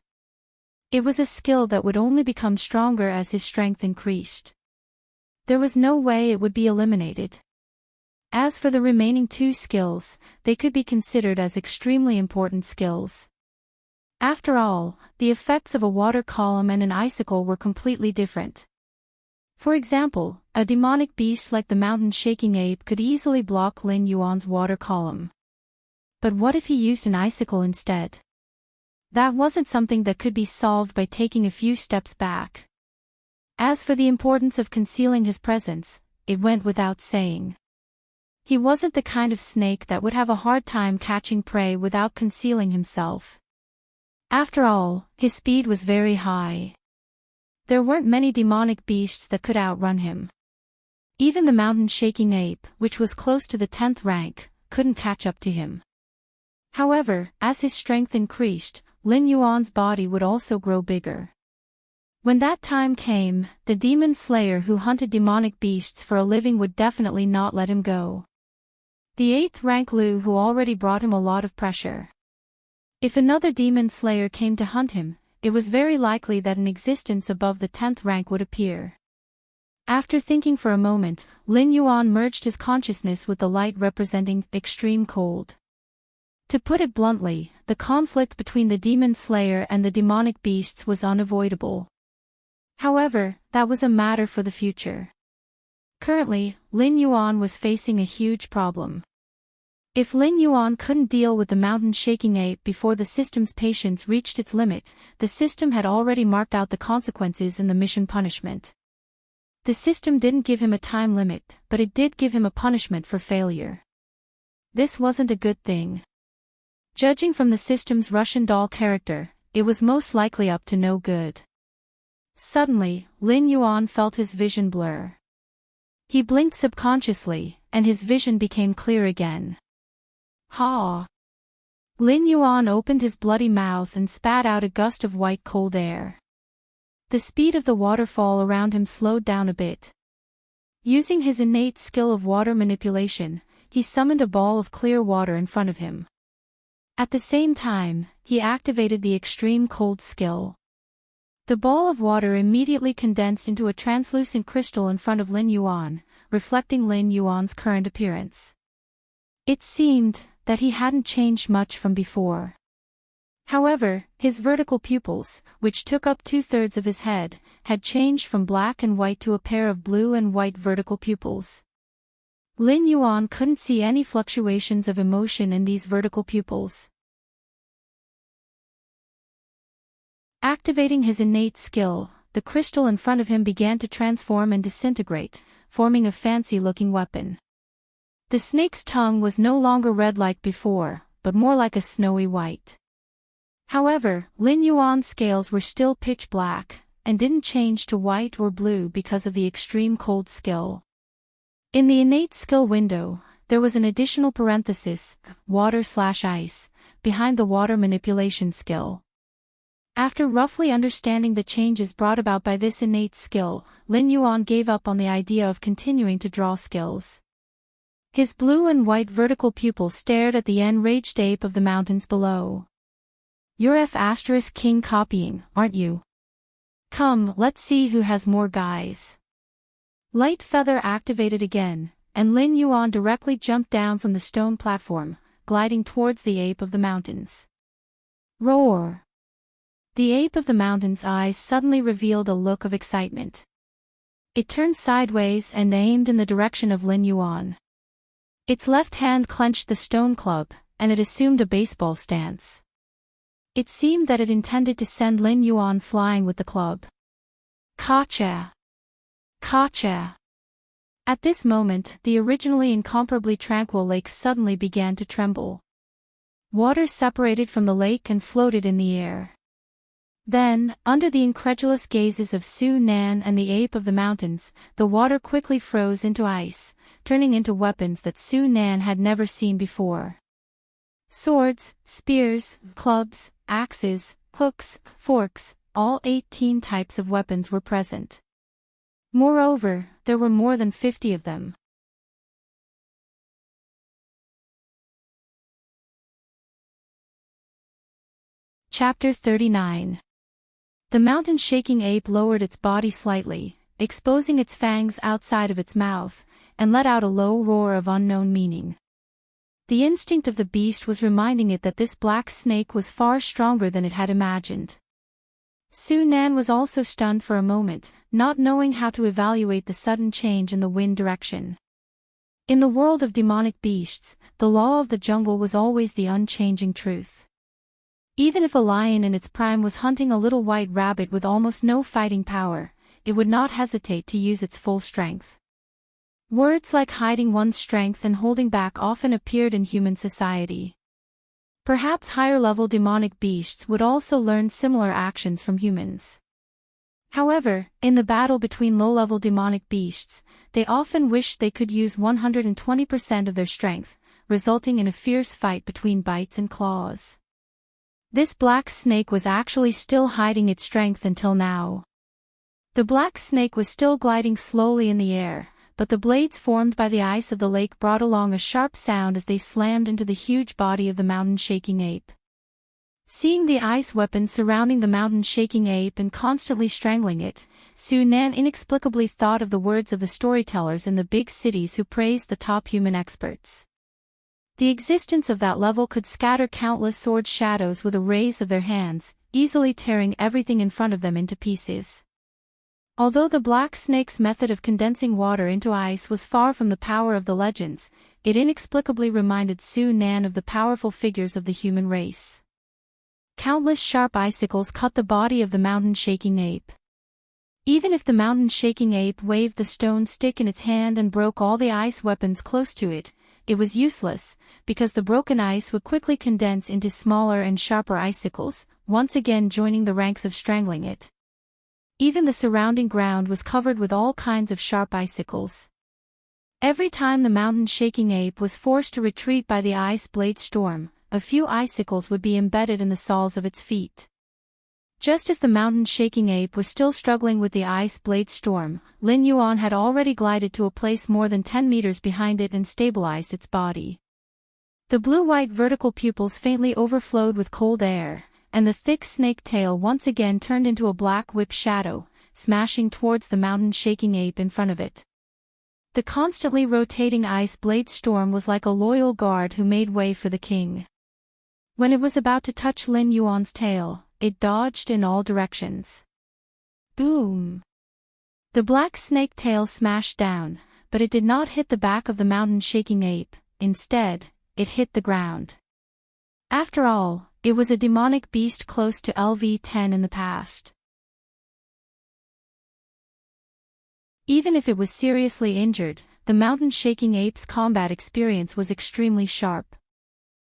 A: It was a skill that would only become stronger as his strength increased. There was no way it would be eliminated. As for the remaining 2 skills, they could be considered as extremely important skills. After all, the effects of a water column and an icicle were completely different. For example, a demonic beast like the mountain-shaking ape could easily block Lin Yuan's water column. But what if he used an icicle instead? That wasn't something that could be solved by taking a few steps back. As for the importance of concealing his presence, it went without saying. He wasn't the kind of snake that would have a hard time catching prey without concealing himself. After all, his speed was very high. There weren't many demonic beasts that could outrun him. Even the mountain-shaking ape, which was close to the 10th rank, couldn't catch up to him. However, as his strength increased, Lin Yuan's body would also grow bigger. When that time came, the demon slayer who hunted demonic beasts for a living would definitely not let him go. The 8th rank Lu who already brought him a lot of pressure. If another demon slayer came to hunt him, it was very likely that an existence above the 10th rank would appear. After thinking for a moment, Lin Yuan merged his consciousness with the light representing extreme cold. To put it bluntly, the conflict between the demon slayer and the demonic beasts was unavoidable. However, that was a matter for the future. Currently, Lin Yuan was facing a huge problem. If Lin Yuan couldn't deal with the mountain-shaking ape before the system's patience reached its limit, the system had already marked out the consequences in the mission punishment. The system didn't give him a time limit, but it did give him a punishment for failure. This wasn't a good thing. Judging from the system's Russian doll character, it was most likely up to no good. Suddenly, Lin Yuan felt his vision blur. He blinked subconsciously, and his vision became clear again. Ha! Lin Yuan opened his bloody mouth and spat out a gust of white cold air. The speed of the waterfall around him slowed down a bit. Using his innate skill of water manipulation, he summoned a ball of clear water in front of him. At the same time, he activated the extreme cold skill. The ball of water immediately condensed into a translucent crystal in front of Lin Yuan, reflecting Lin Yuan's current appearance. It seemed that he hadn't changed much from before. However, his vertical pupils, which took up 2/3 of his head, had changed from black and white to a pair of blue and white vertical pupils. Lin Yuan couldn't see any fluctuations of emotion in these vertical pupils. Activating his innate skill, the crystal in front of him began to transform and disintegrate, forming a fancy-looking weapon. The snake's tongue was no longer red like before, but more like a snowy white. However, Lin Yuan's scales were still pitch black, and didn't change to white or blue because of the extreme cold skill. In the innate skill window, there was an additional parenthesis, water/ice, behind the water manipulation skill. After roughly understanding the changes brought about by this innate skill, Lin Yuan gave up on the idea of continuing to draw skills. His blue and white vertical pupils stared at the enraged ape of the mountains below. "You're F***king copying, aren't you? Come, let's see who has more guys." Light feather activated again, and Lin Yuan directly jumped down from the stone platform, gliding towards the ape of the mountains. Roar! The ape of the mountain's eyes suddenly revealed a look of excitement. It turned sideways and aimed in the direction of Lin Yuan. Its left hand clenched the stone club, and it assumed a baseball stance. It seemed that it intended to send Lin Yuan flying with the club. Gotcha! Gotcha! At this moment, the originally incomparably tranquil lake suddenly began to tremble. Water separated from the lake and floated in the air. Then, under the incredulous gazes of Su Nan and the ape of the mountains, the water quickly froze into ice, turning into weapons that Su Nan had never seen before. Swords, spears, clubs, axes, hooks, forks, all 18 types of weapons were present. Moreover, there were more than 50 of them. Chapter 39. The mountain-shaking ape lowered its body slightly, exposing its fangs outside of its mouth, and let out a low roar of unknown meaning. The instinct of the beast was reminding it that this black snake was far stronger than it had imagined. Su Nan was also stunned for a moment, not knowing how to evaluate the sudden change in the wind direction. In the world of demonic beasts, the law of the jungle was always the unchanging truth. Even if a lion in its prime was hunting a little white rabbit with almost no fighting power, it would not hesitate to use its full strength. Words like hiding one's strength and holding back often appeared in human society. Perhaps higher-level demonic beasts would also learn similar actions from humans. However, in the battle between low-level demonic beasts, they often wished they could use 120% of their strength, resulting in a fierce fight between bites and claws. This black snake was actually still hiding its strength until now. The black snake was still gliding slowly in the air, but the blades formed by the ice of the lake brought along a sharp sound as they slammed into the huge body of the mountain-shaking ape. Seeing the ice weapon surrounding the mountain-shaking ape and constantly strangling it, Su Nan inexplicably thought of the words of the storytellers in the big cities who praised the top human experts. The existence of that level could scatter countless sword shadows with a raise of their hands, easily tearing everything in front of them into pieces. Although the Black Snake's method of condensing water into ice was far from the power of the legends, it inexplicably reminded Su Nan of the powerful figures of the human race. Countless sharp icicles cut the body of the mountain-shaking ape. Even if the mountain-shaking ape waved the stone stick in its hand and broke all the ice weapons close to it, it was useless, because the broken ice would quickly condense into smaller and sharper icicles, once again joining the ranks of strangling it. Even the surrounding ground was covered with all kinds of sharp icicles. Every time the mountain-shaking ape was forced to retreat by the ice blade storm, a few icicles would be embedded in the soles of its feet. Just as the mountain-shaking ape was still struggling with the ice blade storm, Lin Yuan had already glided to a place more than 10 meters behind it and stabilized its body. The blue-white vertical pupils faintly overflowed with cold air, and the thick snake tail once again turned into a black whip shadow, smashing towards the mountain-shaking ape in front of it. The constantly rotating ice blade storm was like a loyal guard who made way for the king. When it was about to touch Lin Yuan's tail, it dodged in all directions. Boom! The black snake tail smashed down, but it did not hit the back of the mountain-shaking ape. Instead, it hit the ground. After all, it was a demonic beast close to LV-10 in the past. Even if it was seriously injured, the mountain-shaking ape's combat experience was extremely sharp.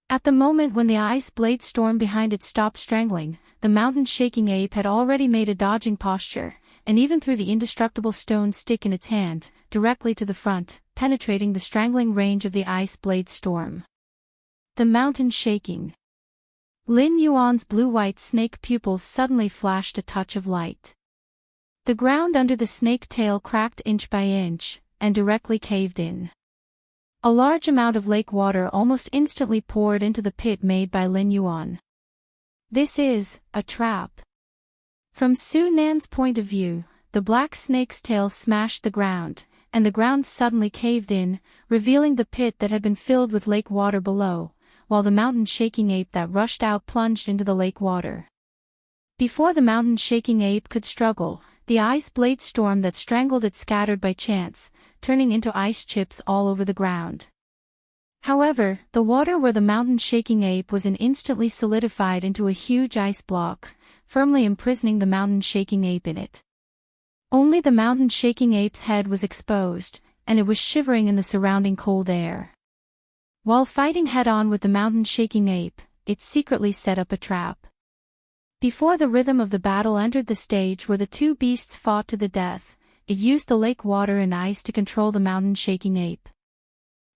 A: At the moment when the ice blade storm behind it stopped strangling, the mountain-shaking ape had already made a dodging posture, and even threw the indestructible stone stick in its hand, directly to the front, penetrating the strangling range of the ice blade storm. The mountain shaking. Lin Yuan's blue-white snake pupils suddenly flashed a touch of light. The ground under the snake tail cracked inch by inch, and directly caved in. A large amount of lake water almost instantly poured into the pit made by Lin Yuan. This is a trap. From Su Nan's point of view, the black snake's tail smashed the ground, and the ground suddenly caved in, revealing the pit that had been filled with lake water below, while the mountain-shaking ape that rushed out plunged into the lake water. Before the mountain-shaking ape could struggle, the ice blade storm that strangled it scattered by chance, turning into ice chips all over the ground. However, the water where the mountain-shaking ape was in instantly solidified into a huge ice block, firmly imprisoning the mountain-shaking ape in it. Only the mountain-shaking ape's head was exposed, and it was shivering in the surrounding cold air. While fighting head-on with the mountain-shaking ape, it secretly set up a trap. Before the rhythm of the battle entered the stage where the two beasts fought to the death, it used the lake water and ice to control the mountain-shaking ape.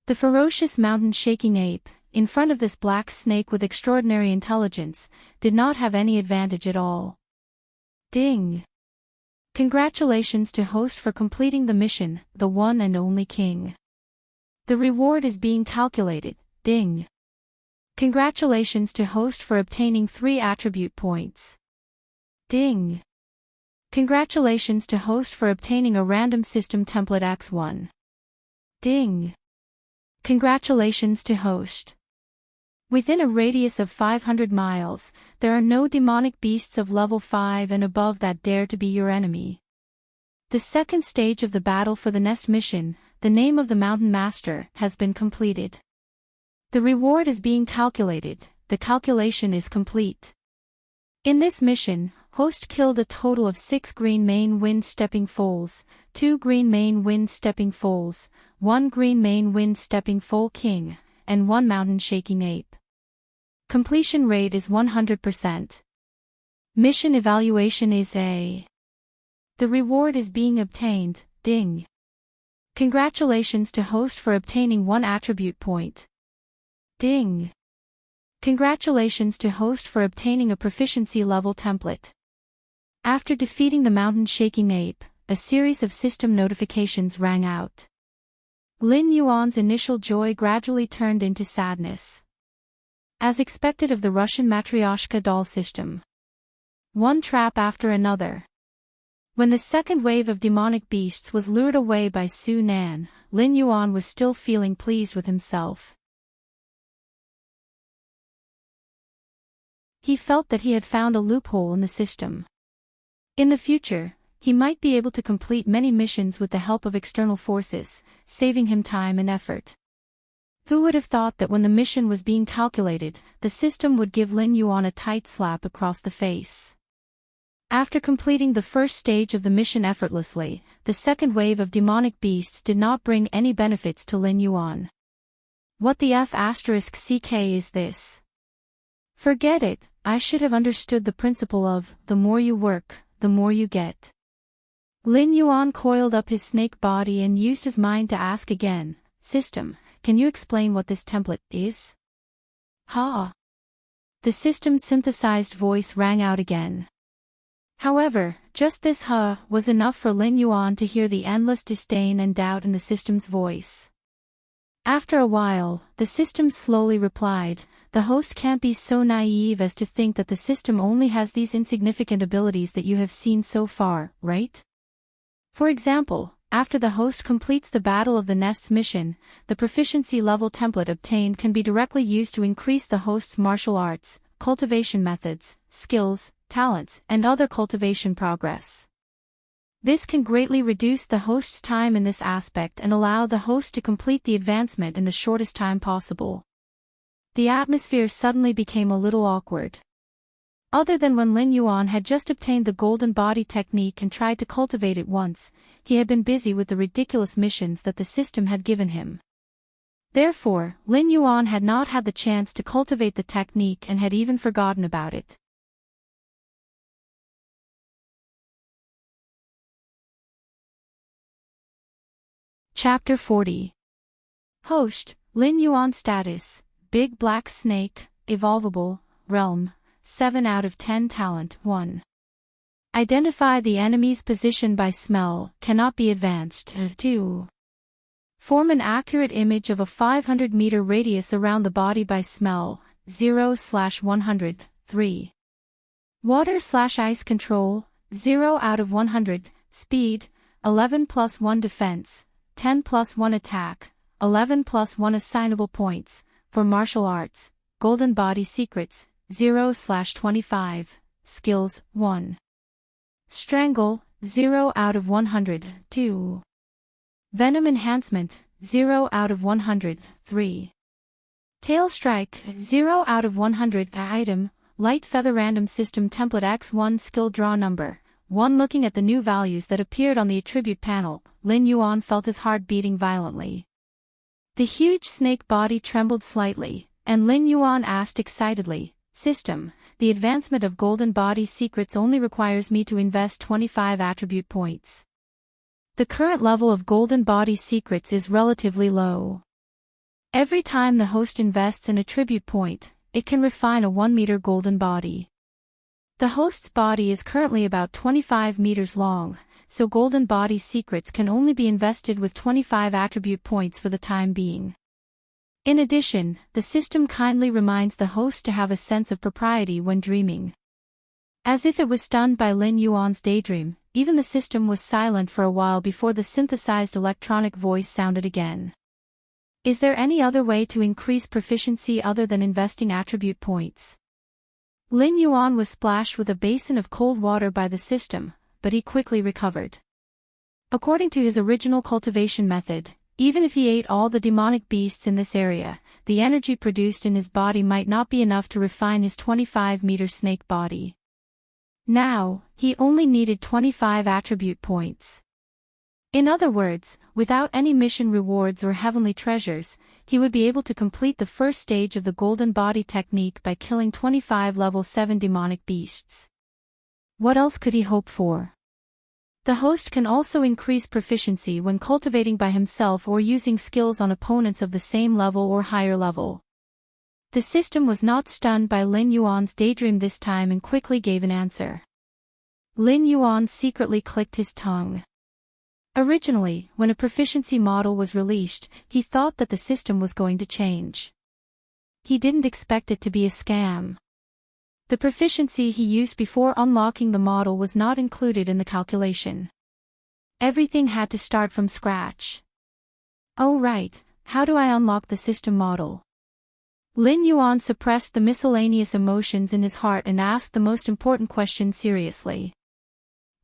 A: The ferocious mountain-shaking ape, in front of this black snake with extraordinary intelligence, did not have any advantage at all. Ding! Congratulations to host for completing the mission, the one and only king. The reward is being calculated, ding. Congratulations to host for obtaining 3 attribute points. Ding. Congratulations to host for obtaining a random system template X1. Ding. Congratulations to host. Within a radius of 500 miles, there are no demonic beasts of level 5 and above that dare to be your enemy. The second stage of the battle for the Nest mission, the name of the Mountain Master, has been completed. The reward is being calculated, the calculation is complete. In this mission, host killed a total of 6 green main wind stepping foals, 2 green main wind stepping foals, 1 green main wind stepping foal king, and 1 mountain shaking ape. Completion rate is 100%. Mission evaluation is A. The reward is being obtained, ding. Congratulations to host for obtaining 1 attribute point. Ding. Congratulations to host for obtaining a proficiency level template. After defeating the mountain shaking ape, a series of system notifications rang out. Lin Yuan's initial joy gradually turned into sadness. As expected of the Russian Matryoshka doll system. One trap after another. When the second wave of demonic beasts was lured away by Su Nan, Lin Yuan was still feeling pleased with himself. He felt that he had found a loophole in the system. In the future, he might be able to complete many missions with the help of external forces, saving him time and effort. Who would have thought that when the mission was being calculated, the system would give Lin Yuan a tight slap across the face? After completing the first stage of the mission effortlessly, the second wave of demonic beasts did not bring any benefits to Lin Yuan. What the F***ck is this? Forget it, I should have understood the principle of, the more you work, the more you get. Lin Yuan coiled up his snake body and used his mind to ask again, System, can you explain what this template is? Ha! The system's synthesized voice rang out again. However, just this "huh" was enough for Lin Yuan to hear the endless disdain and doubt in the system's voice. After a while, the system slowly replied, the host can't be so naive as to think that the system only has these insignificant abilities that you have seen so far, right? For example, after the host completes the Battle of the Nests mission, the proficiency level template obtained can be directly used to increase the host's martial arts, cultivation methods, skills, talents, and other cultivation progress. This can greatly reduce the host's time in this aspect and allow the host to complete the advancement in the shortest time possible. The atmosphere suddenly became a little awkward. Other than when Lin Yuan had just obtained the golden body technique and tried to cultivate it once, he had been busy with the ridiculous missions that the system had given him. Therefore, Lin Yuan had not had the chance to cultivate the technique and had even forgotten about it. Chapter 40. Host, Lin Yuan status, Big Black Snake, Evolvable, Realm, 7 out of 10 Talent, 1. Identify the enemy's position by smell, cannot be advanced, 2. Form an accurate image of a 500-meter radius around the body by smell, 0/100, 3. Water/ice control, 0 out of 100, speed, 11+1 defense, 10+1 attack, 11+1 assignable points, for martial arts, golden body secrets, 0/25, skills, 1. Strangle, 0 out of 100, 2. Venom enhancement, 0 out of 100, 3. Tail strike, 0 out of 100, item, light feather random system template X1 skill draw number, 1. Looking at the new values that appeared on the attribute panel, Lin Yuan felt his heart beating violently. The huge snake body trembled slightly, and Lin Yuan asked excitedly, System, the advancement of golden body secrets only requires me to invest 25 attribute points. The current level of golden body secrets is relatively low. Every time the host invests an attribute point, it can refine a 1-meter golden body. The host's body is currently about 25 meters long, so golden body secrets can only be invested with 25 attribute points for the time being. In addition, the system kindly reminds the host to have a sense of propriety when dreaming. As if it was stunned by Lin Yuan's daydream, even the system was silent for a while before the synthesized electronic voice sounded again. Is there any other way to increase proficiency other than investing attribute points? Lin Yuan was splashed with a basin of cold water by the system, but he quickly recovered. According to his original cultivation method, even if he ate all the demonic beasts in this area, the energy produced in his body might not be enough to refine his 25-meter snake body. Now, he only needed 25 attribute points. In other words, without any mission rewards or heavenly treasures, he would be able to complete the first stage of the golden body technique by killing 25 level 7 demonic beasts. What else could he hope for? The host can also increase proficiency when cultivating by himself or using skills on opponents of the same level or higher level. The system was not stunned by Lin Yuan's daydream this time and quickly gave an answer. Lin Yuan secretly clicked his tongue. Originally, when a proficiency model was released, he thought that the system was going to change. He didn't expect it to be a scam. The proficiency he used before unlocking the model was not included in the calculation. Everything had to start from scratch. Oh right, how do I unlock the system model? Lin Yuan suppressed the miscellaneous emotions in his heart and asked the most important question seriously.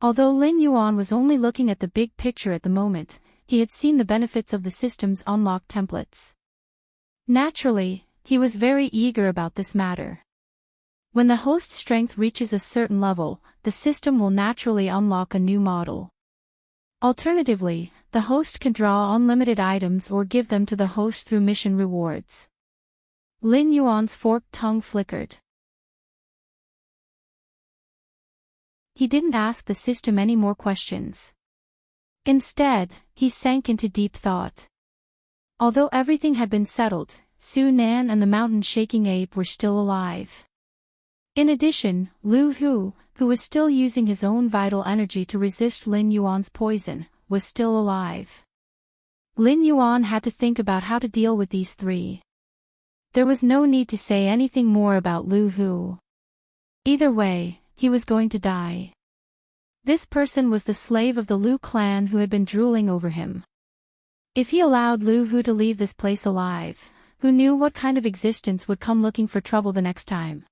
A: Although Lin Yuan was only looking at the big picture at the moment, he had seen the benefits of the system's unlocked templates. Naturally, he was very eager about this matter. When the host's strength reaches a certain level, the system will naturally unlock a new model. Alternatively, the host can draw unlimited items or give them to the host through mission rewards. Lin Yuan's forked tongue flickered. He didn't ask the system any more questions. Instead, he sank into deep thought. Although everything had been settled, Su Nan and the mountain-shaking ape were still alive. In addition, Lu Hu, who was still using his own vital energy to resist Lin Yuan's poison, was still alive. Lin Yuan had to think about how to deal with these three. There was no need to say anything more about Lu Hu. Either way, he was going to die. This person was the slave of the Lu clan who had been drooling over him. If he allowed Lu Hu to leave this place alive, who knew what kind of existence would come looking for trouble the next time?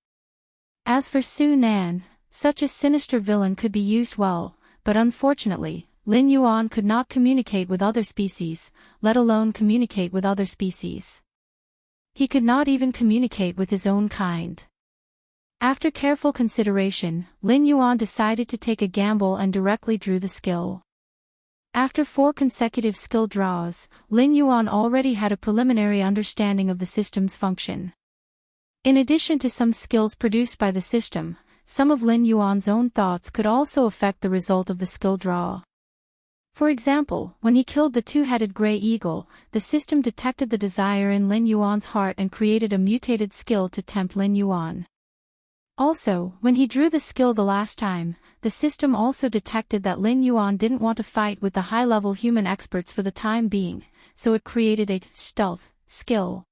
A: As for Su Nan, such a sinister villain could be used well, but unfortunately, Lin Yuan could not communicate with other species, let alone communicate with other species. He could not even communicate with his own kind. After careful consideration, Lin Yuan decided to take a gamble and directly drew the skill. After 4 consecutive skill draws, Lin Yuan already had a preliminary understanding of the system's function. In addition to some skills produced by the system, some of Lin Yuan's own thoughts could also affect the result of the skill draw. For example, when he killed the 2-headed gray eagle, the system detected the desire in Lin Yuan's heart and created a mutated skill to tempt Lin Yuan. Also, when he drew the skill the last time, the system also detected that Lin Yuan didn't want to fight with the high-level human experts for the time being, so it created a stealth skill.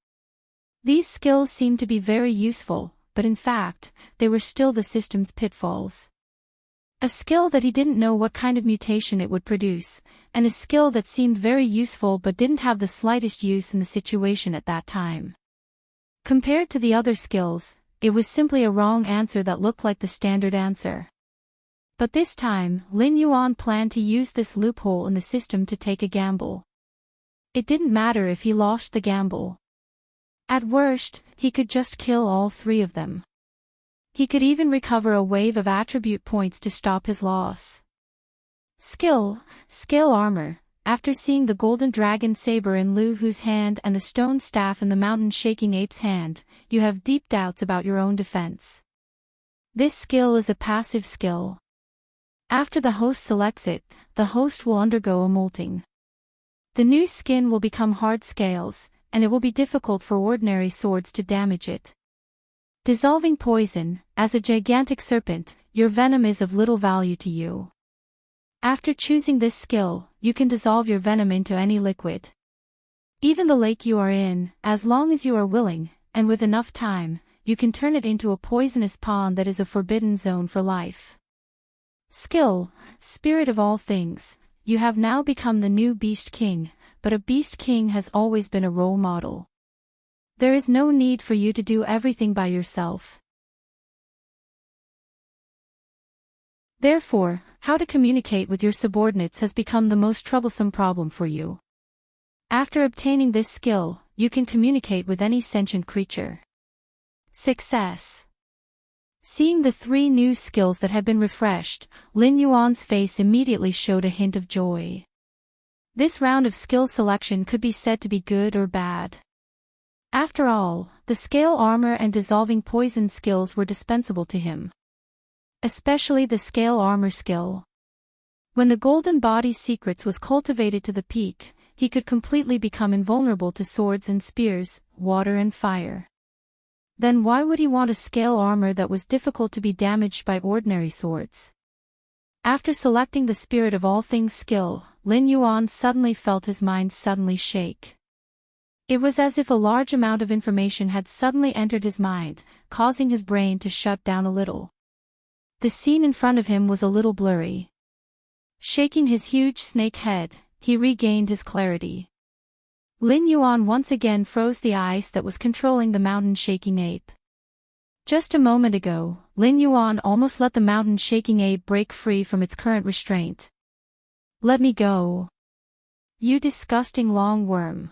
A: These skills seemed to be very useful, but in fact, they were still the system's pitfalls. A skill that he didn't know what kind of mutation it would produce, and a skill that seemed very useful but didn't have the slightest use in the situation at that time. Compared to the other skills, it was simply a wrong answer that looked like the standard answer. But this time, Lin Yuan planned to use this loophole in the system to take a gamble. It didn't matter if he lost the gamble. At worst, he could just kill all 3 of them. He could even recover a wave of attribute points to stop his loss. Skill armor. After seeing the golden dragon saber in Lu Hu's hand and the stone staff in the mountain-shaking ape's hand, you have deep doubts about your own defense. This skill is a passive skill. After the host selects it, the host will undergo a molting. The new skin will become hard scales, and it will be difficult for ordinary swords to damage it. Dissolving poison. As a gigantic serpent, your venom is of little value to you. After choosing this skill, you can dissolve your venom into any liquid. Even the lake you are in, as long as you are willing, and with enough time, you can turn it into a poisonous pond that is a forbidden zone for life. Skill, spirit of all things. You have now become the new Beast King, but a Beast King has always been a role model. There is no need for you to do everything by yourself. Therefore, how to communicate with your subordinates has become the most troublesome problem for you. After obtaining this skill, you can communicate with any sentient creature. Success. Seeing the 3 new skills that had been refreshed, Lin Yuan's face immediately showed a hint of joy. This round of skill selection could be said to be good or bad. After all, the scale armor and dissolving poison skills were dispensable to him. Especially the scale armor skill. When the golden body's secrets was cultivated to the peak, he could completely become invulnerable to swords and spears, water and fire. Then why would he want a scale armor that was difficult to be damaged by ordinary swords? After selecting the spirit of all things skill, Lin Yuan suddenly felt his mind suddenly shake. It was as if a large amount of information had suddenly entered his mind, causing his brain to shut down a little. The scene in front of him was a little blurry. Shaking his huge snake head, he regained his clarity. Lin Yuan once again froze the ice that was controlling the mountain-shaking ape. Just a moment ago, Lin Yuan almost let the mountain-shaking ape break free from its current restraint. "Let me go. You disgusting long worm."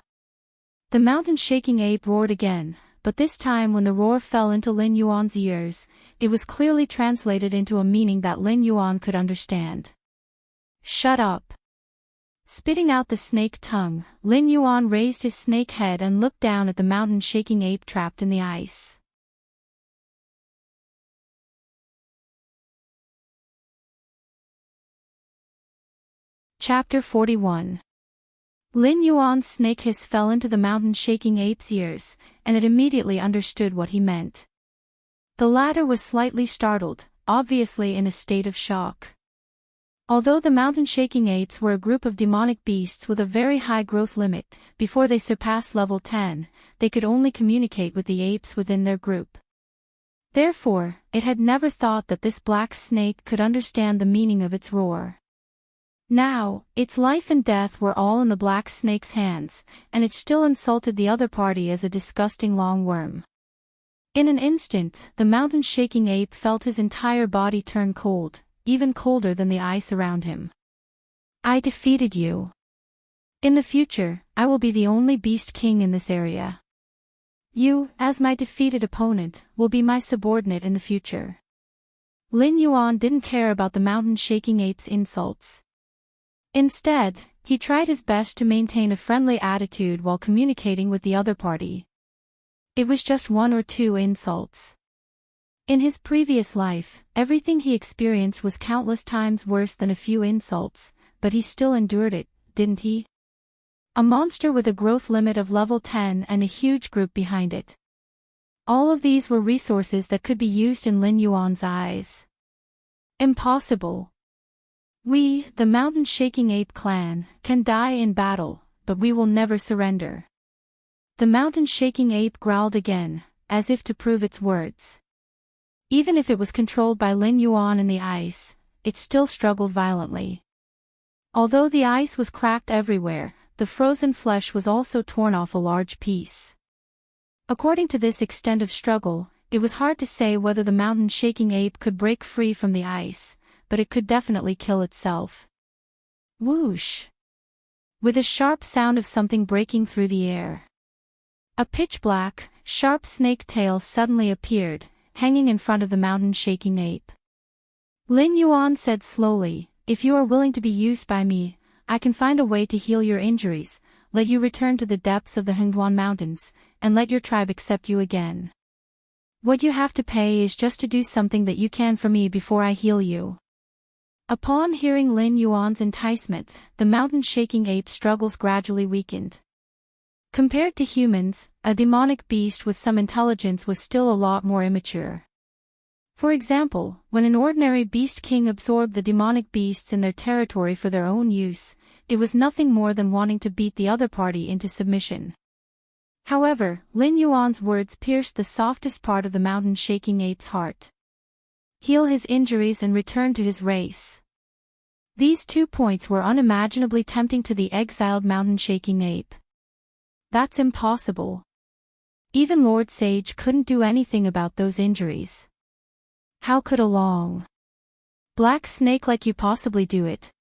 A: The mountain-shaking ape roared again, but this time when the roar fell into Lin Yuan's ears, it was clearly translated into a meaning that Lin Yuan could understand. "Shut up." Spitting out the snake tongue, Lin Yuan raised his snake head and looked down at the mountain-shaking ape trapped in the ice. Chapter 41. Lin Yuan's snake hiss fell into the mountain-shaking ape's ears, and it immediately understood what he meant. The latter was slightly startled, obviously in a state of shock. Although the mountain-shaking apes were a group of demonic beasts with a very high growth limit, before they surpassed level 10, they could only communicate with the apes within their group. Therefore, it had never thought that this black snake could understand the meaning of its roar. Now, its life and death were all in the black snake's hands, and it still insulted the other party as a disgusting long worm. In an instant, the mountain-shaking ape felt his entire body turn cold, even colder than the ice around him. "I defeated you. In the future, I will be the only beast king in this area. You, as my defeated opponent, will be my subordinate in the future." Lin Yuan didn't care about the mountain-shaking ape's insults. Instead, he tried his best to maintain a friendly attitude while communicating with the other party. It was just one or two insults. In his previous life, everything he experienced was countless times worse than a few insults, but he still endured it, didn't he? A monster with a growth limit of level 10 and a huge group behind it. All of these were resources that could be used in Lin Yuan's eyes. Impossible. "We, the mountain-shaking ape clan, can die in battle, but we will never surrender." The mountain-shaking ape growled again, as if to prove its words. Even if it was controlled by Lin Yuan in the ice, it still struggled violently. Although the ice was cracked everywhere, the frozen flesh was also torn off a large piece. According to this extent of struggle, it was hard to say whether the mountain-shaking ape could break free from the ice, but it could definitely kill itself. Whoosh! With a sharp sound of something breaking through the air. A pitch-black, sharp snake tail suddenly appeared, hanging in front of the mountain-shaking ape. Lin Yuan said slowly, "If you are willing to be used by me, I can find a way to heal your injuries, let you return to the depths of the Hengduan Mountains, and let your tribe accept you again. What you have to pay is just to do something that you can for me before I heal you." Upon hearing Lin Yuan's enticement, the mountain-shaking ape's struggles gradually weakened. Compared to humans, a demonic beast with some intelligence was still a lot more immature. For example, when an ordinary beast king absorbed the demonic beasts in their territory for their own use, it was nothing more than wanting to beat the other party into submission. However, Lin Yuan's words pierced the softest part of the mountain-shaking ape's heart. Heal his injuries and return to his race. These 2 points were unimaginably tempting to the exiled mountain-shaking ape. That's impossible. Even Lord Sage couldn't do anything about those injuries. How could a long, black snake like you possibly do it?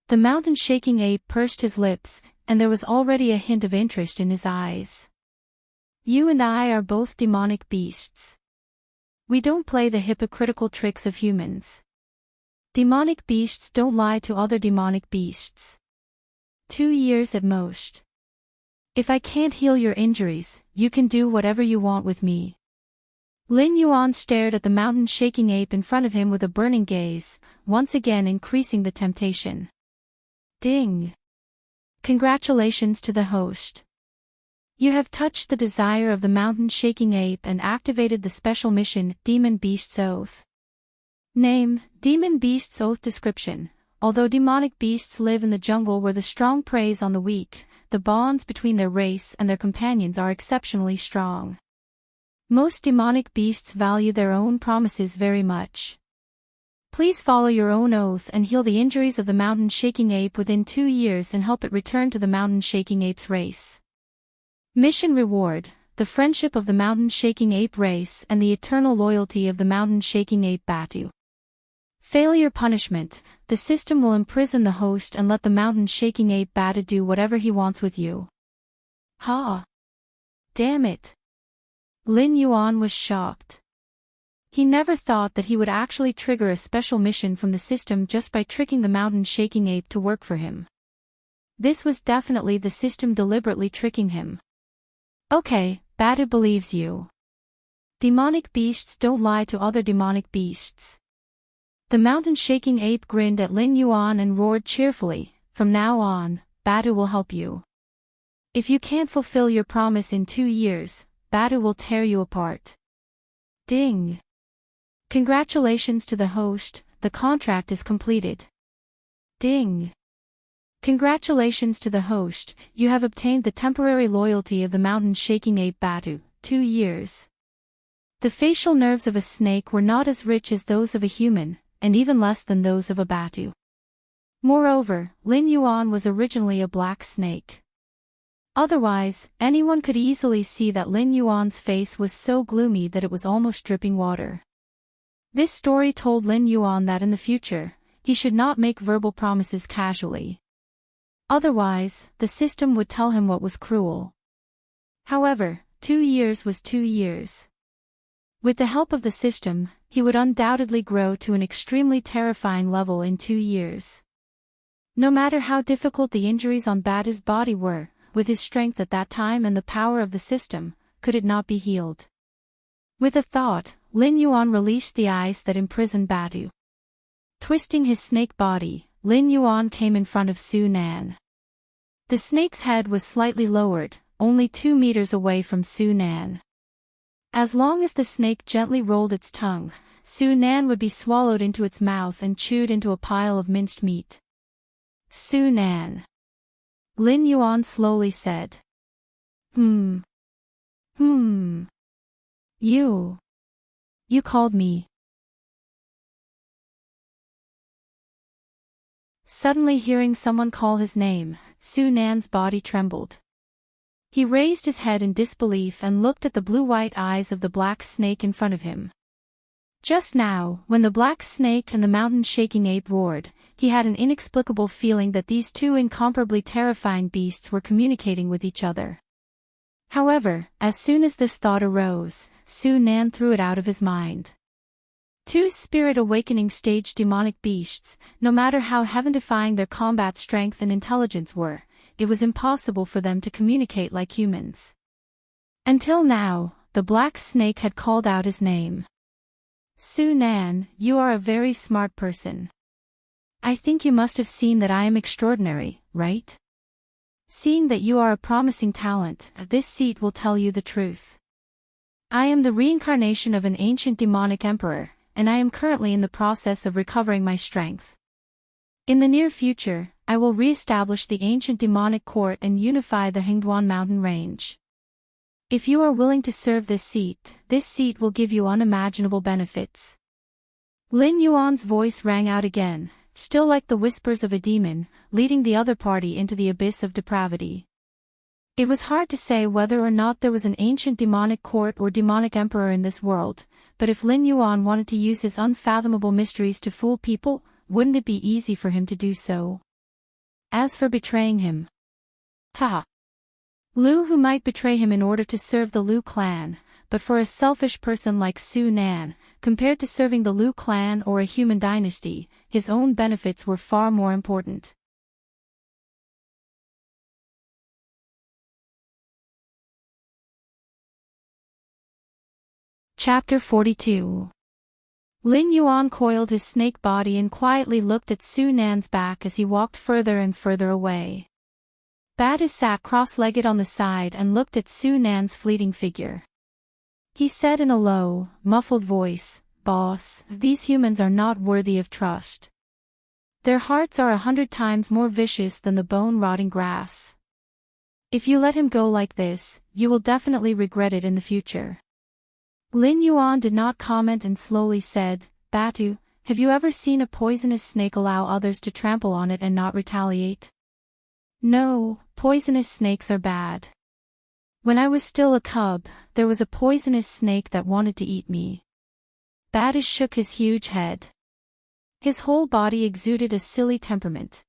A: The mountain-shaking ape pursed his lips, and there was already a hint of interest in his eyes. "You and I are both demonic beasts. We don't play the hypocritical tricks of humans. Demonic beasts don't lie to other demonic beasts. 2 years at most. If I can't heal your injuries, you can do whatever you want with me." Lin Yuan stared at the mountain-shaking ape in front of him with a burning gaze, once again increasing the temptation. Ding! Congratulations to the host. You have touched the desire of the mountain-shaking ape and activated the special mission, Demon Beast's Oath. Name, Demon Beast's Oath. Description: although demonic beasts live in the jungle where the strong preys on the weak, the bonds between their race and their companions are exceptionally strong. Most demonic beasts value their own promises very much. Please follow your own oath and heal the injuries of the mountain shaking ape within 2 years and help it return to the mountain shaking ape's race. Mission reward: the friendship of the mountain shaking ape race and the eternal loyalty of the mountain shaking ape Batu. Failure punishment: the system will imprison the host and let the mountain shaking ape Batu do whatever he wants with you. Ha! Damn it! Lin Yuan was shocked. He never thought that he would actually trigger a special mission from the system just by tricking the mountain shaking ape to work for him. This was definitely the system deliberately tricking him. Okay, Batu believes you. Demonic beasts don't lie to other demonic beasts. The mountain shaking ape grinned at Lin Yuan and roared cheerfully, "From now on, Batu will help you. If you can't fulfill your promise in 2 years, Batu will tear you apart." Ding! Congratulations to the host, the contract is completed. Ding! Congratulations to the host, you have obtained the temporary loyalty of the mountain shaking ape Batu, 2 years. The facial nerves of a snake were not as rich as those of a human, and even less than those of a Batu. Moreover, Lin Yuan was originally a black snake. Otherwise, anyone could easily see that Lin Yuan's face was so gloomy that it was almost dripping water. This story told Lin Yuan that in the future, he should not make verbal promises casually. Otherwise, the system would tell him what was cruel. However, 2 years was 2 years. With the help of the system, he would undoubtedly grow to an extremely terrifying level in 2 years. No matter how difficult the injuries on Batu's body were, with his strength at that time and the power of the system, could it not be healed? With a thought, Lin Yuan released the ice that imprisoned Batu. Twisting his snake body, Lin Yuan came in front of Su Nan. The snake's head was slightly lowered, only 2 meters away from Su Nan. As long as the snake gently rolled its tongue, Su Nan would be swallowed into its mouth and chewed into a pile of minced meat. Su Nan. Lin Yuan slowly said. You called me. Suddenly hearing someone call his name, Su Nan's body trembled. He raised his head in disbelief and looked at the blue-white eyes of the black snake in front of him. Just now, when the black snake and the mountain shaking ape roared, he had an inexplicable feeling that these two incomparably terrifying beasts were communicating with each other. However, as soon as this thought arose, Su Nan threw it out of his mind. 2 spirit awakening stage demonic beasts, no matter how heaven-defying their combat strength and intelligence were, it was impossible for them to communicate like humans. Until now, the black snake had called out his name. Su Nan, you are a very smart person. I think you must have seen that I am extraordinary, right? Seeing that you are a promising talent, this seat will tell you the truth. I am the reincarnation of an ancient demonic emperor, and I am currently in the process of recovering my strength. In the near future, I will re-establish the ancient demonic court and unify the Hengduan mountain range. If you are willing to serve this seat will give you unimaginable benefits. Lin Yuan's voice rang out again, still like the whispers of a demon, leading the other party into the abyss of depravity. It was hard to say whether or not there was an ancient demonic court or demonic emperor in this world, but if Lin Yuan wanted to use his unfathomable mysteries to fool people, wouldn't it be easy for him to do so? As for betraying him, Lu who might betray him in order to serve the Lu clan, but for a selfish person like Su Nan, compared to serving the Lu clan or a human dynasty, his own benefits were far more important. Chapter 42. Lin Yuan coiled his snake body and quietly looked at Su Nan's back as he walked further and further away. Batu sat cross-legged on the side and looked at Su Nan's fleeting figure. He said in a low, muffled voice, "Boss, these humans are not worthy of trust. Their hearts are 100 times more vicious than the bone-rotting grass. If you let him go like this, you will definitely regret it in the future." Lin Yuan did not comment and slowly said, "Batu, have you ever seen a poisonous snake allow others to trample on it and not retaliate? No, poisonous snakes are bad. When I was still a cub, there was a poisonous snake that wanted to eat me. Badu shook his huge head. His whole body exuded a silly temperament.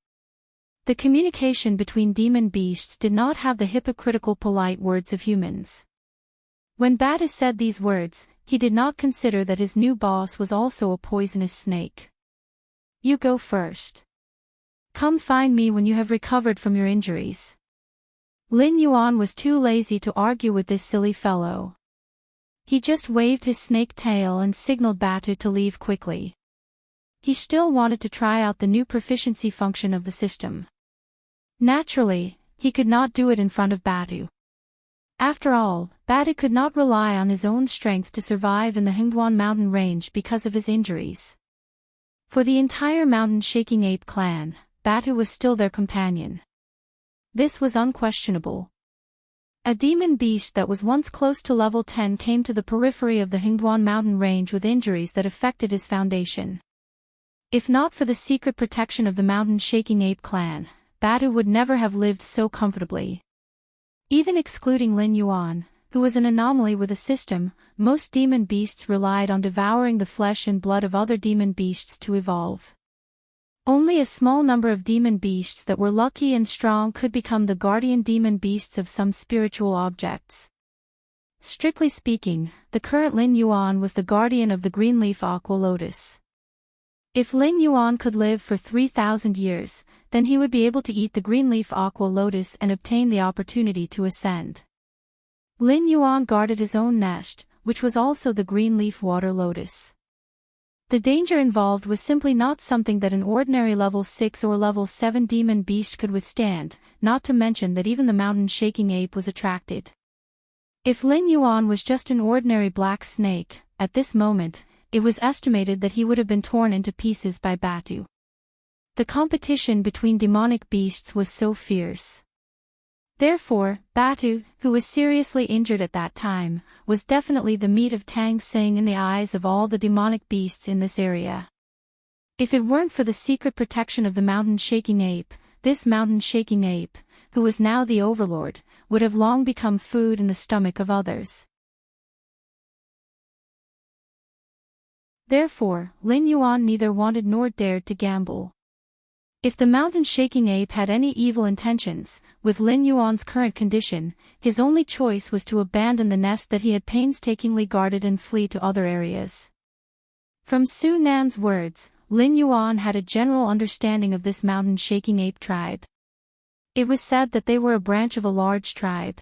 A: The communication between demon beasts did not have the hypocritical polite words of humans. When Badu said these words, he did not consider that his new boss was also a poisonous snake. You go first. Come find me when you have recovered from your injuries. Lin Yuan was too lazy to argue with this silly fellow. He just waved his snake tail and signaled Badu to leave quickly. He still wanted to try out the new proficiency function of the system. Naturally, he could not do it in front of Badu. After all, Badu could not rely on his own strength to survive in the Hengduan mountain range because of his injuries. For the entire mountain-shaking ape clan, Badu was still their companion. This was unquestionable. A demon beast that was once close to level 10 came to the periphery of the Hengduan mountain range with injuries that affected his foundation. If not for the secret protection of the mountain-shaking ape clan, Badu would never have lived so comfortably. Even excluding Lin Yuan, who was an anomaly with a system, most demon beasts relied on devouring the flesh and blood of other demon beasts to evolve. Only a small number of demon beasts that were lucky and strong could become the guardian demon beasts of some spiritual objects. Strictly speaking, the current Lin Yuan was the guardian of the green-leaf aqua lotus. If Lin Yuan could live for 3,000 years, then he would be able to eat the green-leaf aqua lotus and obtain the opportunity to ascend. Lin Yuan guarded his own nest, which was also the green-leaf water lotus. The danger involved was simply not something that an ordinary level 6 or level 7 demon beast could withstand, not to mention that even the mountain-shaking ape was attracted. If Lin Yuan was just an ordinary black snake, at this moment, it was estimated that he would have been torn into pieces by Badu. The competition between demonic beasts was so fierce. Therefore, Badu, who was seriously injured at that time, was definitely the meat of Tang Xing in the eyes of all the demonic beasts in this area. If it weren't for the secret protection of the mountain-shaking ape, this mountain-shaking ape, who was now the overlord, would have long become food in the stomach of others. Therefore, Lin Yuan neither wanted nor dared to gamble. If the mountain-shaking ape had any evil intentions, with Lin Yuan's current condition, his only choice was to abandon the nest that he had painstakingly guarded and flee to other areas. From Su Nan's words, Lin Yuan had a general understanding of this mountain-shaking ape tribe. It was said that they were a branch of a large tribe.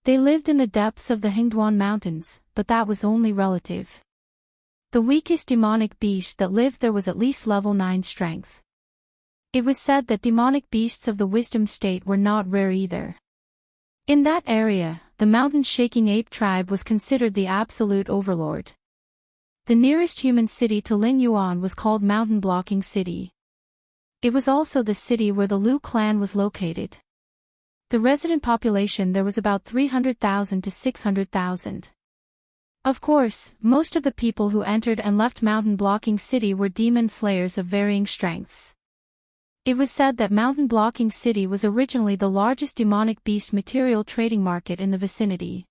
A: They lived in the depths of the Hengduan mountains, but that was only relative. The weakest demonic beast that lived there was at least level 9 strength. It was said that demonic beasts of the wisdom state were not rare either. In that area, the mountain-shaking ape tribe was considered the absolute overlord. The nearest human city to Lin Yuan was called Mountain Blocking City. It was also the city where the Lu clan was located. The resident population there was about 300,000 to 600,000. Of course, most of the people who entered and left Mountain Blocking City were demon slayers of varying strengths. It was said that Mountain Blocking City was originally the largest demonic beast material trading market in the vicinity.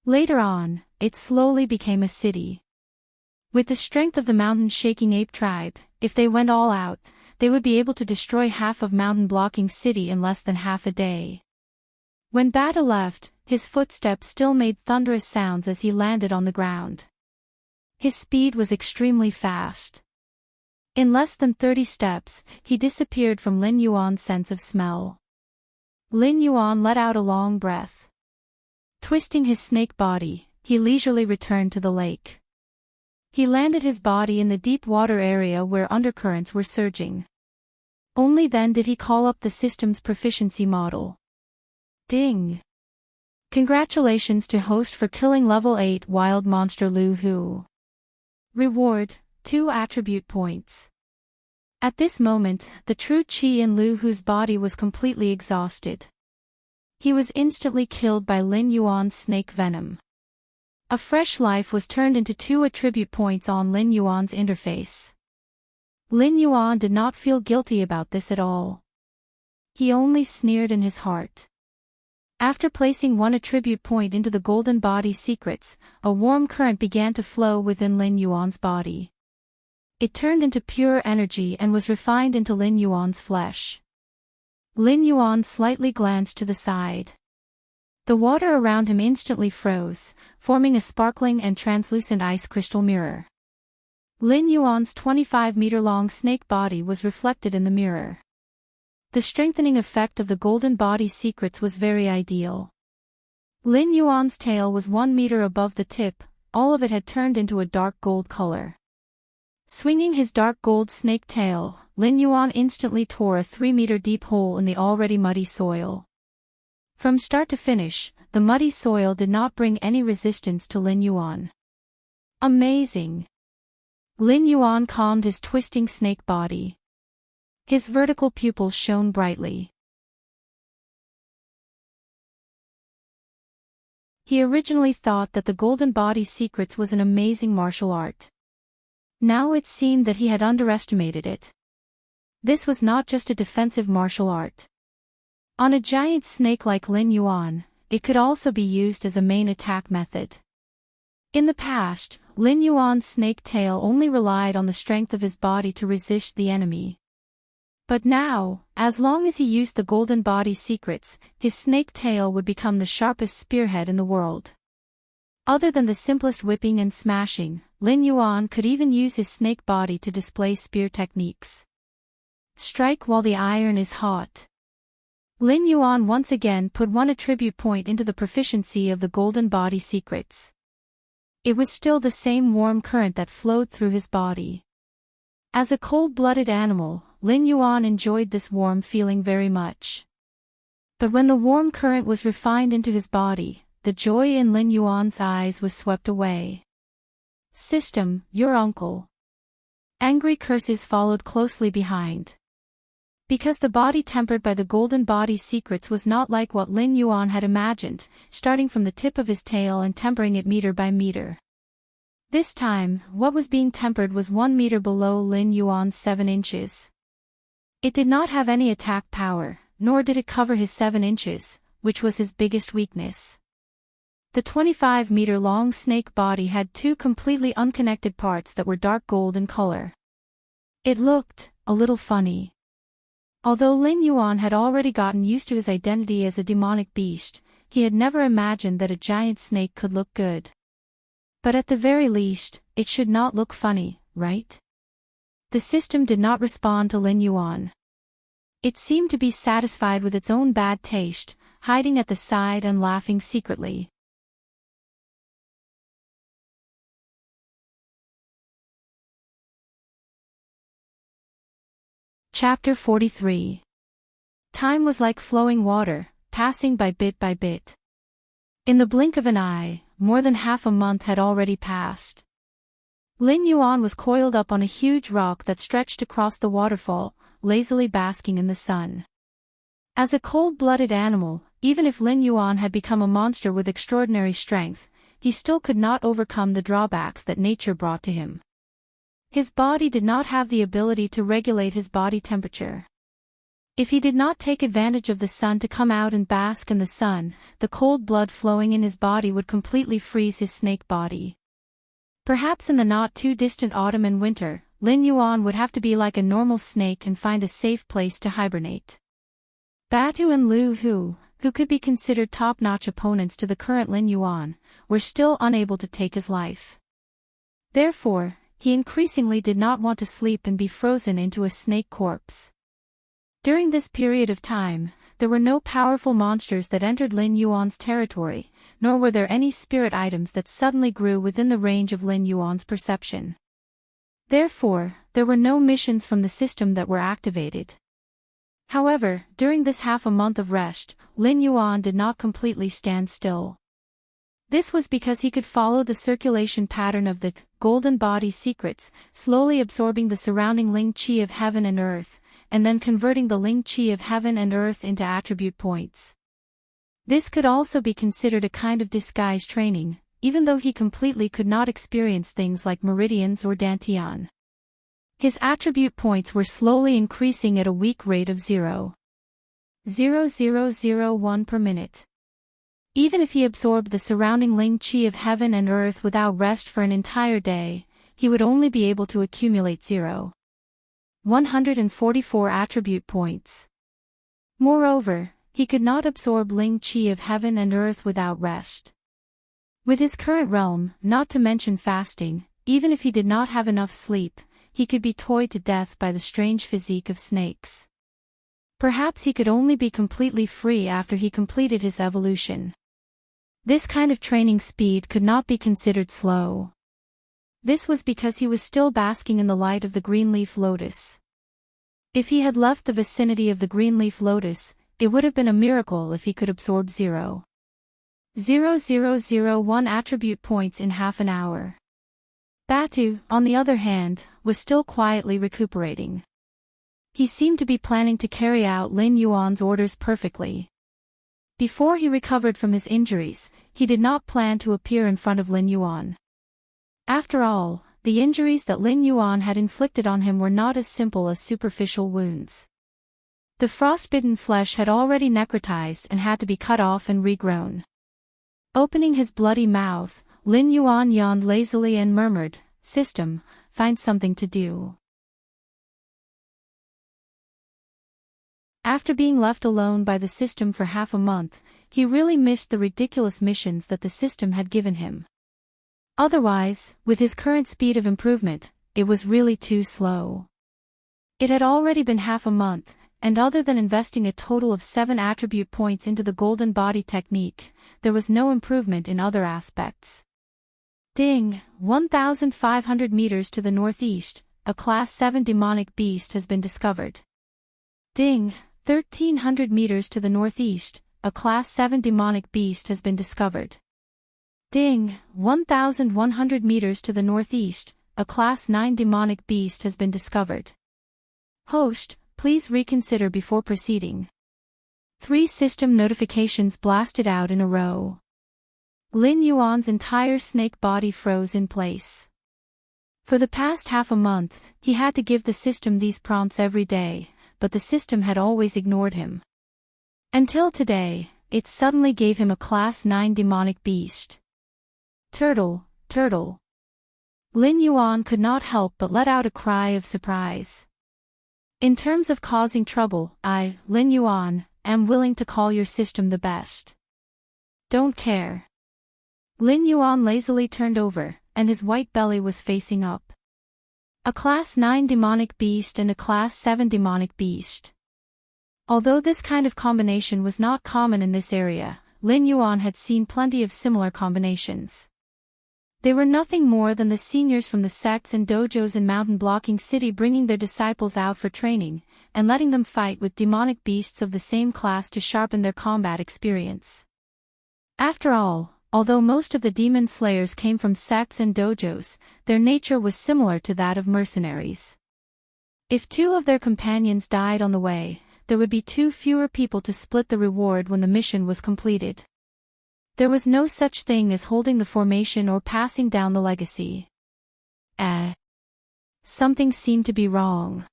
A: Later on, it slowly became a city. With the strength of the mountain-shaking ape tribe, if they went all out, they would be able to destroy half of Mountain Blocking City in less than half a day. When Badu left, his footsteps still made thunderous sounds as he landed on the ground. His speed was extremely fast. In less than 30 steps, he disappeared from Lin Yuan's sense of smell. Lin Yuan let out a long breath. Twisting his snake body, he leisurely returned to the lake. He landed his body in the deep water area where undercurrents were surging. Only then did he call up the system's proficiency model. Ding! Congratulations to host for killing level 8 wild monster Lu Hu. Reward, 2 attribute points. At this moment, the true chi in Lu Hu's body was completely exhausted. He was instantly killed by Lin Yuan's snake venom. A fresh life was turned into 2 attribute points on Lin Yuan's interface. Lin Yuan did not feel guilty about this at all. He only sneered in his heart. After placing 1 attribute point into the golden body secrets, a warm current began to flow within Lin Yuan's body. It turned into pure energy and was refined into Lin Yuan's flesh. Lin Yuan slightly glanced to the side. The water around him instantly froze, forming a sparkling and translucent ice crystal mirror. Lin Yuan's 25-meter-long snake body was reflected in the mirror. The strengthening effect of the golden body secrets was very ideal. Lin Yuan's tail was 1 meter above the tip, all of it had turned into a dark gold color. Swinging his dark gold snake tail, Lin Yuan instantly tore a 3-meter-deep hole in the already muddy soil. From start to finish, the muddy soil did not bring any resistance to Lin Yuan. Amazing! Lin Yuan calmed his twisting snake body. His vertical pupils shone brightly. He originally thought that the golden body secrets was an amazing martial art. Now it seemed that he had underestimated it. This was not just a defensive martial art. On a giant snake like Lin Yuan, it could also be used as a main attack method. In the past, Lin Yuan's snake tail only relied on the strength of his body to resist the enemy. But now, as long as he used the golden body secrets, his snake tail would become the sharpest spearhead in the world. Other than the simplest whipping and smashing, Lin Yuan could even use his snake body to display spear techniques. Strike while the iron is hot. Lin Yuan once again put 1 attribute point into the proficiency of the golden body secrets. It was still the same warm current that flowed through his body. As a cold-blooded animal, Lin Yuan enjoyed this warm feeling very much. But when the warm current was refined into his body, the joy in Lin Yuan's eyes was swept away. System, your uncle. Angry curses followed closely behind. Because the body tempered by the golden body secrets was not like what Lin Yuan had imagined, starting from the tip of his tail and tempering it meter by meter. This time, what was being tempered was 1 meter below Lin Yuan's 7 inches. It did not have any attack power, nor did it cover his 7 inches, which was his biggest weakness. The 25-meter-long snake body had 2 completely unconnected parts that were dark gold in color. It looked a little funny. Although Lin Yuan had already gotten used to his identity as a demonic beast, he had never imagined that a giant snake could look good. But at the very least, it should not look funny, right? The system did not respond to Lin Yuan. It seemed to be satisfied with its own bad taste, hiding at the side and laughing secretly. Chapter 43. Time was like flowing water, passing by bit by bit. In the blink of an eye, more than half a month had already passed. Lin Yuan was coiled up on a huge rock that stretched across the waterfall, lazily basking in the sun. As a cold-blooded animal, even if Lin Yuan had become a monster with extraordinary strength, he still could not overcome the drawbacks that nature brought to him. His body did not have the ability to regulate his body temperature. If he did not take advantage of the sun to come out and bask in the sun, the cold blood flowing in his body would completely freeze his snake body. Perhaps in the not-too-distant autumn and winter, Lin Yuan would have to be like a normal snake and find a safe place to hibernate. Batu and Lu Hu, who could be considered top-notch opponents to the current Lin Yuan, were still unable to take his life. Therefore, he increasingly did not want to sleep and be frozen into a snake corpse. During this period of time, there were no powerful monsters that entered Lin Yuan's territory, nor were there any spirit items that suddenly grew within the range of Lin Yuan's perception. Therefore, there were no missions from the system that were activated. However, during this half a month of rest, Lin Yuan did not completely stand still. This was because he could follow the circulation pattern of the golden body secrets, slowly absorbing the surrounding Ling Qi of heaven and earth, and then converting the Ling Qi of heaven and earth into attribute points. This could also be considered a kind of disguise training, even though he completely could not experience things like meridians or dantian. His attribute points were slowly increasing at a weak rate of 0.0001 per minute. Even if he absorbed the surrounding Ling Qi of heaven and earth without rest for an entire day, he would only be able to accumulate 0.144 attribute points. Moreover, he could not absorb Ling Qi of heaven and earth without rest. With his current realm, not to mention fasting, even if he did not have enough sleep, he could be toyed to death by the strange physique of snakes. Perhaps he could only be completely free after he completed his evolution. This kind of training speed could not be considered slow. This was because he was still basking in the light of the green leaf lotus. If he had left the vicinity of the green leaf lotus, it would have been a miracle if he could absorb 0.0001 attribute points in half an hour. Batu, on the other hand, was still quietly recuperating. He seemed to be planning to carry out Lin Yuan's orders perfectly. Before he recovered from his injuries, he did not plan to appear in front of Lin Yuan. After all, the injuries that Lin Yuan had inflicted on him were not as simple as superficial wounds. The frostbitten flesh had already necrotized and had to be cut off and regrown. Opening his bloody mouth, Lin Yuan yawned lazily and murmured, "System, find something to do." After being left alone by the system for half a month, he really missed the ridiculous missions that the system had given him. Otherwise, with his current speed of improvement, it was really too slow. It had already been half a month, and other than investing a total of 7 attribute points into the golden body technique, there was no improvement in other aspects. Ding, 1,500 meters to the northeast, a Class 7 demonic beast has been discovered. Ding, 1,300 meters to the northeast, a Class 7 demonic beast has been discovered. Ding, 1,100 meters to the northeast, a Class 9 demonic beast has been discovered. Host, please reconsider before proceeding. 3 system notifications blasted out in a row. Lin Yuan's entire snake body froze in place. For the past half a month, he had to give the system these prompts every day, but the system had always ignored him. Until today, it suddenly gave him a Class 9 demonic beast. Turtle, turtle. Lin Yuan could not help but let out a cry of surprise. In terms of causing trouble, I, Lin Yuan, am willing to call your system the best. Don't care. Lin Yuan lazily turned over, and his white belly was facing up. A Class 9 demonic beast and a Class 7 demonic beast. Although this kind of combination was not common in this area, Lin Yuan had seen plenty of similar combinations. They were nothing more than the seniors from the sects and dojos in Mountain Blocking City bringing their disciples out for training, and letting them fight with demonic beasts of the same class to sharpen their combat experience. After all, although most of the demon slayers came from sects and dojos, their nature was similar to that of mercenaries. If 2 of their companions died on the way, there would be 2 fewer people to split the reward when the mission was completed. There was no such thing as holding the formation or passing down the legacy. Something seemed to be wrong.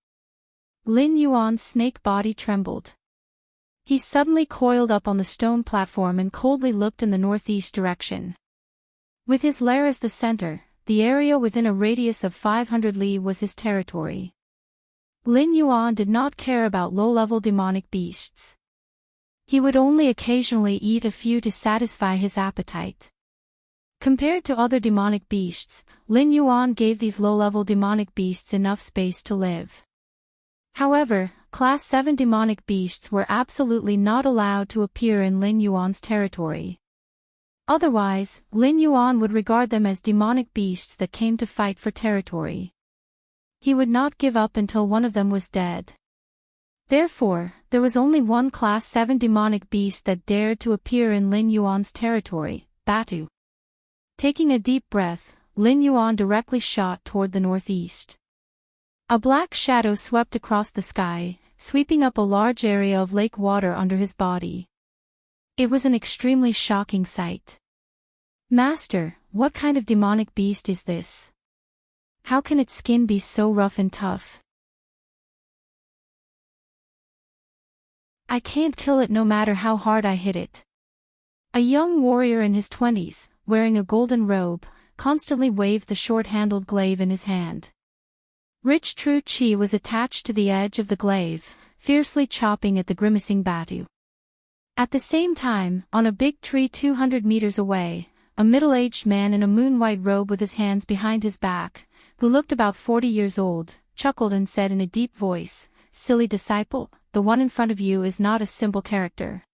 A: Lin Yuan's snake body trembled. He suddenly coiled up on the stone platform and coldly looked in the northeast direction. With his lair as the center, the area within a radius of 500 li was his territory. Lin Yuan did not care about low-level demonic beasts. He would only occasionally eat a few to satisfy his appetite. Compared to other demonic beasts, Lin Yuan gave these low-level demonic beasts enough space to live. However, Class 7 demonic beasts were absolutely not allowed to appear in Lin Yuan's territory. Otherwise, Lin Yuan would regard them as demonic beasts that came to fight for territory. He would not give up until one of them was dead. Therefore, there was only one Class 7 demonic beast that dared to appear in Lin Yuan's territory, Batu. Taking a deep breath, Lin Yuan directly shot toward the northeast. A black shadow swept across the sky, sweeping up a large area of lake water under his body. It was an extremely shocking sight. Master, what kind of demonic beast is this? How can its skin be so rough and tough? I can't kill it no matter how hard I hit it. A young warrior in his 20s, wearing a golden robe, constantly waved the short-handled glaive in his hand. Rich True Chi was attached to the edge of the glaive, fiercely chopping at the grimacing Batu. At the same time, on a big tree 200 meters away, a middle-aged man in a moon-white robe with his hands behind his back, who looked about 40 years old, chuckled and said in a deep voice, "Silly disciple, the one in front of you is not a simple character.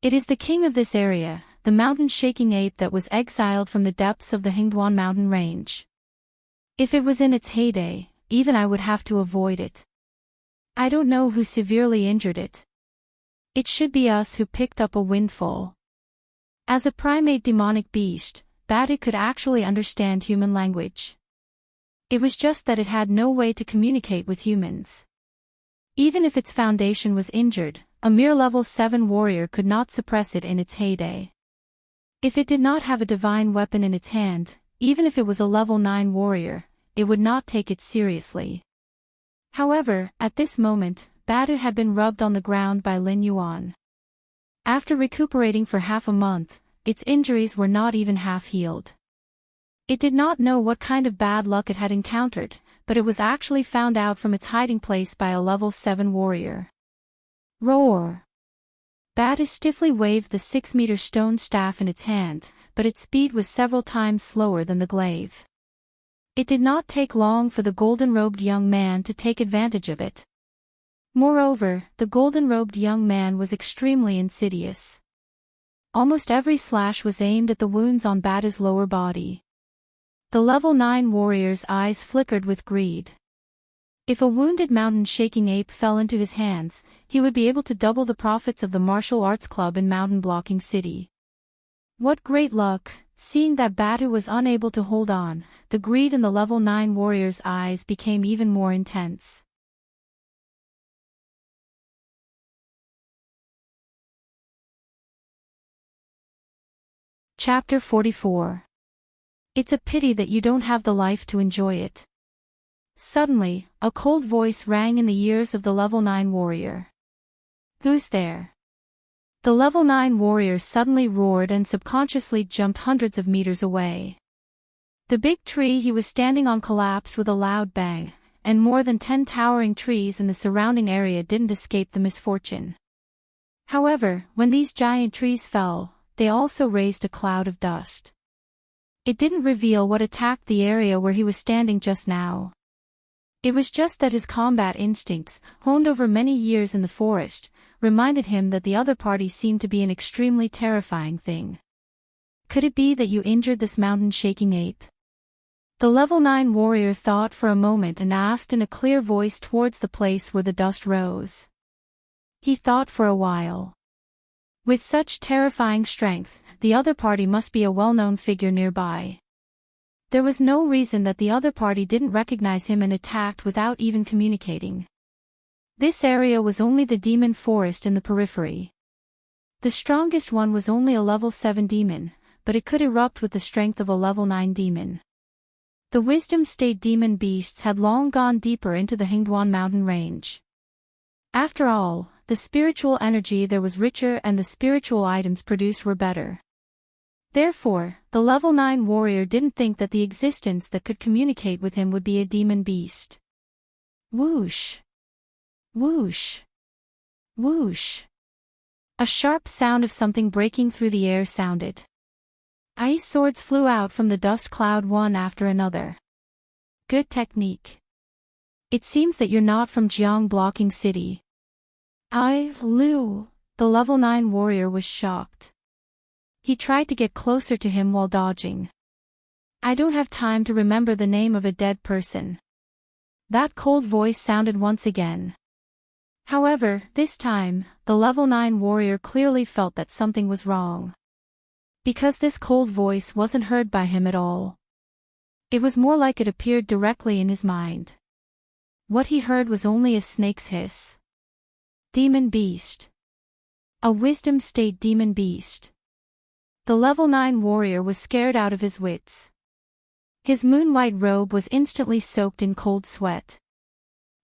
A: It is the king of this area, the mountain-shaking ape that was exiled from the depths of the Hingduan mountain range. If it was in its heyday, even I would have to avoid it. I don't know who severely injured it. It should be us who picked up a windfall." As a primate demonic beast, Batu could actually understand human language. It was just that it had no way to communicate with humans. Even if its foundation was injured, a mere level 7 warrior could not suppress it in its heyday. If it did not have a divine weapon in its hand, even if it was a level 9 warrior, it would not take it seriously. However, at this moment, Batu had been rubbed on the ground by Lin Yuan. After recuperating for half a month, its injuries were not even half healed. It did not know what kind of bad luck it had encountered, but it was actually found out from its hiding place by a level 7 warrior. Roar! Batu stiffly waved the 6-meter stone staff in its hand, but its speed was several times slower than the glaive. It did not take long for the golden-robed young man to take advantage of it. Moreover, the golden-robed young man was extremely insidious. Almost every slash was aimed at the wounds on Batu's lower body. The level 9 warrior's eyes flickered with greed. If a wounded mountain-shaking ape fell into his hands, he would be able to double the profits of the martial arts club in Mountain Blocking City. What great luck! Seeing that Batu was unable to hold on, the greed in the level 9 warrior's eyes became even more intense. Chapter 44. It's a pity that you don't have the life to enjoy it. Suddenly, a cold voice rang in the ears of the level 9 warrior. Who's there? The level 9 warrior suddenly roared and subconsciously jumped hundreds of meters away. The big tree he was standing on collapsed with a loud bang, and more than 10 towering trees in the surrounding area didn't escape the misfortune. However, when these giant trees fell, they also raised a cloud of dust. It didn't reveal what attacked the area where he was standing just now. It was just that his combat instincts, honed over many years in the forest, reminded him that the other party seemed to be an extremely terrifying thing. Could it be that you injured this mountain-shaking ape? The level 9 warrior thought for a moment and asked in a clear voice towards the place where the dust rose. He thought for a while. With such terrifying strength, the other party must be a well-known figure nearby. There was no reason that the other party didn't recognize him and attacked without even communicating. This area was only the demon forest in the periphery. The strongest one was only a level 7 demon, but it could erupt with the strength of a level 9 demon. The Wisdom State demon beasts had long gone deeper into the Hingduan mountain range. After all, the spiritual energy there was richer and the spiritual items produced were better. Therefore, the level 9 warrior didn't think that the existence that could communicate with him would be a demon beast. Whoosh! Whoosh! Whoosh! A sharp sound of something breaking through the air sounded. Ice swords flew out from the dust cloud one after another. Good technique. It seems that you're not from Jiang Blocking City. Liu, the level 9 warrior was shocked. He tried to get closer to him while dodging. I don't have time to remember the name of a dead person. That cold voice sounded once again. However, this time, the level 9 warrior clearly felt that something was wrong. Because this cold voice wasn't heard by him at all. It was more like it appeared directly in his mind. What he heard was only a snake's hiss. Demon beast. A wisdom state demon beast. The level 9 warrior was scared out of his wits. His moon-white robe was instantly soaked in cold sweat.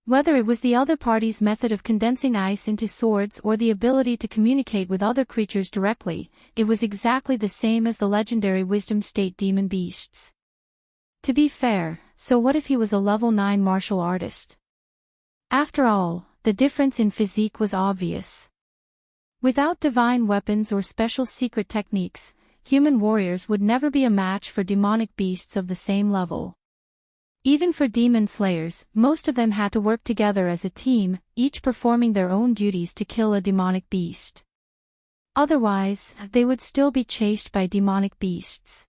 A: Whether it was the other party's method of condensing ice into swords or the ability to communicate with other creatures directly, it was exactly the same as the legendary Wisdom State demon beasts. To be fair, so what if he was a level 9 martial artist? After all, the difference in physique was obvious. Without divine weapons or special secret techniques, human warriors would never be a match for demonic beasts of the same level. Even for demon slayers, most of them had to work together as a team, each performing their own duties to kill a demonic beast. Otherwise, they would still be chased by demonic beasts.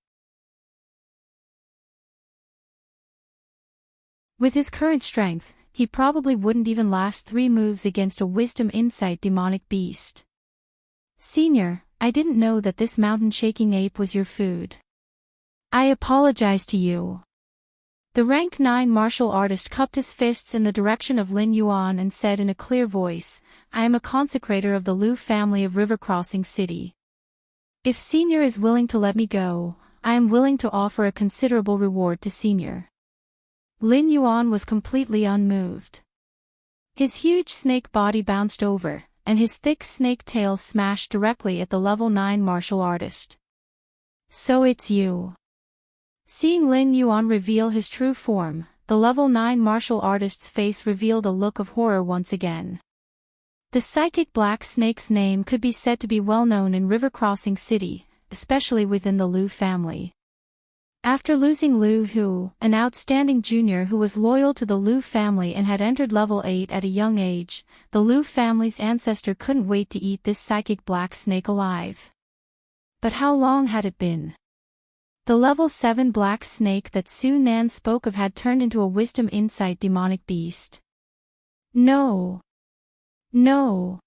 A: With his current strength, he probably wouldn't even last 3 moves against a Wisdom Insight demonic beast. Senior, I didn't know that this mountain-shaking ape was your food. I apologize to you. The rank 9 martial artist cupped his fists in the direction of Lin Yuan and said in a clear voice, I am a consecrator of the Lu family of River Crossing City. If Senior is willing to let me go, I am willing to offer a considerable reward to Senior. Lin Yuan was completely unmoved. His huge snake body bounced over, and his thick snake tail smashed directly at the level 9 martial artist. So it's you. Seeing Lin Yuan reveal his true form, the level 9 martial artist's face revealed a look of horror once again. The psychic black snake's name could be said to be well known in River Crossing City, especially within the Lu family. After losing Lu Hu, an outstanding junior who was loyal to the Lu family and had entered level 8 at a young age, the Lu family's ancestor couldn't wait to eat this psychic black snake alive. But how long had it been? The level 7 black snake that Su Nan spoke of had turned into a Wisdom Insight demonic beast. No. No.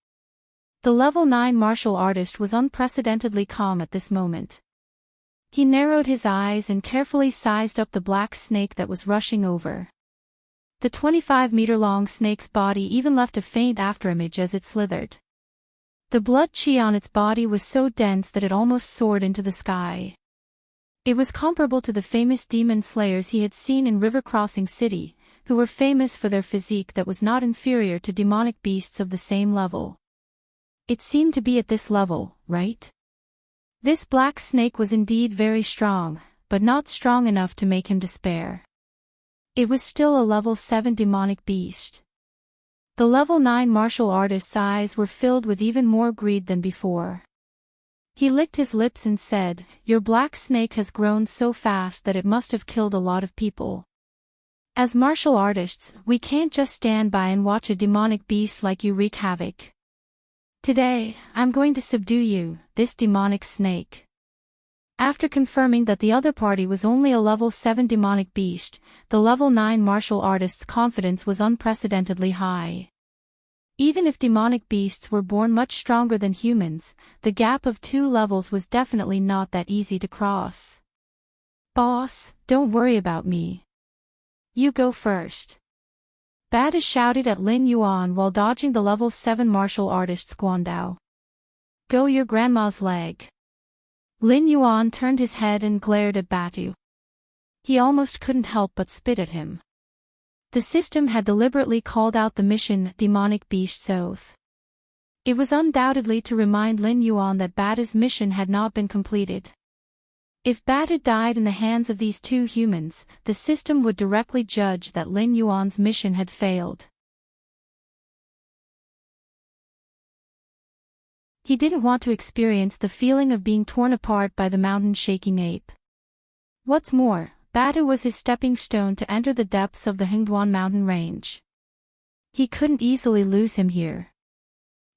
A: The level 9 martial artist was unprecedentedly calm at this moment. He narrowed his eyes and carefully sized up the black snake that was rushing over. The 25-meter-long snake's body even left a faint afterimage as it slithered. The blood chi on its body was so dense that it almost soared into the sky. It was comparable to the famous demon slayers he had seen in River Crossing City, who were famous for their physique that was not inferior to demonic beasts of the same level. It seemed to be at this level, right? This black snake was indeed very strong, but not strong enough to make him despair. It was still a level 7 demonic beast. The level 9 martial artist's eyes were filled with even more greed than before. He licked his lips and said, Your black snake has grown so fast that it must have killed a lot of people. As martial artists, we can't just stand by and watch a demonic beast like you wreak havoc. Today, I'm going to subdue you, this demonic snake. After confirming that the other party was only a level 7 demonic beast, the level 9 martial artist's confidence was unprecedentedly high. Even if demonic beasts were born much stronger than humans, the gap of 2 levels was definitely not that easy to cross. Boss, don't worry about me. You go first. Bada shouted at Lin Yuan while dodging the level 7 martial artist's Guandao. Go your grandma's leg. Lin Yuan turned his head and glared at Batu. He almost couldn't help but spit at him. The system had deliberately called out the mission Demonic Beast's Oath. It was undoubtedly to remind Lin Yuan that Bata's mission had not been completed. If Bata died in the hands of these 2 humans, the system would directly judge that Lin Yuan's mission had failed. He didn't want to experience the feeling of being torn apart by the mountain-shaking ape. What's more, Bata was his stepping stone to enter the depths of the Hengduan mountain range. He couldn't easily lose him here.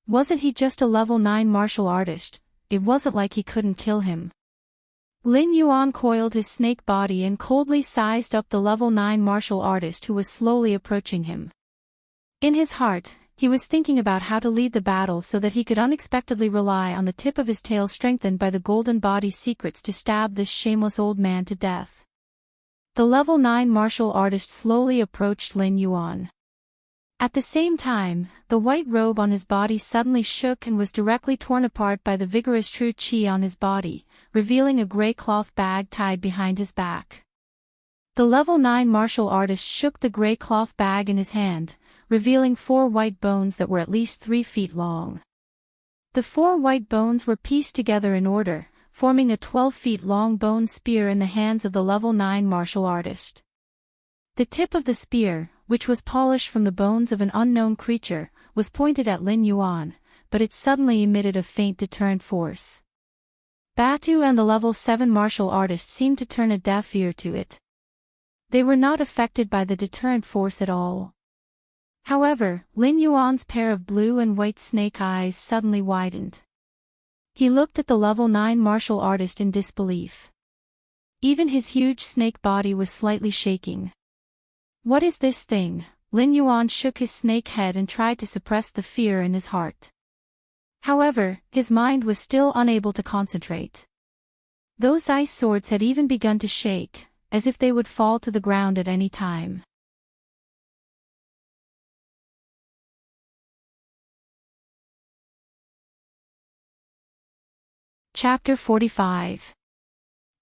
A: Wasn't he just a level 9 martial artist? It wasn't like he couldn't kill him. Lin Yuan coiled his snake body and coldly sized up the level 9 martial artist who was slowly approaching him. In his heart, he was thinking about how to lead the battle so that he could unexpectedly rely on the tip of his tail strengthened by the golden body secrets to stab this shameless old man to death. The level 9 martial artist slowly approached Lin Yuan. At the same time, the white robe on his body suddenly shook and was directly torn apart by the vigorous true chi on his body, revealing a gray cloth bag tied behind his back. The level 9 martial artist shook the gray cloth bag in his hand, revealing 4 white bones that were at least 3 feet long. The 4 white bones were pieced together in order, forming a 12 feet long bone spear in the hands of the level 9 martial artist. The tip of the spear, which was polished from the bones of an unknown creature, was pointed at Lin Yuan, but it suddenly emitted a faint deterrent force. Batu and the level 7 martial artist seemed to turn a deaf ear to it. They were not affected by the deterrent force at all. However, Lin Yuan's pair of blue and white snake eyes suddenly widened. He looked at the level 9 martial artist in disbelief. Even his huge snake body was slightly shaking. What is this thing? Lin Yuan shook his snake head and tried to suppress the fear in his heart. However, his mind was still unable to concentrate. Those ice swords had even begun to shake, as if they would fall to the ground at any time. Chapter 45.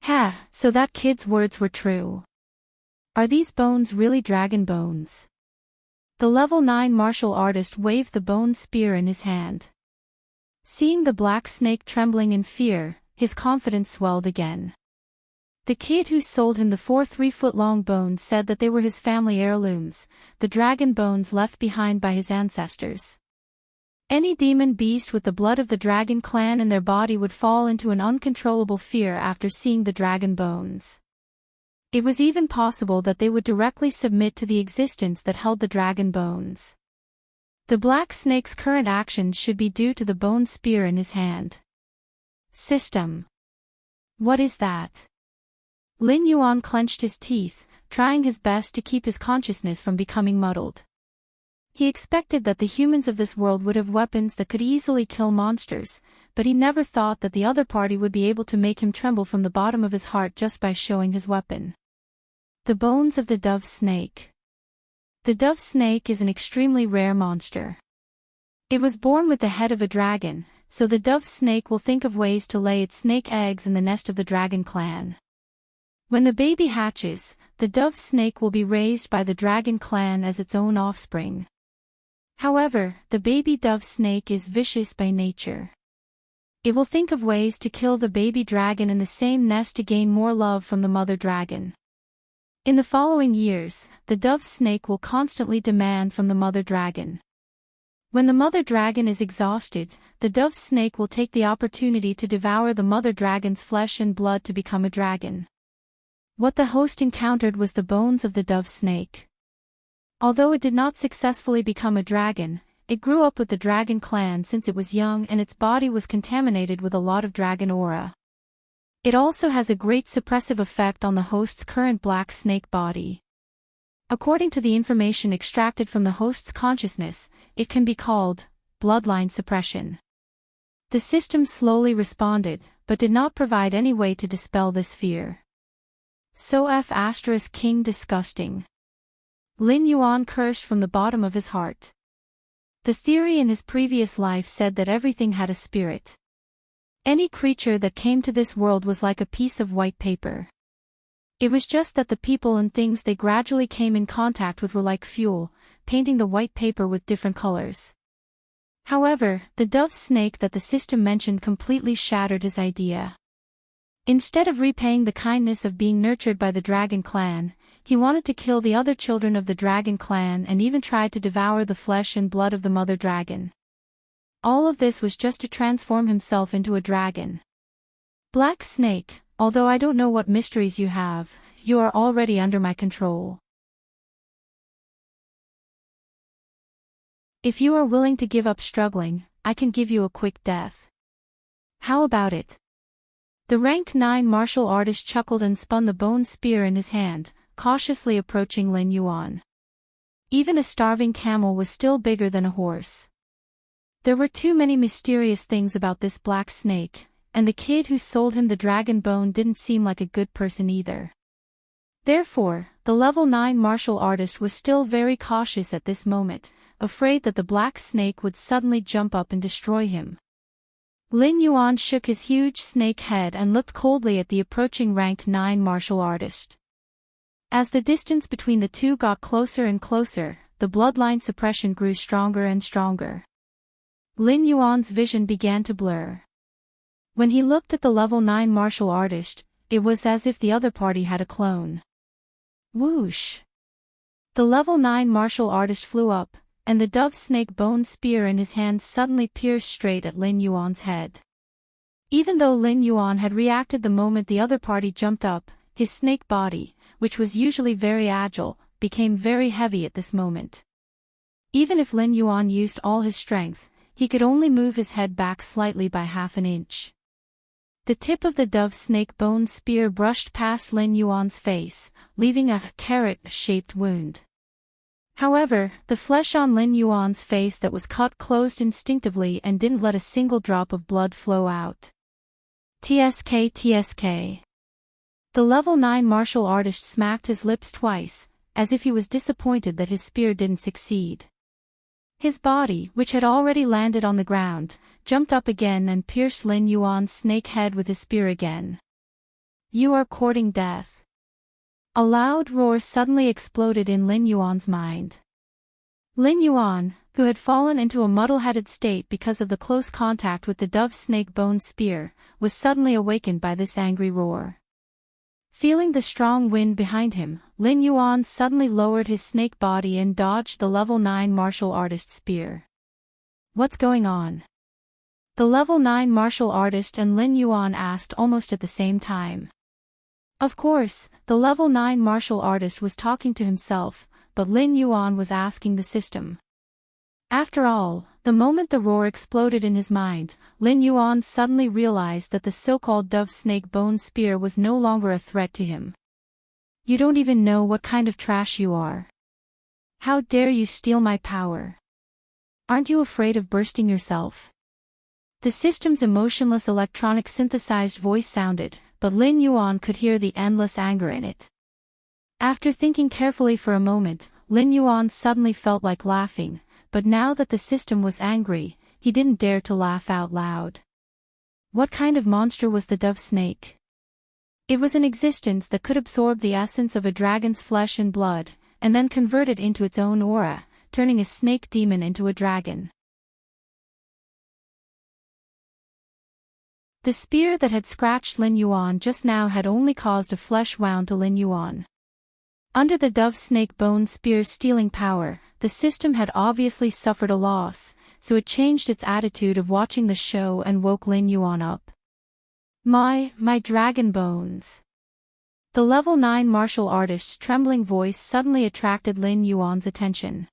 A: Ha, so that kid's words were true. Are these bones really dragon bones? The level 9 martial artist waved the bone spear in his hand. Seeing the black snake trembling in fear, his confidence swelled again. The kid who sold him the 4 3-foot-long bones said that they were his family heirlooms, the dragon bones left behind by his ancestors. Any demon beast with the blood of the dragon clan in their body would fall into an uncontrollable fear after seeing the dragon bones. It was even possible that they would directly submit to the existence that held the dragon bones. The black snake's current actions should be due to the bone spear in his hand. System. What is that? Lin Yuan clenched his teeth, trying his best to keep his consciousness from becoming muddled. He expected that the humans of this world would have weapons that could easily kill monsters, but he never thought that the other party would be able to make him tremble from the bottom of his heart just by showing his weapon. The bones of the dove snake. The dove snake is an extremely rare monster. It was born with the head of a dragon, so the dove snake will think of ways to lay its snake eggs in the nest of the dragon clan. When the baby hatches, the dove snake will be raised by the dragon clan as its own offspring. However, the baby dove snake is vicious by nature. It will think of ways to kill the baby dragon in the same nest to gain more love from the mother dragon. In the following years, the dove snake will constantly demand from the mother dragon. When the mother dragon is exhausted, the dove snake will take the opportunity to devour the mother dragon's flesh and blood to become a dragon. What the host encountered was the bones of the dove snake. Although it did not successfully become a dragon, it grew up with the dragon clan since it was young and its body was contaminated with a lot of dragon aura. It also has a great suppressive effect on the host's current black snake body. According to the information extracted from the host's consciousness, it can be called bloodline suppression. The system slowly responded, but did not provide any way to dispel this fear. So King disgusting. Lin Yuan cursed from the bottom of his heart. The theory in his previous life said that everything had a spirit. Any creature that came to this world was like a piece of white paper. It was just that the people and things they gradually came in contact with were like fuel, painting the white paper with different colors. However, the dove snake that the system mentioned completely shattered his idea. Instead of repaying the kindness of being nurtured by the dragon clan, he wanted to kill the other children of the dragon clan and even tried to devour the flesh and blood of the mother dragon. All of this was just to transform himself into a dragon. Black Snake, although I don't know what mysteries you have, you are already under my control. If you are willing to give up struggling, I can give you a quick death. How about it? The rank 9 martial artist chuckled and spun the bone spear in his hand, cautiously approaching Lin Yuan. Even a starving camel was still bigger than a horse. There were too many mysterious things about this black snake, and the kid who sold him the dragon bone didn't seem like a good person either. Therefore, the level 9 martial artist was still very cautious at this moment, afraid that the black snake would suddenly jump up and destroy him. Lin Yuan shook his huge snake head and looked coldly at the approaching rank 9 martial artist. As the distance between the two got closer and closer, the bloodline suppression grew stronger and stronger. Lin Yuan's vision began to blur. When he looked at the level 9 martial artist, it was as if the other party had a clone. Whoosh! The level 9 martial artist flew up, and the dove snake bone spear in his hand suddenly pierced straight at Lin Yuan's head. Even though Lin Yuan had reacted the moment the other party jumped up, his snake body, which was usually very agile, became very heavy at this moment. Even if Lin Yuan used all his strength, he could only move his head back slightly by half an inch. The tip of the dove snake bone spear brushed past Lin Yuan's face, leaving a carrot-shaped wound. However, the flesh on Lin Yuan's face that was cut closed instinctively and didn't let a single drop of blood flow out. TSK. The level 9 martial artist smacked his lips twice, as if he was disappointed that his spear didn't succeed. His body, which had already landed on the ground, jumped up again and pierced Lin Yuan's snake head with his spear again. You are courting death. A loud roar suddenly exploded in Lin Yuan's mind. Lin Yuan, who had fallen into a muddle-headed state because of the close contact with the dove snake bone spear, was suddenly awakened by this angry roar. Feeling the strong wind behind him, Lin Yuan suddenly lowered his snake body and dodged the level 9 martial artist's spear. What's going on? The level 9 martial artist and Lin Yuan asked almost at the same time. Of course, the level 9 martial artist was talking to himself, but Lin Yuan was asking the system. After all, the moment the roar exploded in his mind, Lin Yuan suddenly realized that the so-called dove snake bone spear was no longer a threat to him. You don't even know what kind of trash you are. How dare you steal my power? Aren't you afraid of bursting yourself? The system's emotionless electronic synthesized voice sounded, but Lin Yuan could hear the endless anger in it. After thinking carefully for a moment, Lin Yuan suddenly felt like laughing, but now that the system was angry, he didn't dare to laugh out loud. What kind of monster was the dove snake? It was an existence that could absorb the essence of a dragon's flesh and blood, and then convert it into its own aura, turning a snake demon into a dragon. The spear that had scratched Lin Yuan just now had only caused a flesh wound to Lin Yuan. Under the dove snake bone spear's stealing power, the system had obviously suffered a loss, so it changed its attitude of watching the show and woke Lin Yuan up. My dragon bones. The level 9 martial artist's trembling voice suddenly attracted Lin Yuan's attention.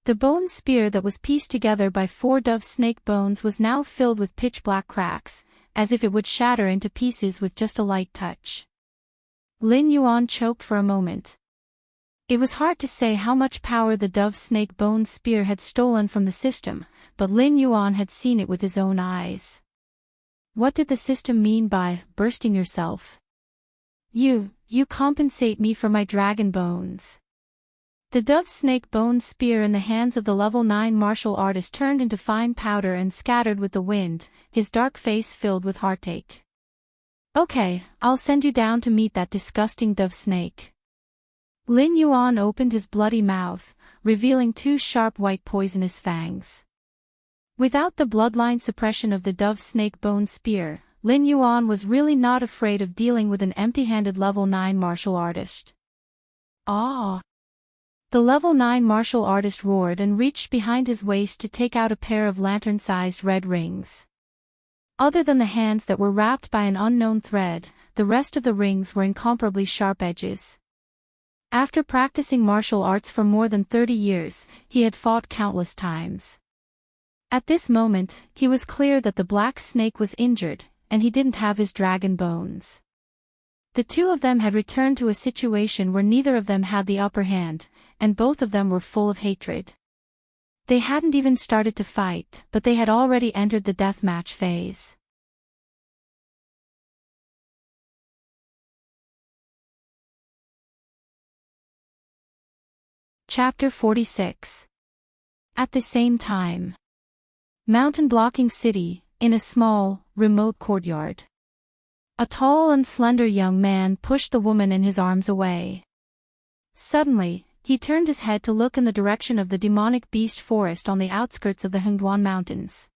A: The bone spear that was pieced together by 4 dove snake bones was now filled with pitch-black cracks, as if it would shatter into pieces with just a light touch. Lin Yuan choked for a moment. It was hard to say how much power the dove snake bone spear had stolen from the system, but Lin Yuan had seen it with his own eyes. What did the system mean by bursting yourself? You compensate me for my dragon bones. The dove snake bone spear in the hands of the level 9 martial artist turned into fine powder and scattered with the wind, his dark face filled with heartache. Okay, I'll send you down to meet that disgusting dove snake. Lin Yuan opened his bloody mouth, revealing 2 sharp white poisonous fangs. Without the bloodline suppression of the dove snake bone spear, Lin Yuan was really not afraid of dealing with an empty-handed level 9 martial artist. Ah! The level 9 martial artist roared and reached behind his waist to take out a pair of lantern-sized red rings. Other than the hands that were wrapped by an unknown thread, the rest of the rings were incomparably sharp edges. After practicing martial arts for more than 30 years, he had fought countless times. At this moment, he was clear that the black snake was injured, and he didn't have his dragon bones. The two of them had returned to a situation where neither of them had the upper hand, and both of them were full of hatred. They hadn't even started to fight, but they had already entered the deathmatch phase. Chapter 46. At the same time, mountain-blocking city, in a small, remote courtyard. A tall and slender young man pushed the woman in his arms away. Suddenly, he turned his head to look in the direction of the demonic beast forest on the outskirts of the Hengduan Mountains.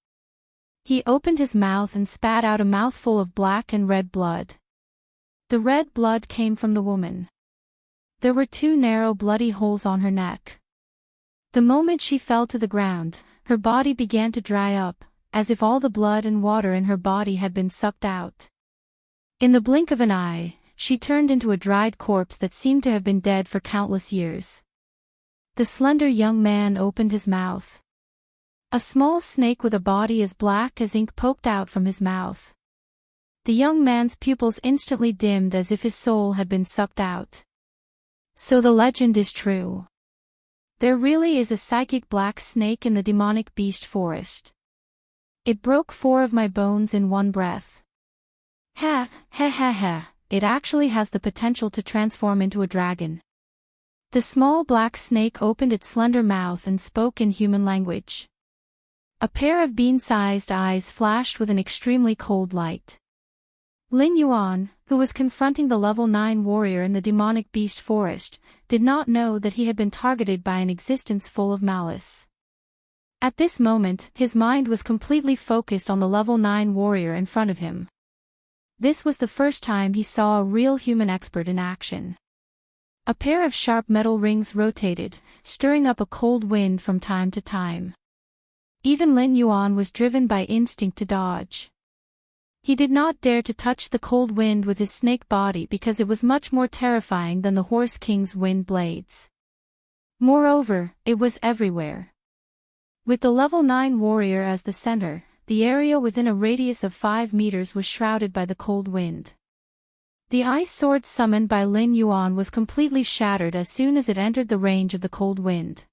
A: He opened his mouth and spat out a mouthful of black and red blood. The red blood came from the woman. There were 2 narrow bloody holes on her neck. The moment she fell to the ground, her body began to dry up, as if all the blood and water in her body had been sucked out. In the blink of an eye, she turned into a dried corpse that seemed to have been dead for countless years. The slender young man opened his mouth. A small snake with a body as black as ink poked out from his mouth. The young man's pupils instantly dimmed as if his soul had been sucked out. So the legend is true. There really is a psychic black snake in the demonic beast forest. It broke 4 of my bones in one breath. Ha, ha ha ha, it actually has the potential to transform into a dragon. The small black snake opened its slender mouth and spoke in human language. A pair of bean-sized eyes flashed with an extremely cold light. Lin Yuan, who was confronting the level 9 warrior in the demonic beast forest, did not know that he had been targeted by an existence full of malice. At this moment, his mind was completely focused on the level 9 warrior in front of him. This was the first time he saw a real human expert in action. A pair of sharp metal rings rotated, stirring up a cold wind from time to time. Even Lin Yuan was driven by instinct to dodge. He did not dare to touch the cold wind with his snake body because it was much more terrifying than the Horse King's wind blades. Moreover, it was everywhere. With the level 9 warrior as the center, the area within a radius of 5 meters was shrouded by the cold wind. The ice sword summoned by Lin Yuan was completely shattered as soon as it entered the range of the cold wind.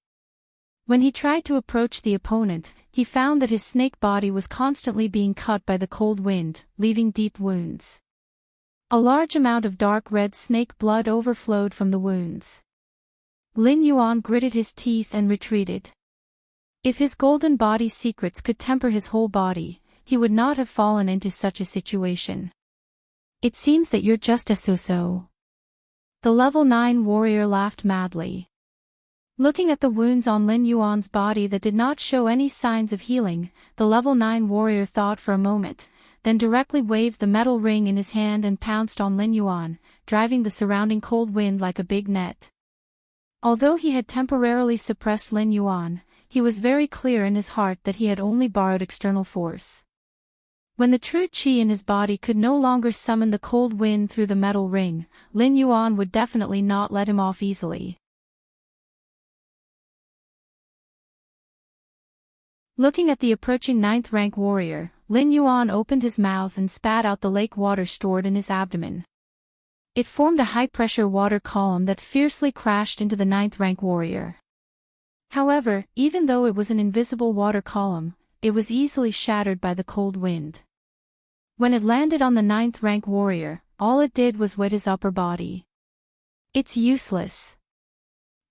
A: When he tried to approach the opponent, he found that his snake body was constantly being cut by the cold wind, leaving deep wounds. A large amount of dark red snake blood overflowed from the wounds. Lin Yuan gritted his teeth and retreated. If his golden body secrets could temper his whole body, he would not have fallen into such a situation. It seems that you're just a so-so. The level 9 warrior laughed madly. Looking at the wounds on Lin Yuan's body that did not show any signs of healing, the level 9 warrior thought for a moment, then directly waved the metal ring in his hand and pounced on Lin Yuan, driving the surrounding cold wind like a big net. Although he had temporarily suppressed Lin Yuan, he was very clear in his heart that he had only borrowed external force. When the true qi in his body could no longer summon the cold wind through the metal ring, Lin Yuan would definitely not let him off easily. Looking at the approaching 9th rank warrior, Lin Yuan opened his mouth and spat out the lake water stored in his abdomen. It formed a high-pressure water column that fiercely crashed into the 9th rank warrior. However, even though it was an invisible water column, it was easily shattered by the cold wind. When it landed on the 9th rank warrior, all it did was wet his upper body. It's useless.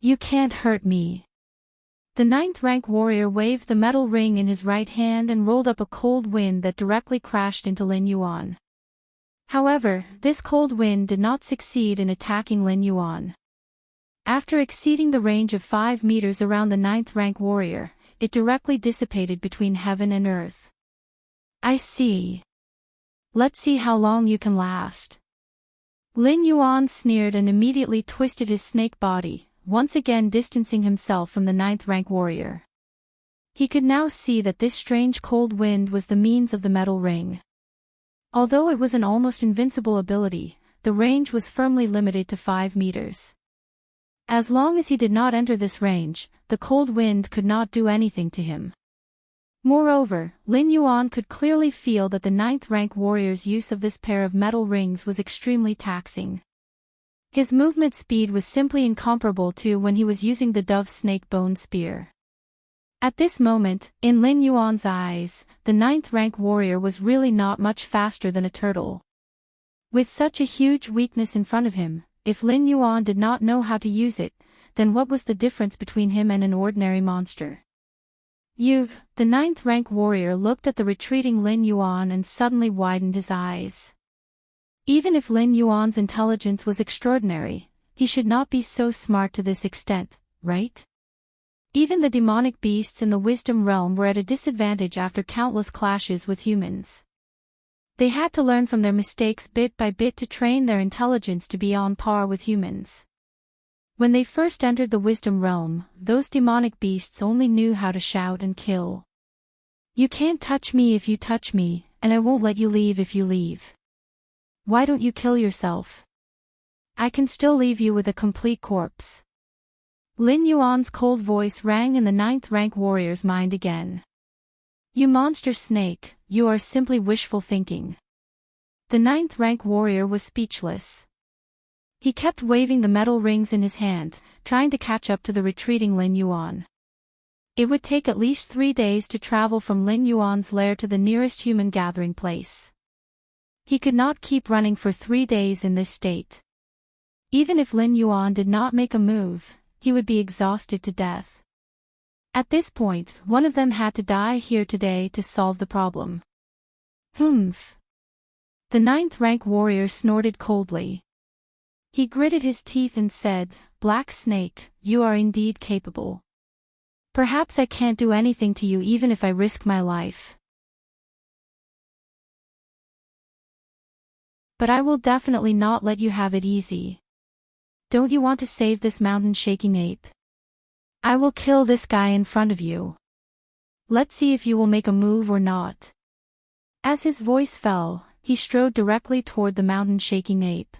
A: You can't hurt me. The 9th rank warrior waved the metal ring in his right hand and rolled up a cold wind that directly crashed into Lin Yuan. However, this cold wind did not succeed in attacking Lin Yuan. After exceeding the range of 5 meters around the 9th rank warrior, it directly dissipated between heaven and earth. I see. Let's see how long you can last. Lin Yuan sneered and immediately twisted his snake body, once again distancing himself from the 9th rank warrior. He could now see that this strange cold wind was the means of the metal ring. Although it was an almost invincible ability, the range was firmly limited to 5 meters. As long as he did not enter this range, the cold wind could not do anything to him. Moreover, Lin Yuan could clearly feel that the 9th rank warrior's use of this pair of metal rings was extremely taxing. His movement speed was simply incomparable to when he was using the dove snake bone spear. At this moment, in Lin Yuan's eyes, the 9th rank warrior was really not much faster than a turtle. With such a huge weakness in front of him, if Lin Yuan did not know how to use it, then what was the difference between him and an ordinary monster? The ninth rank warrior looked at the retreating Lin Yuan and suddenly widened his eyes. Even if Lin Yuan's intelligence was extraordinary, he should not be so smart to this extent, right? Even the demonic beasts in the wisdom realm were at a disadvantage after countless clashes with humans. They had to learn from their mistakes bit by bit to train their intelligence to be on par with humans. When they first entered the wisdom realm, those demonic beasts only knew how to shout and kill. You can't touch me if you touch me, and I won't let you leave if you leave. Why don't you kill yourself? I can still leave you with a complete corpse. Lin Yuan's cold voice rang in the ninth rank warrior's mind again. You monster snake, you are simply wishful thinking. The ninth rank warrior was speechless. He kept waving the metal rings in his hand, trying to catch up to the retreating Lin Yuan. It would take at least 3 days to travel from Lin Yuan's lair to the nearest human gathering place. He could not keep running for 3 days in this state. Even if Lin Yuan did not make a move, he would be exhausted to death. At this point, one of them had to die here today to solve the problem. Humph. The ninth rank warrior snorted coldly. He gritted his teeth and said, Black Snake, you are indeed capable. Perhaps I can't do anything to you even if I risk my life. But I will definitely not let you have it easy. Don't you want to save this mountain-shaking ape? I will kill this guy in front of you. Let's see if you will make a move or not. As his voice fell, he strode directly toward the mountain-shaking ape.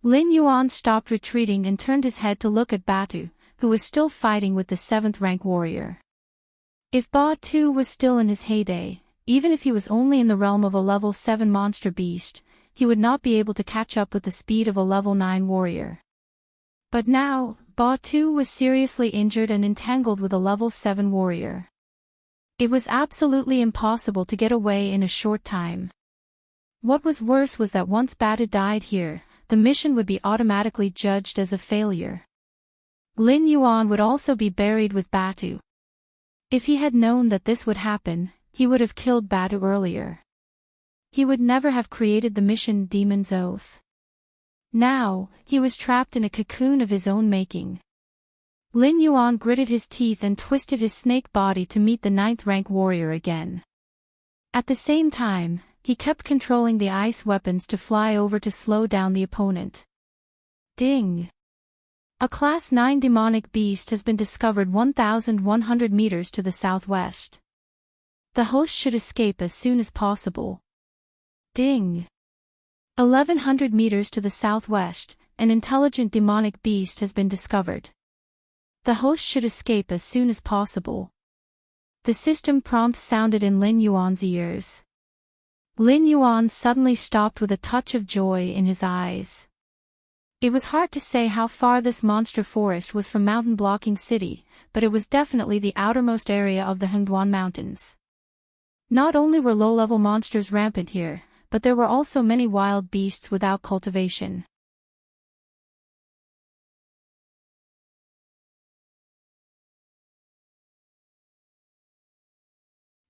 A: Lin Yuan stopped retreating and turned his head to look at Batu, who was still fighting with the 7th rank warrior. If Batu was still in his heyday, even if he was only in the realm of a level 7 monster beast, he would not be able to catch up with the speed of a level 9 warrior. But now, Batu was seriously injured and entangled with a level 7 warrior. It was absolutely impossible to get away in a short time. What was worse was that once Batu died here, the mission would be automatically judged as a failure. Lin Yuan would also be buried with Batu. If he had known that this would happen, he would have killed Batu earlier. He would never have created the mission Demon's Oath. Now, he was trapped in a cocoon of his own making. Lin Yuan gritted his teeth and twisted his snake body to meet the 9th rank warrior again. At the same time, he kept controlling the ice weapons to fly over to slow down the opponent. Ding! A Class 9 demonic beast has been discovered 1,100 meters to the southwest. The host should escape as soon as possible. Ding! 1,100 meters to the southwest, an intelligent demonic beast has been discovered. The host should escape as soon as possible. The system prompt sounded in Lin Yuan's ears. Lin Yuan suddenly stopped with a touch of joy in his eyes. It was hard to say how far this monster forest was from Mountain Blocking City, but it was definitely the outermost area of the Hengduan Mountains. Not only were low-level monsters rampant here, but there were also many wild beasts without cultivation.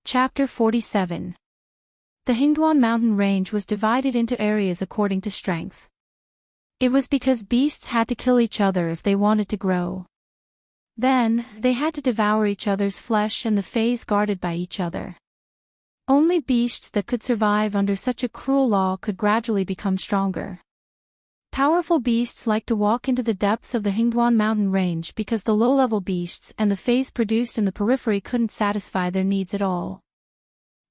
A: Chapter 47. The Hengduan mountain range was divided into areas according to strength. It was because beasts had to kill each other if they wanted to grow. Then, they had to devour each other's flesh and the phase guarded by each other. Only beasts that could survive under such a cruel law could gradually become stronger. Powerful beasts like to walk into the depths of the Hengduan mountain range because the low-level beasts and the phase produced in the periphery couldn't satisfy their needs at all.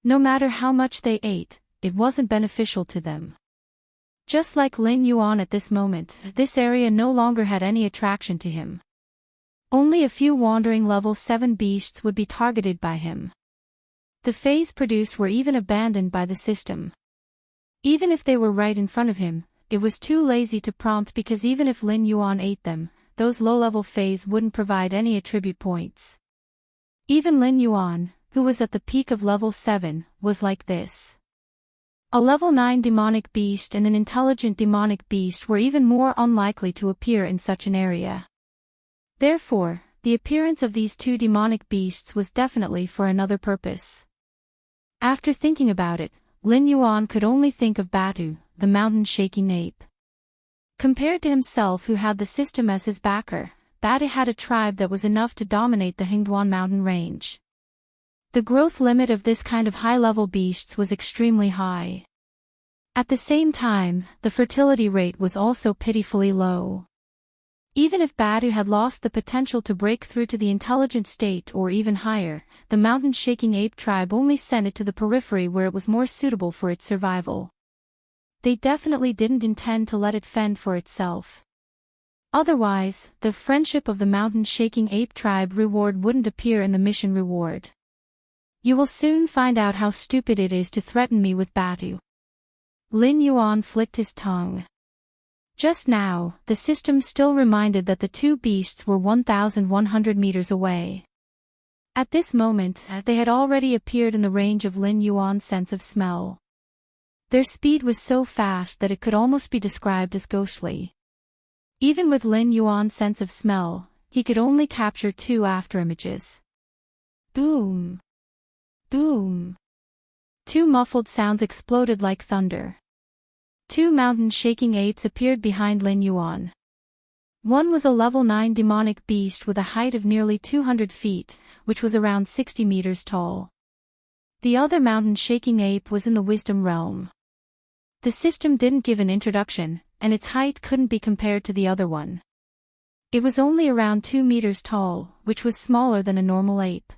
A: No matter how much they ate, it wasn't beneficial to them. Just like Lin Yuan at this moment, this area no longer had any attraction to him. Only a few wandering level 7 beasts would be targeted by him. The phase produced were even abandoned by the system. Even if they were right in front of him, it was too lazy to prompt because even if Lin Yuan ate them, those low-level phase wouldn't provide any attribute points. Even Lin Yuan, who was at the peak of level 7, was like this. A level 9 demonic beast and an intelligent demonic beast were even more unlikely to appear in such an area. Therefore, the appearance of these two demonic beasts was definitely for another purpose. After thinking about it, Lin Yuan could only think of Batu, the mountain-shaking ape. Compared to himself who had the system as his backer, Batu had a tribe that was enough to dominate the Hingduan mountain range. The growth limit of this kind of high-level beasts was extremely high. At the same time, the fertility rate was also pitifully low. Even if Batu had lost the potential to break through to the intelligent state or even higher, the mountain-shaking ape tribe only sent it to the periphery where it was more suitable for its survival. They definitely didn't intend to let it fend for itself. Otherwise, the friendship of the mountain-shaking ape tribe reward wouldn't appear in the mission reward. You will soon find out how stupid it is to threaten me with Batu. Lin Yuan flicked his tongue. Just now, the system still reminded that the two beasts were 1,100 meters away. At this moment, they had already appeared in the range of Lin Yuan's sense of smell. Their speed was so fast that it could almost be described as ghostly. Even with Lin Yuan's sense of smell, he could only capture two afterimages. Boom! Boom! Two muffled sounds exploded like thunder. Two mountain-shaking apes appeared behind Lin Yuan. One was a level 9 demonic beast with a height of nearly 200 feet, which was around 60 meters tall. The other mountain-shaking ape was in the wisdom realm. The system didn't give an introduction, and its height couldn't be compared to the other one. It was only around 2 meters tall, which was smaller than a normal ape.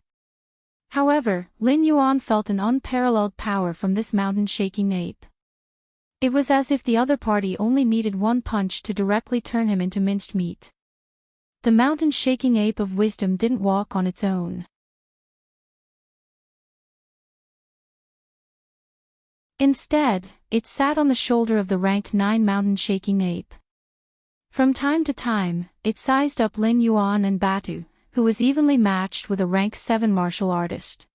A: However, Lin Yuan felt an unparalleled power from this mountain-shaking ape. It was as if the other party only needed one punch to directly turn him into minced meat. The mountain-shaking ape of wisdom didn't walk on its own. Instead, it sat on the shoulder of the rank 9 mountain-shaking ape. From time to time, it sized up Lin Yuan and Batu, who was evenly matched with a rank 7 martial artist.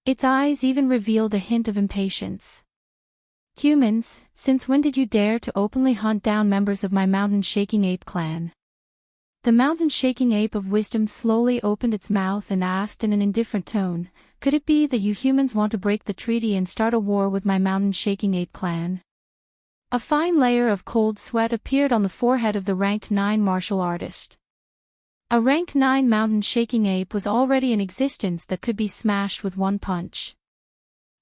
A: Its eyes even revealed a hint of impatience. Humans, since when did you dare to openly hunt down members of my mountain-shaking ape clan? The mountain-shaking ape of wisdom slowly opened its mouth and asked in an indifferent tone, could it be that you humans want to break the treaty and start a war with my mountain-shaking ape clan? A fine layer of cold sweat appeared on the forehead of the rank 9 martial artist. A rank 9 mountain-shaking ape was already in existence that could be smashed with one punch.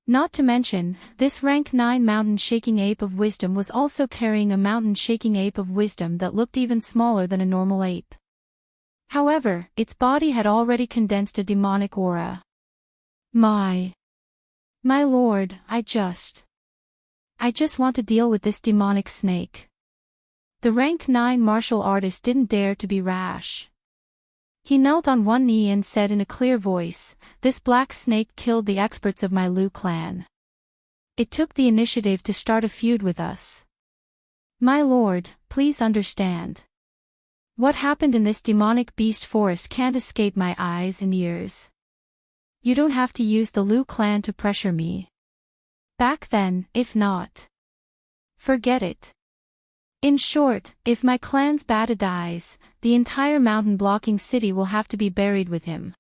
A: Not to mention, this rank 9 mountain-shaking ape of wisdom was also carrying a mountain-shaking ape of wisdom that looked even smaller than a normal ape. However, its body had already condensed a demonic aura. My lord, I just want to deal with this demonic snake. The rank 9 martial artist didn't dare to be rash. He knelt on one knee and said in a clear voice, this black snake killed the experts of my Lu clan. It took the initiative to start a feud with us. My lord, please understand. What happened in this demonic beast forest can't escape my eyes and ears. You don't have to use the Lu clan to pressure me. Back then, if not. Forget it. In short, if my clan's Bata dies, the entire mountain-blocking city will have to be buried with him.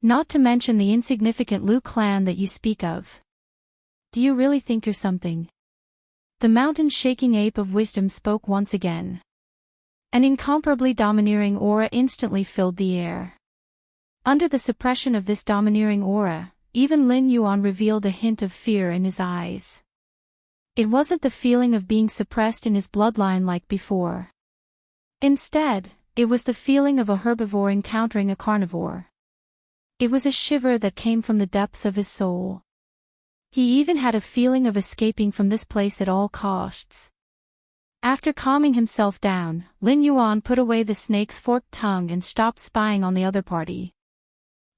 A: Not to mention the insignificant Lu clan that you speak of. Do you really think you're something? The mountain-shaking ape of wisdom spoke once again. An incomparably domineering aura instantly filled the air. Under the suppression of this domineering aura, even Lin Yuan revealed a hint of fear in his eyes. It wasn't the feeling of being suppressed in his bloodline like before. Instead, it was the feeling of a herbivore encountering a carnivore. It was a shiver that came from the depths of his soul. He even had a feeling of escaping from this place at all costs. After calming himself down, Lin Yuan put away the snake's forked tongue and stopped spying on the other party.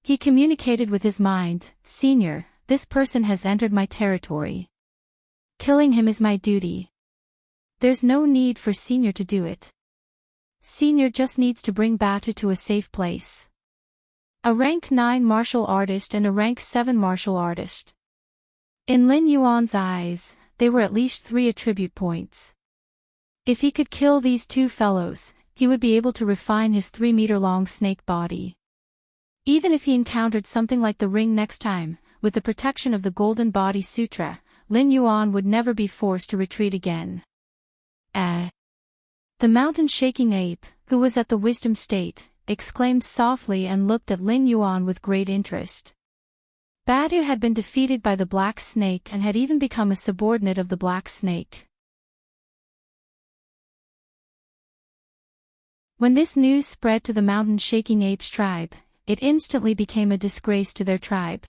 A: He communicated with his mind, Senior, this person has entered my territory. Killing him is my duty. There's no need for Senior to do it. Senior just needs to bring Batu to a safe place. A rank 9 martial artist and a rank 7 martial artist. In Lin Yuan's eyes, they were at least 3 attribute points. If he could kill these two fellows, he would be able to refine his 3-meter-long snake body. Even if he encountered something like the ring next time, with the protection of the Golden Body Sutra, Lin Yuan would never be forced to retreat again. The mountain-shaking ape, who was at the wisdom state, exclaimed softly and looked at Lin Yuan with great interest. Badu had been defeated by the black snake and had even become a subordinate of the black snake. When this news spread to the mountain-shaking apes tribe, it instantly became a disgrace to their tribe.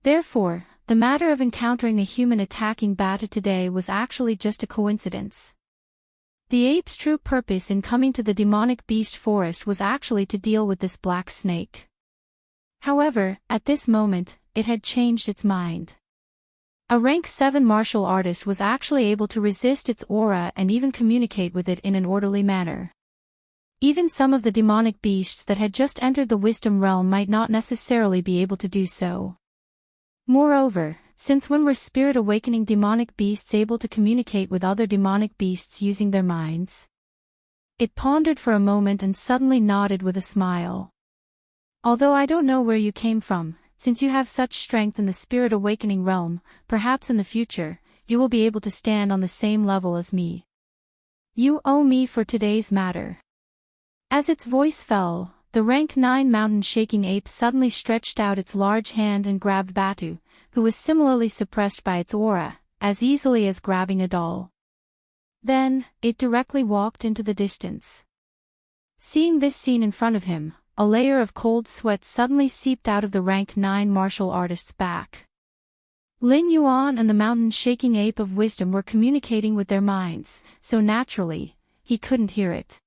A: Therefore, the matter of encountering a human attacking Badu today was actually just a coincidence. The ape's true purpose in coming to the demonic beast forest was actually to deal with this black snake. However, at this moment, it had changed its mind. A rank 7 martial artist was actually able to resist its aura and even communicate with it in an orderly manner. Even some of the demonic beasts that had just entered the wisdom realm might not necessarily be able to do so. Moreover, since when were spirit awakening demonic beasts able to communicate with other demonic beasts using their minds? It pondered for a moment and suddenly nodded with a smile. Although I don't know where you came from, since you have such strength in the spirit awakening realm, perhaps in the future, you will be able to stand on the same level as me. You owe me for today's matter. As its voice fell, the rank 9 mountain-shaking ape suddenly stretched out its large hand and grabbed Badu, who was similarly suppressed by its aura, as easily as grabbing a doll. Then, it directly walked into the distance. Seeing this scene in front of him, a layer of cold sweat suddenly seeped out of the rank 9 martial artist's back. Lin Yuan and the mountain-shaking ape of wisdom were communicating with their minds, so naturally, he couldn't hear it.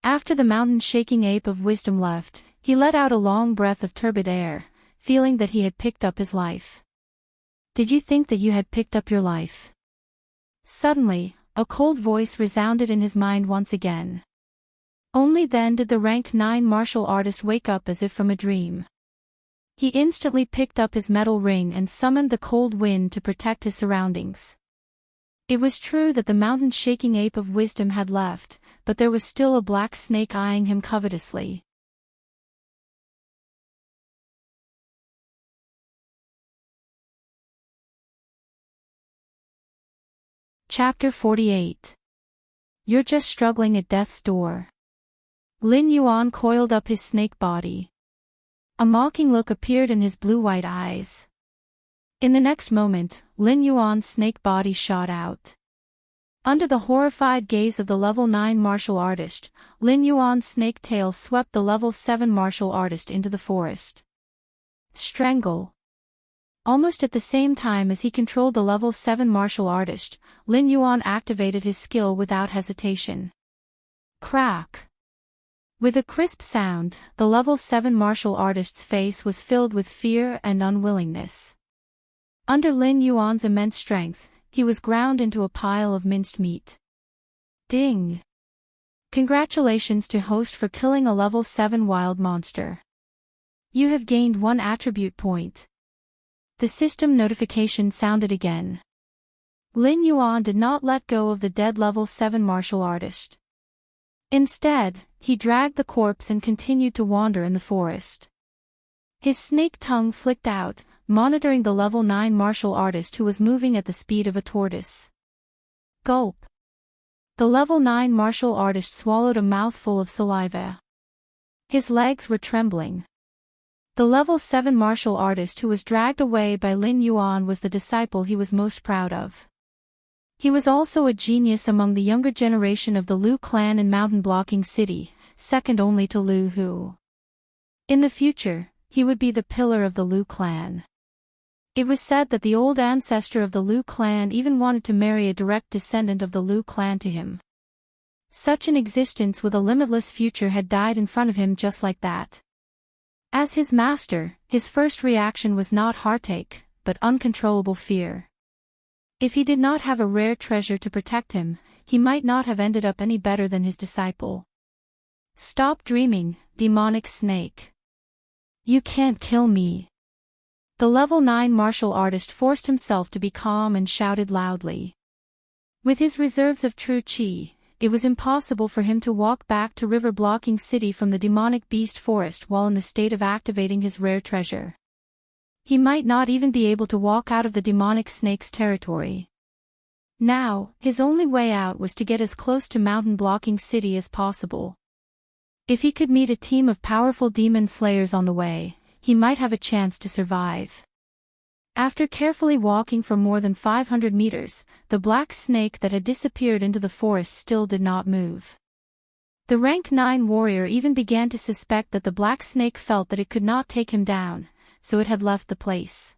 A: After the mountain-shaking ape of wisdom left, he let out a long breath of turbid air, feeling that he had picked up his life. Did you think that you had picked up your life? Suddenly, a cold voice resounded in his mind once again. Only then did the rank 9 martial artist wake up as if from a dream. He instantly picked up his metal ring and summoned the cold wind to protect his surroundings. It was true that the mountain-shaking ape of wisdom had left, but there was still a black snake eyeing him covetously. Chapter 48. You're just struggling at death's door. Lin Yuan coiled up his snake body. A mocking look appeared in his blue-white eyes. In the next moment, Lin Yuan's snake body shot out. Under the horrified gaze of the level 9 martial artist, Lin Yuan's snake tail swept the level 7 martial artist into the forest. Strangle. Almost at the same time as he controlled the level 7 martial artist, Lin Yuan activated his skill without hesitation. Crack. With a crisp sound, the level 7 martial artist's face was filled with fear and unwillingness. Under Lin Yuan's immense strength, he was ground into a pile of minced meat. Ding! Congratulations to host for killing a level 7 wild monster. You have gained 1 attribute point. The system notification sounded again. Lin Yuan did not let go of the dead level 7 martial artist. Instead, he dragged the corpse and continued to wander in the forest. His snake tongue flicked out, monitoring the level 9 martial artist who was moving at the speed of a tortoise. Gulp. The level 9 martial artist swallowed a mouthful of saliva. His legs were trembling. The level 7 martial artist who was dragged away by Lin Yuan was the disciple he was most proud of. He was also a genius among the younger generation of the Lu clan in Mountain Blocking City, second only to Lu Hu. In the future, he would be the pillar of the Lu clan. It was said that the old ancestor of the Lu clan even wanted to marry a direct descendant of the Lu clan to him. Such an existence with a limitless future had died in front of him just like that. As his master, his first reaction was not heartache, but uncontrollable fear. If he did not have a rare treasure to protect him, he might not have ended up any better than his disciple. Stop dreaming, demonic snake. You can't kill me. The level 9 martial artist forced himself to be calm and shouted loudly. With his reserves of true chi, it was impossible for him to walk back to River Blocking City from the demonic beast forest while in the state of activating his rare treasure. He might not even be able to walk out of the demonic snake's territory. Now, his only way out was to get as close to Mountain Blocking City as possible. If he could meet a team of powerful demon slayers on the way, he might have a chance to survive. After carefully walking for more than 500 meters, the black snake that had disappeared into the forest still did not move. The rank 9 warrior even began to suspect that the black snake felt that it could not take him down, so it had left the place.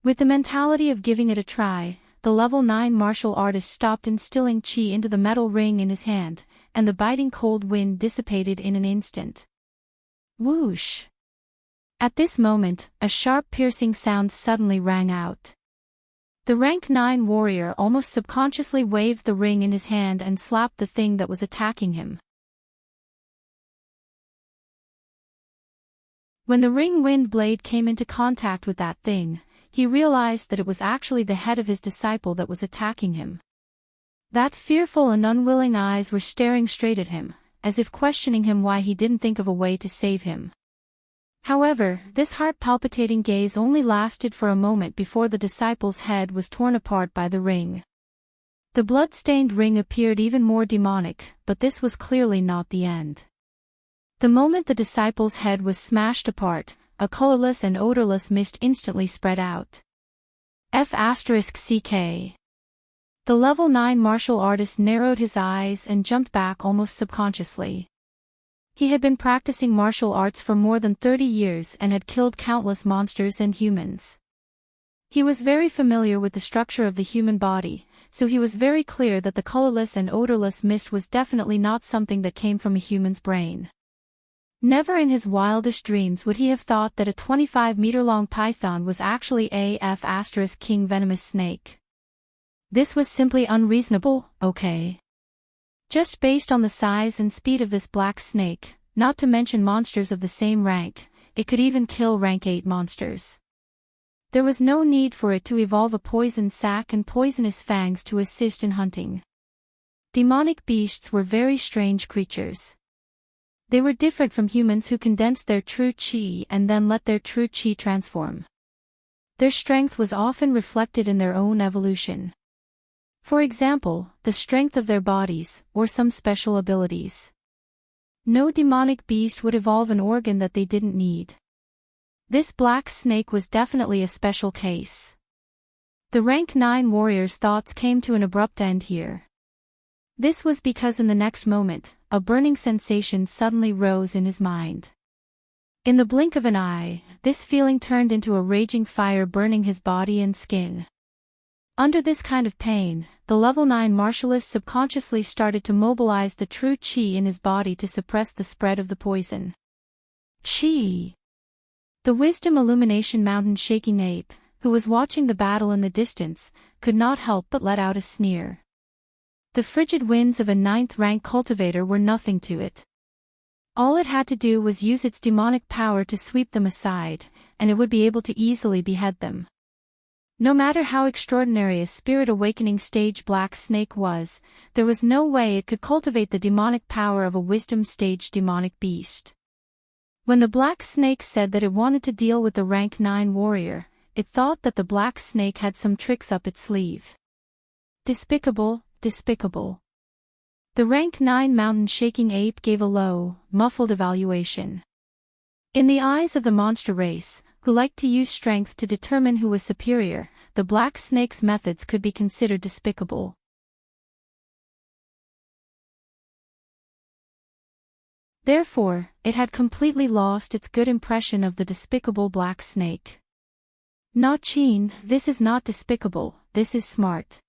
A: With the mentality of giving it a try, the level 9 martial artist stopped instilling chi into the metal ring in his hand, and the biting cold wind dissipated in an instant. Whoosh! At this moment, a sharp piercing sound suddenly rang out. The rank 9 warrior almost subconsciously waved the ring in his hand and slapped the thing that was attacking him. When the ring wind blade came into contact with that thing, he realized that it was actually the head of his disciple that was attacking him. That fearful and unwilling eyes were staring straight at him, as if questioning him why he didn't think of a way to save him. However, this heart-palpitating gaze only lasted for a moment before the disciple's head was torn apart by the ring. The blood-stained ring appeared even more demonic, but this was clearly not the end. The moment the disciple's head was smashed apart, a colorless and odorless mist instantly spread out. F***CK. The level 9 martial artist narrowed his eyes and jumped back almost subconsciously. He had been practicing martial arts for more than 30 years and had killed countless monsters and humans. He was very familiar with the structure of the human body, so he was very clear that the colorless and odorless mist was definitely not something that came from a human's brain. Never in his wildest dreams would he have thought that a 25-meter-long python was actually a F***king venomous snake. This was simply unreasonable, okay? Just based on the size and speed of this black snake, not to mention monsters of the same rank, it could even kill rank 8 monsters. There was no need for it to evolve a poison sac and poisonous fangs to assist in hunting. Demonic beasts were very strange creatures. They were different from humans who condensed their true chi and then let their true chi transform. Their strength was often reflected in their own evolution. For example, the strength of their bodies, or some special abilities. No demonic beast would evolve an organ that they didn't need. This black snake was definitely a special case. The rank 9 warrior's thoughts came to an abrupt end here. This was because in the next moment, a burning sensation suddenly rose in his mind. In the blink of an eye, this feeling turned into a raging fire burning his body and skin. Under this kind of pain, the level 9 martialist subconsciously started to mobilize the true chi in his body to suppress the spread of the poison. Chi! The Wisdom Illumination Mountain Shaking Ape, who was watching the battle in the distance, could not help but let out a sneer. The frigid winds of a 9th-rank cultivator were nothing to it. All it had to do was use its demonic power to sweep them aside, and it would be able to easily behead them. No matter how extraordinary a Spirit Awakening stage black snake was, there was no way it could cultivate the demonic power of a Wisdom stage demonic beast. When the black snake said that it wanted to deal with the rank 9 warrior, it thought that the black snake had some tricks up its sleeve. Despicable, despicable. The rank 9 mountain shaking ape gave a low, muffled evaluation. In the eyes of the monster race, who liked to use strength to determine who was superior, the black snake's methods could be considered despicable. Therefore, it had completely lost its good impression of the despicable black snake. Not Chin, this is not despicable, this is smart.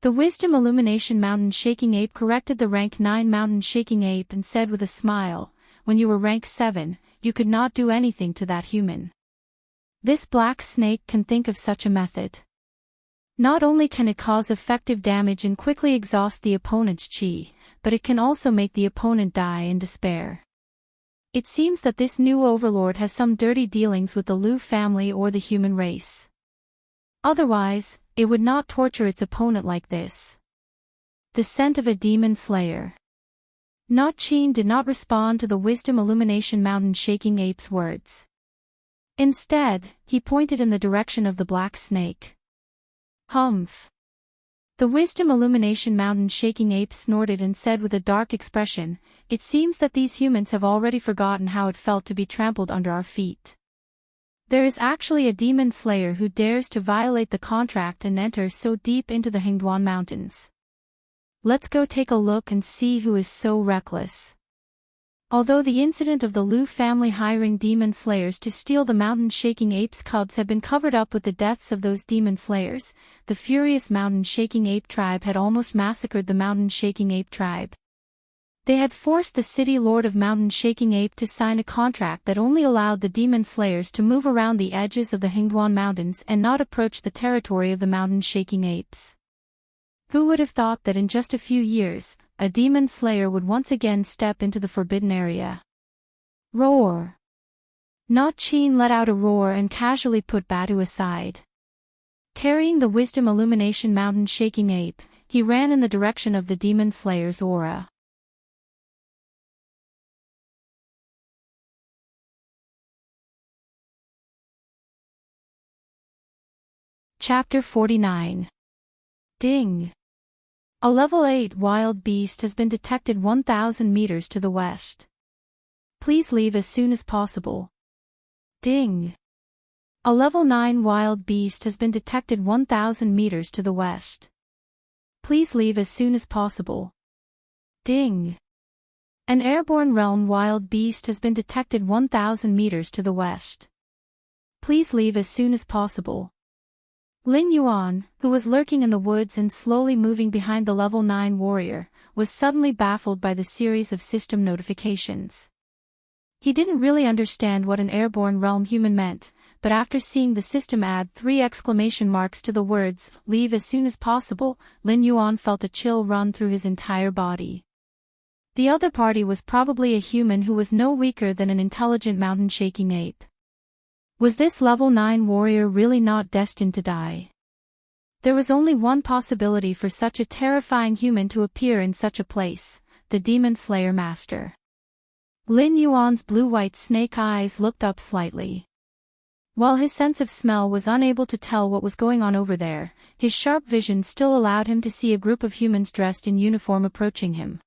A: The Wisdom Illumination Mountain Shaking Ape corrected the rank 9 Mountain Shaking Ape and said with a smile, when you were rank 7, you could not do anything to that human. This black snake can think of such a method. Not only can it cause effective damage and quickly exhaust the opponent's chi, but it can also make the opponent die in despair. It seems that this new overlord has some dirty dealings with the Lu family or the human race. Otherwise, it would not torture its opponent like this. The scent of a demon slayer. Notchin did not respond to the Wisdom Illumination Mountain Shaking Ape's words. Instead, he pointed in the direction of the black snake. Humph. The Wisdom Illumination Mountain Shaking Ape snorted and said with a dark expression, "It seems that these humans have already forgotten how it felt to be trampled under our feet. There is actually a demon slayer who dares to violate the contract and enter so deep into the Hengduan Mountains. Let's go take a look and see who is so reckless." Although the incident of the Liu family hiring demon slayers to steal the mountain shaking ape's cubs had been covered up with the deaths of those demon slayers, the furious mountain shaking ape tribe had almost massacred the mountain shaking ape tribe. They had forced the city lord of mountain shaking ape to sign a contract that only allowed the demon slayers to move around the edges of the Hengduan Mountains and not approach the territory of the mountain shaking apes. Who would have thought that in just a few years, a demon slayer would once again step into the forbidden area? Roar! Notchin let out a roar and casually put Batu aside. Carrying the Wisdom Illumination Mountain Shaking Ape, he ran in the direction of the demon slayer's aura. Chapter 49. Ding! A level 8 wild beast has been detected 1,000 meters to the west. Please leave as soon as possible. Ding! A level 9 wild beast has been detected 1,000 meters to the west. Please leave as soon as possible. Ding! An airborne realm wild beast has been detected 1,000 meters to the west. Please leave as soon as possible. Lin Yuan, who was lurking in the woods and slowly moving behind the level 9 warrior, was suddenly baffled by the series of system notifications. He didn't really understand what an airborne realm human meant, but after seeing the system add 3 exclamation marks to the words, "Leave as soon as possible," Lin Yuan felt a chill run through his entire body. The other party was probably a human who was no weaker than an intelligent mountain shaking ape. Was this level 9 warrior really not destined to die? There was only one possibility for such a terrifying human to appear in such a place, the Demon Slayer Master. Lin Yuan's blue-white snake eyes looked up slightly. While his sense of smell was unable to tell what was going on over there, his sharp vision still allowed him to see a group of humans dressed in uniform approaching him.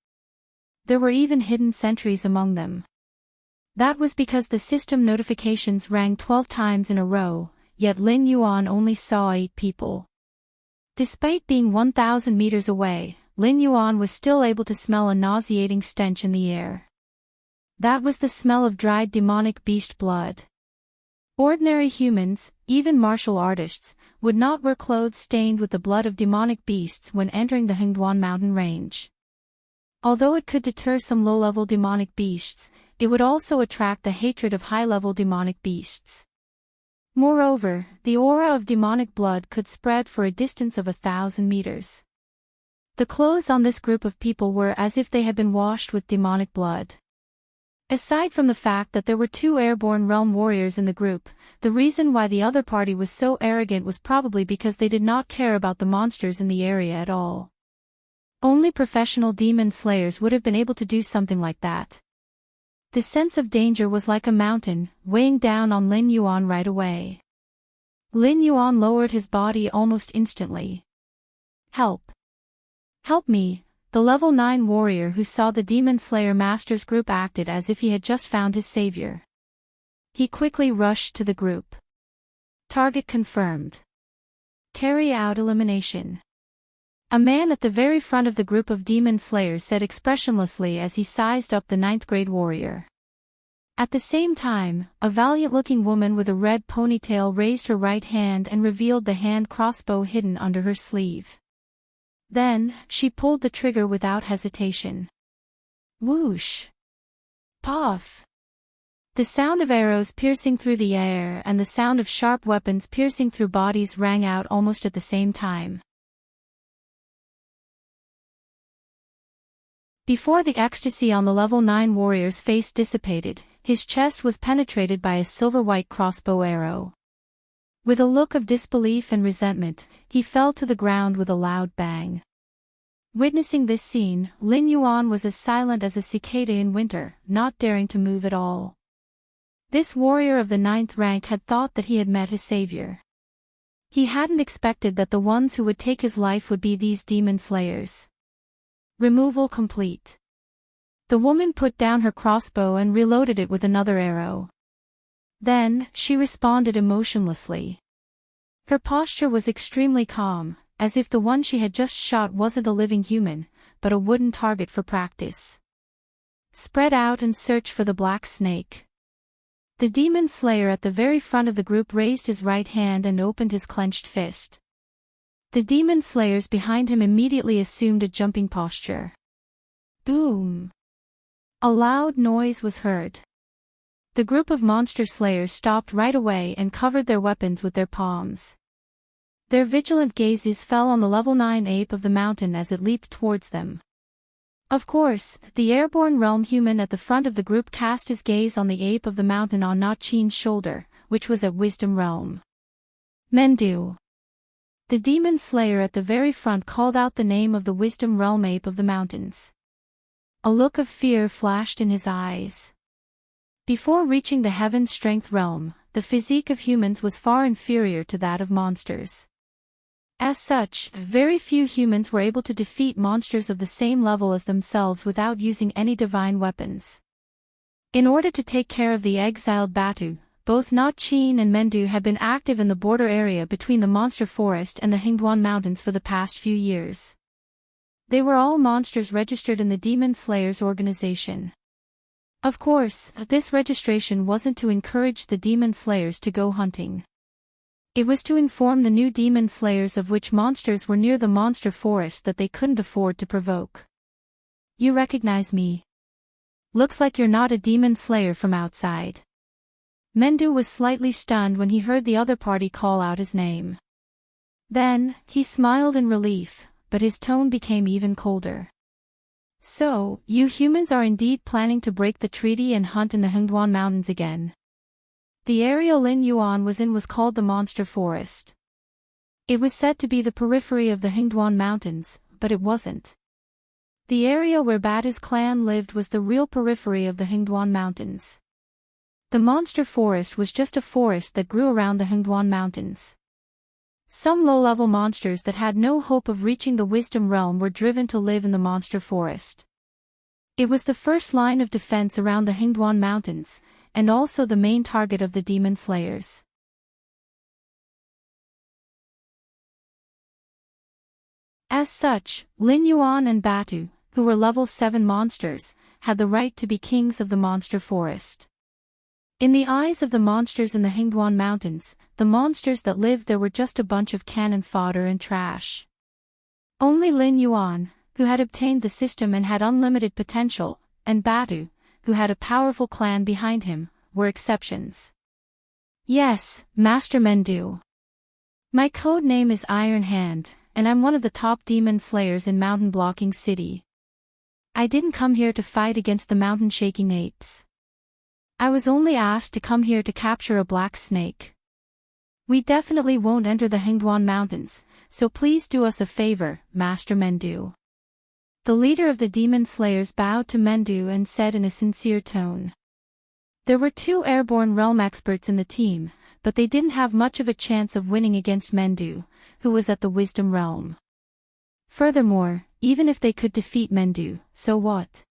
A: There were even hidden sentries among them. That was because the system notifications rang 12 times in a row, yet Lin Yuan only saw 8 people. Despite being 1,000 meters away, Lin Yuan was still able to smell a nauseating stench in the air. That was the smell of dried demonic beast blood. Ordinary humans, even martial artists, would not wear clothes stained with the blood of demonic beasts when entering the Hengduan mountain range. Although it could deter some low-level demonic beasts, it would also attract the hatred of high-level demonic beasts. Moreover, the aura of demonic blood could spread for a distance of 1,000 meters. The clothes on this group of people were as if they had been washed with demonic blood. Aside from the fact that there were 2 airborne realm warriors in the group, the reason why the other party was so arrogant was probably because they did not care about the monsters in the area at all. Only professional demon slayers would have been able to do something like that. The sense of danger was like a mountain, weighing down on Lin Yuan right away. Lin Yuan lowered his body almost instantly. "Help! Help me!" The level 9 warrior who saw the Demon Slayer Master's group acted as if he had just found his savior. He quickly rushed to the group. Target confirmed. Carry out elimination. A man at the very front of the group of demon slayers said expressionlessly as he sized up the 9th grade warrior. At the same time, a valiant-looking woman with a red ponytail raised her right hand and revealed the hand crossbow hidden under her sleeve. Then, she pulled the trigger without hesitation. Whoosh! Puff! The sound of arrows piercing through the air and the sound of sharp weapons piercing through bodies rang out almost at the same time. Before the ecstasy on the level 9 warrior's face dissipated, his chest was penetrated by a silver-white crossbow arrow. With a look of disbelief and resentment, he fell to the ground with a loud bang. Witnessing this scene, Lin Yuan was as silent as a cicada in winter, not daring to move at all. This warrior of the 9th rank had thought that he had met his savior. He hadn't expected that the ones who would take his life would be these demon slayers. Removal complete. The woman put down her crossbow and reloaded it with another arrow. Then, she responded emotionlessly. Her posture was extremely calm, as if the one she had just shot wasn't a living human, but a wooden target for practice. Spread out and search for the black snake. The demon slayer at the very front of the group raised his right hand and opened his clenched fist. The demon slayers behind him immediately assumed a jumping posture. Boom! A loud noise was heard. The group of monster slayers stopped right away and covered their weapons with their palms. Their vigilant gazes fell on the level 9 ape of the mountain as it leaped towards them. Of course, the airborne realm human at the front of the group cast his gaze on the ape of the mountain on Na Qin's shoulder, which was at Wisdom Realm. Mendu. The demon slayer at the very front called out the name of the Wisdom Realm ape of the mountains. A look of fear flashed in his eyes. Before reaching the Heaven Strength realm, the physique of humans was far inferior to that of monsters. As such, very few humans were able to defeat monsters of the same level as themselves without using any divine weapons. In order to take care of the exiled Batu, both Na Qin and Mendu had been active in the border area between the monster forest and the Hingduan Mountains for the past few years. They were all monsters registered in the Demon Slayers organization. Of course, this registration wasn't to encourage the demon slayers to go hunting. It was to inform the new demon slayers of which monsters were near the monster forest that they couldn't afford to provoke. You recognize me? Looks like you're not a demon slayer from outside. Mendu was slightly stunned when he heard the other party call out his name. Then, he smiled in relief, but his tone became even colder. So, you humans are indeed planning to break the treaty and hunt in the Hengduan Mountains again. The area Lin Yuan was in was called the Monster Forest. It was said to be the periphery of the Hengduan Mountains, but it wasn't. The area where Batu's clan lived was the real periphery of the Hengduan Mountains. The Monster Forest was just a forest that grew around the Hengduan Mountains. Some low-level monsters that had no hope of reaching the Wisdom Realm were driven to live in the Monster Forest. It was the first line of defense around the Hengduan Mountains, and also the main target of the Demon Slayers. As such, Lin Yuan and Batu, who were level 7 monsters, had the right to be kings of the Monster Forest. In the eyes of the monsters in the Hengduan Mountains, the monsters that lived there were just a bunch of cannon fodder and trash. Only Lin Yuan, who had obtained the system and had unlimited potential, and Batu, who had a powerful clan behind him, were exceptions. Yes, Master Mendu. My code name is Iron Hand, and I'm one of the top demon slayers in Mountain Blocking City. I didn't come here to fight against the mountain-shaking apes. I was only asked to come here to capture a black snake. We definitely won't enter the Hengduan Mountains, so please do us a favor, Master Mendu. The leader of the demon slayers bowed to Mendu and said in a sincere tone. There were 2 airborne realm experts in the team, but they didn't have much of a chance of winning against Mendu, who was at the Wisdom Realm. Furthermore, even if they could defeat Mendu, so what?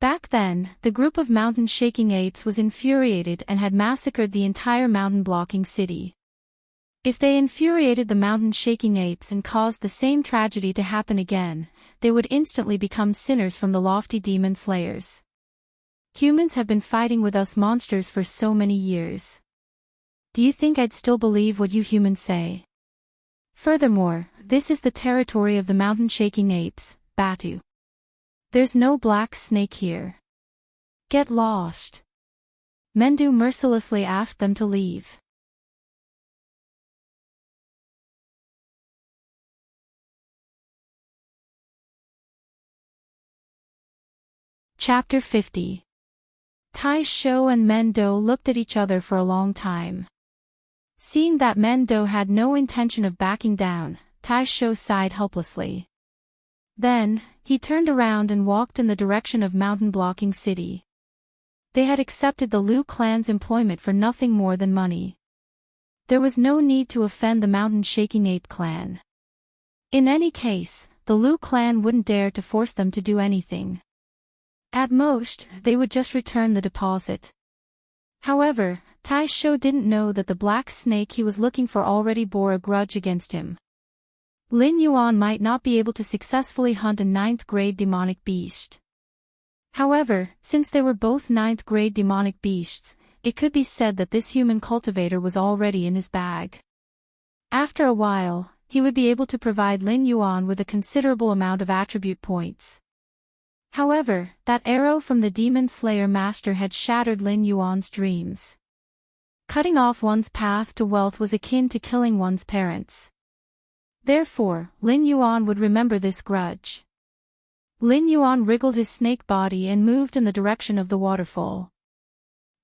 A: Back then, the group of mountain-shaking apes was infuriated and had massacred the entire mountain-blocking city. If they infuriated the mountain-shaking apes and caused the same tragedy to happen again, they would instantly become sinners from the lofty demon slayers. Humans have been fighting with us monsters for so many years. Do you think I'd still believe what you humans say? Furthermore, this is the territory of the mountain-shaking apes, Batu. There's no black snake here. Get lost. Mendu mercilessly asked them to leave. Chapter 50. Tai Shou and Mendo looked at each other for a long time. Seeing that Mendo had no intention of backing down, Tai Shou sighed helplessly. Then, he turned around and walked in the direction of Mountain Blocking City. They had accepted the Lu clan's employment for nothing more than money. There was no need to offend the Mountain Shaking Ape clan. In any case, the Lu clan wouldn't dare to force them to do anything. At most, they would just return the deposit. However, Tai Shou didn't know that the black snake he was looking for already bore a grudge against him. Lin Yuan might not be able to successfully hunt a 9th-grade demonic beast. However, since they were both 9th-grade demonic beasts, it could be said that this human cultivator was already in his bag. After a while, he would be able to provide Lin Yuan with a considerable amount of attribute points. However, that arrow from the Demon Slayer Master had shattered Lin Yuan's dreams. Cutting off one's path to wealth was akin to killing one's parents. Therefore, Lin Yuan would remember this grudge. Lin Yuan wriggled his snake body and moved in the direction of the waterfall.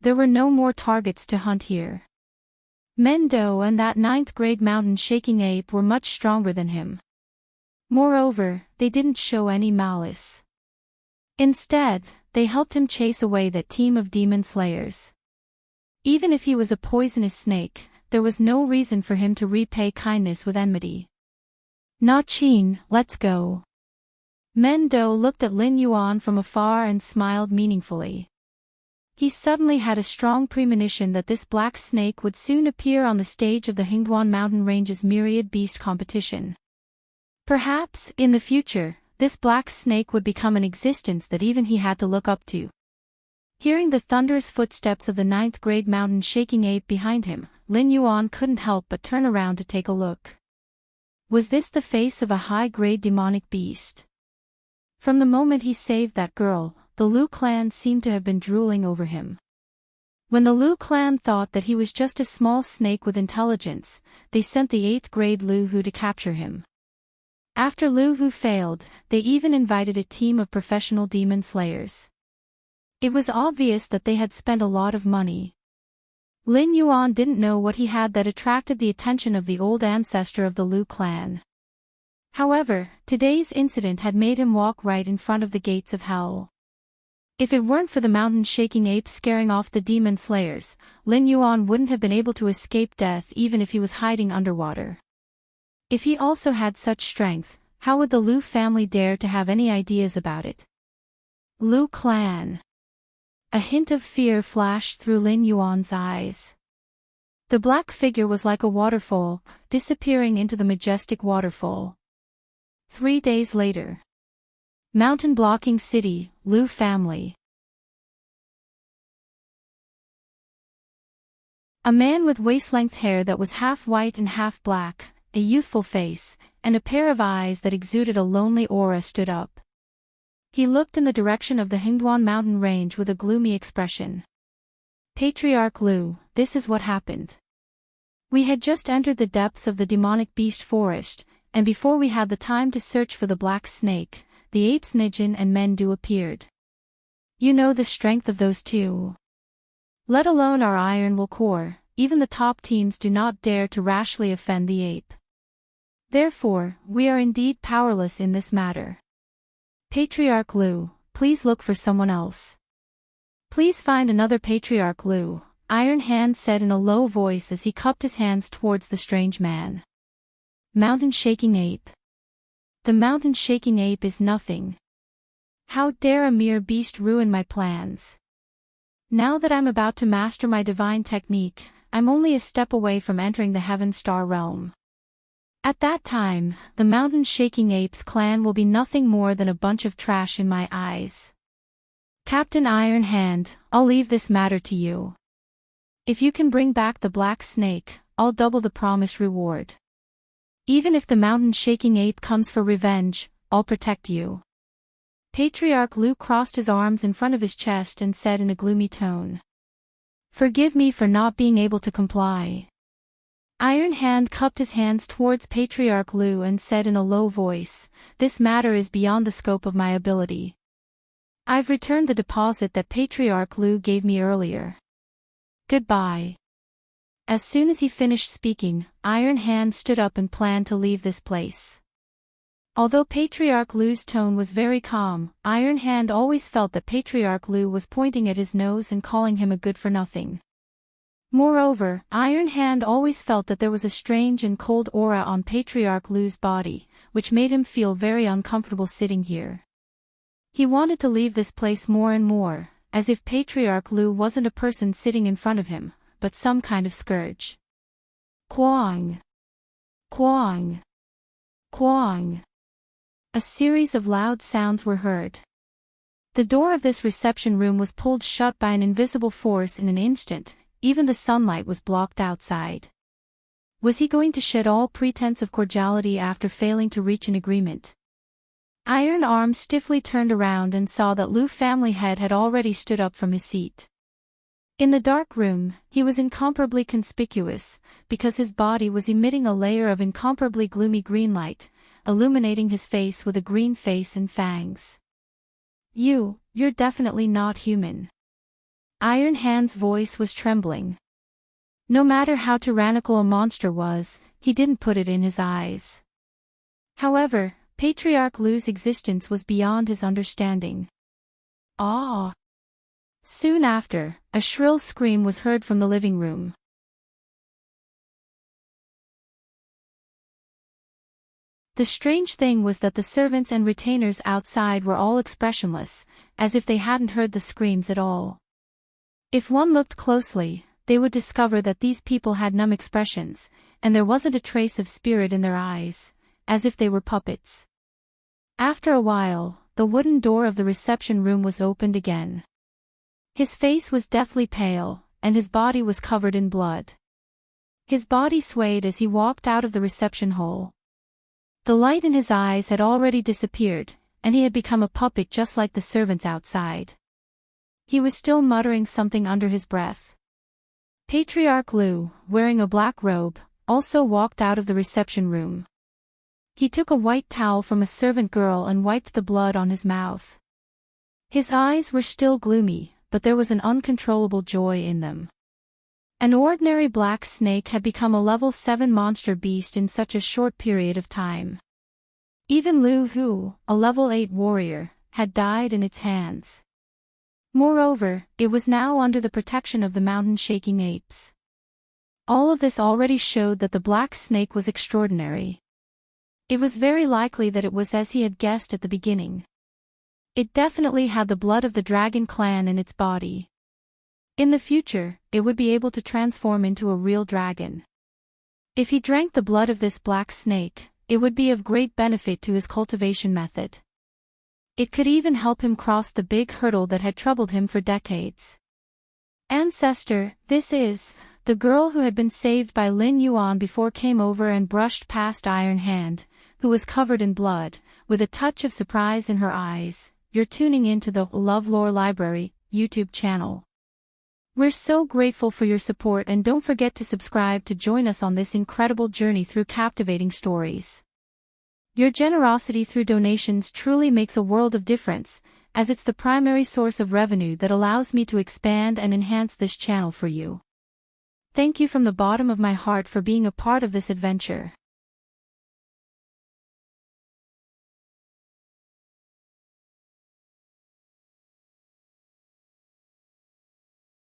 A: There were no more targets to hunt here. Mendo and that 9th-grade Mountain Shaking Ape were much stronger than him. Moreover, they didn't show any malice. Instead, they helped him chase away that team of demon slayers. Even if he was a poisonous snake, there was no reason for him to repay kindness with enmity. Na Qin, let's go. Mendo looked at Lin Yuan from afar and smiled meaningfully. He suddenly had a strong premonition that this black snake would soon appear on the stage of the Hingduan Mountain Range's myriad beast competition. Perhaps, in the future, this black snake would become an existence that even he had to look up to. Hearing the thunderous footsteps of the 9th-grade Mountain Shaking Ape behind him, Lin Yuan couldn't help but turn around to take a look. Was this the face of a high-grade demonic beast? From the moment he saved that girl, the Lu clan seemed to have been drooling over him. When the Lu clan thought that he was just a small snake with intelligence, they sent the 8th-grade Lu Hu to capture him. After Lu Hu failed, they even invited a team of professional demon slayers. It was obvious that they had spent a lot of money. Lin Yuan didn't know what he had that attracted the attention of the old ancestor of the Lu clan. However, today's incident had made him walk right in front of the gates of hell. If it weren't for the Mountain Shaking Ape scaring off the demon slayers, Lin Yuan wouldn't have been able to escape death even if he was hiding underwater. If he also had such strength, how would the Lu family dare to have any ideas about it? Lu clan. A hint of fear flashed through Lin Yuan's eyes. The black figure was like a waterfall, disappearing into the majestic waterfall. 3 days later. Mountain Blocking City, Lu family. A man with waist-length hair that was half white and half black, a youthful face, and a pair of eyes that exuded a lonely aura stood up. He looked in the direction of the Hingduan mountain range with a gloomy expression. Patriarch Lu, this is what happened. We had just entered the depths of the demonic beast forest, and before we had the time to search for the black snake, the apes Nijin and Mendu appeared. You know the strength of those two. Let alone our iron will core, even the top teams do not dare to rashly offend the ape. Therefore, we are indeed powerless in this matter. Patriarch Lu, please look for someone else. Please find another Patriarch Lu, Iron Hand said in a low voice as he cupped his hands towards the strange man. Mountain Shaking Ape. The Mountain Shaking Ape is nothing. How dare a mere beast ruin my plans? Now that I'm about to master my divine technique, I'm only a step away from entering the Heaven Star realm. At that time, the Mountain Shaking Apes clan will be nothing more than a bunch of trash in my eyes. Captain Iron Hand, I'll leave this matter to you. If you can bring back the black snake, I'll double the promised reward. Even if the Mountain Shaking Ape comes for revenge, I'll protect you. Patriarch Lu crossed his arms in front of his chest and said in a gloomy tone. Forgive me for not being able to comply. Iron Hand cupped his hands towards Patriarch Lu and said in a low voice, this matter is beyond the scope of my ability. I've returned the deposit that Patriarch Lu gave me earlier. Goodbye. As soon as he finished speaking, Iron Hand stood up and planned to leave this place. Although Patriarch Lu's tone was very calm, Iron Hand always felt that Patriarch Lu was pointing at his nose and calling him a good-for-nothing. Moreover, Iron Hand always felt that there was a strange and cold aura on Patriarch Lu's body, which made him feel very uncomfortable sitting here. He wanted to leave this place more and more, as if Patriarch Lu wasn't a person sitting in front of him, but some kind of scourge. Quang! Quang! Quang! A series of loud sounds were heard. The door of this reception room was pulled shut by an invisible force in an instant. Even the sunlight was blocked outside. Was he going to shed all pretense of cordiality after failing to reach an agreement? Iron Arm stiffly turned around and saw that Lu family head had already stood up from his seat. In the dark room, he was incomparably conspicuous, because his body was emitting a layer of incomparably gloomy green light, illuminating his face with a green face and fangs. You're definitely not human. Iron Hand's voice was trembling. No matter how tyrannical a monster was, he didn't put it in his eyes. However, Patriarch Lu's existence was beyond his understanding. Ah! Soon after, a shrill scream was heard from the living room. The strange thing was that the servants and retainers outside were all expressionless, as if they hadn't heard the screams at all. If one looked closely, they would discover that these people had numb expressions, and there wasn't a trace of spirit in their eyes, as if they were puppets. After a while, the wooden door of the reception room was opened again. His face was deathly pale, and his body was covered in blood. His body swayed as he walked out of the reception hall. The light in his eyes had already disappeared, and he had become a puppet just like the servants outside. He was still muttering something under his breath. Patriarch Lu, wearing a black robe, also walked out of the reception room. He took a white towel from a servant girl and wiped the blood on his mouth. His eyes were still gloomy, but there was an uncontrollable joy in them. An ordinary black snake had become a level 7 monster beast in such a short period of time. Even Lu Hu, a level 8 warrior, had died in its hands. Moreover, it was now under the protection of the mountain-shaking apes. All of this already showed that the black snake was extraordinary. It was very likely that it was as he had guessed at the beginning. It definitely had the blood of the dragon clan in its body. In the future, it would be able to transform into a real dragon. If he drank the blood of this black snake, it would be of great benefit to his cultivation method. It could even help him cross the big hurdle that had troubled him for decades. Ancestor, this is, the girl who had been saved by Lin Yuan before came over and brushed past Iron Hand, who was covered in blood, with a touch of surprise in her eyes. You're tuning into the LoveLore Library YouTube channel. We're so grateful for your support, and don't forget to subscribe to join us on this incredible journey through captivating stories. Your generosity through donations truly makes a world of difference, as it's the primary source of revenue that allows me to expand and enhance this channel for you. Thank you from the bottom of my heart for being a part of this adventure.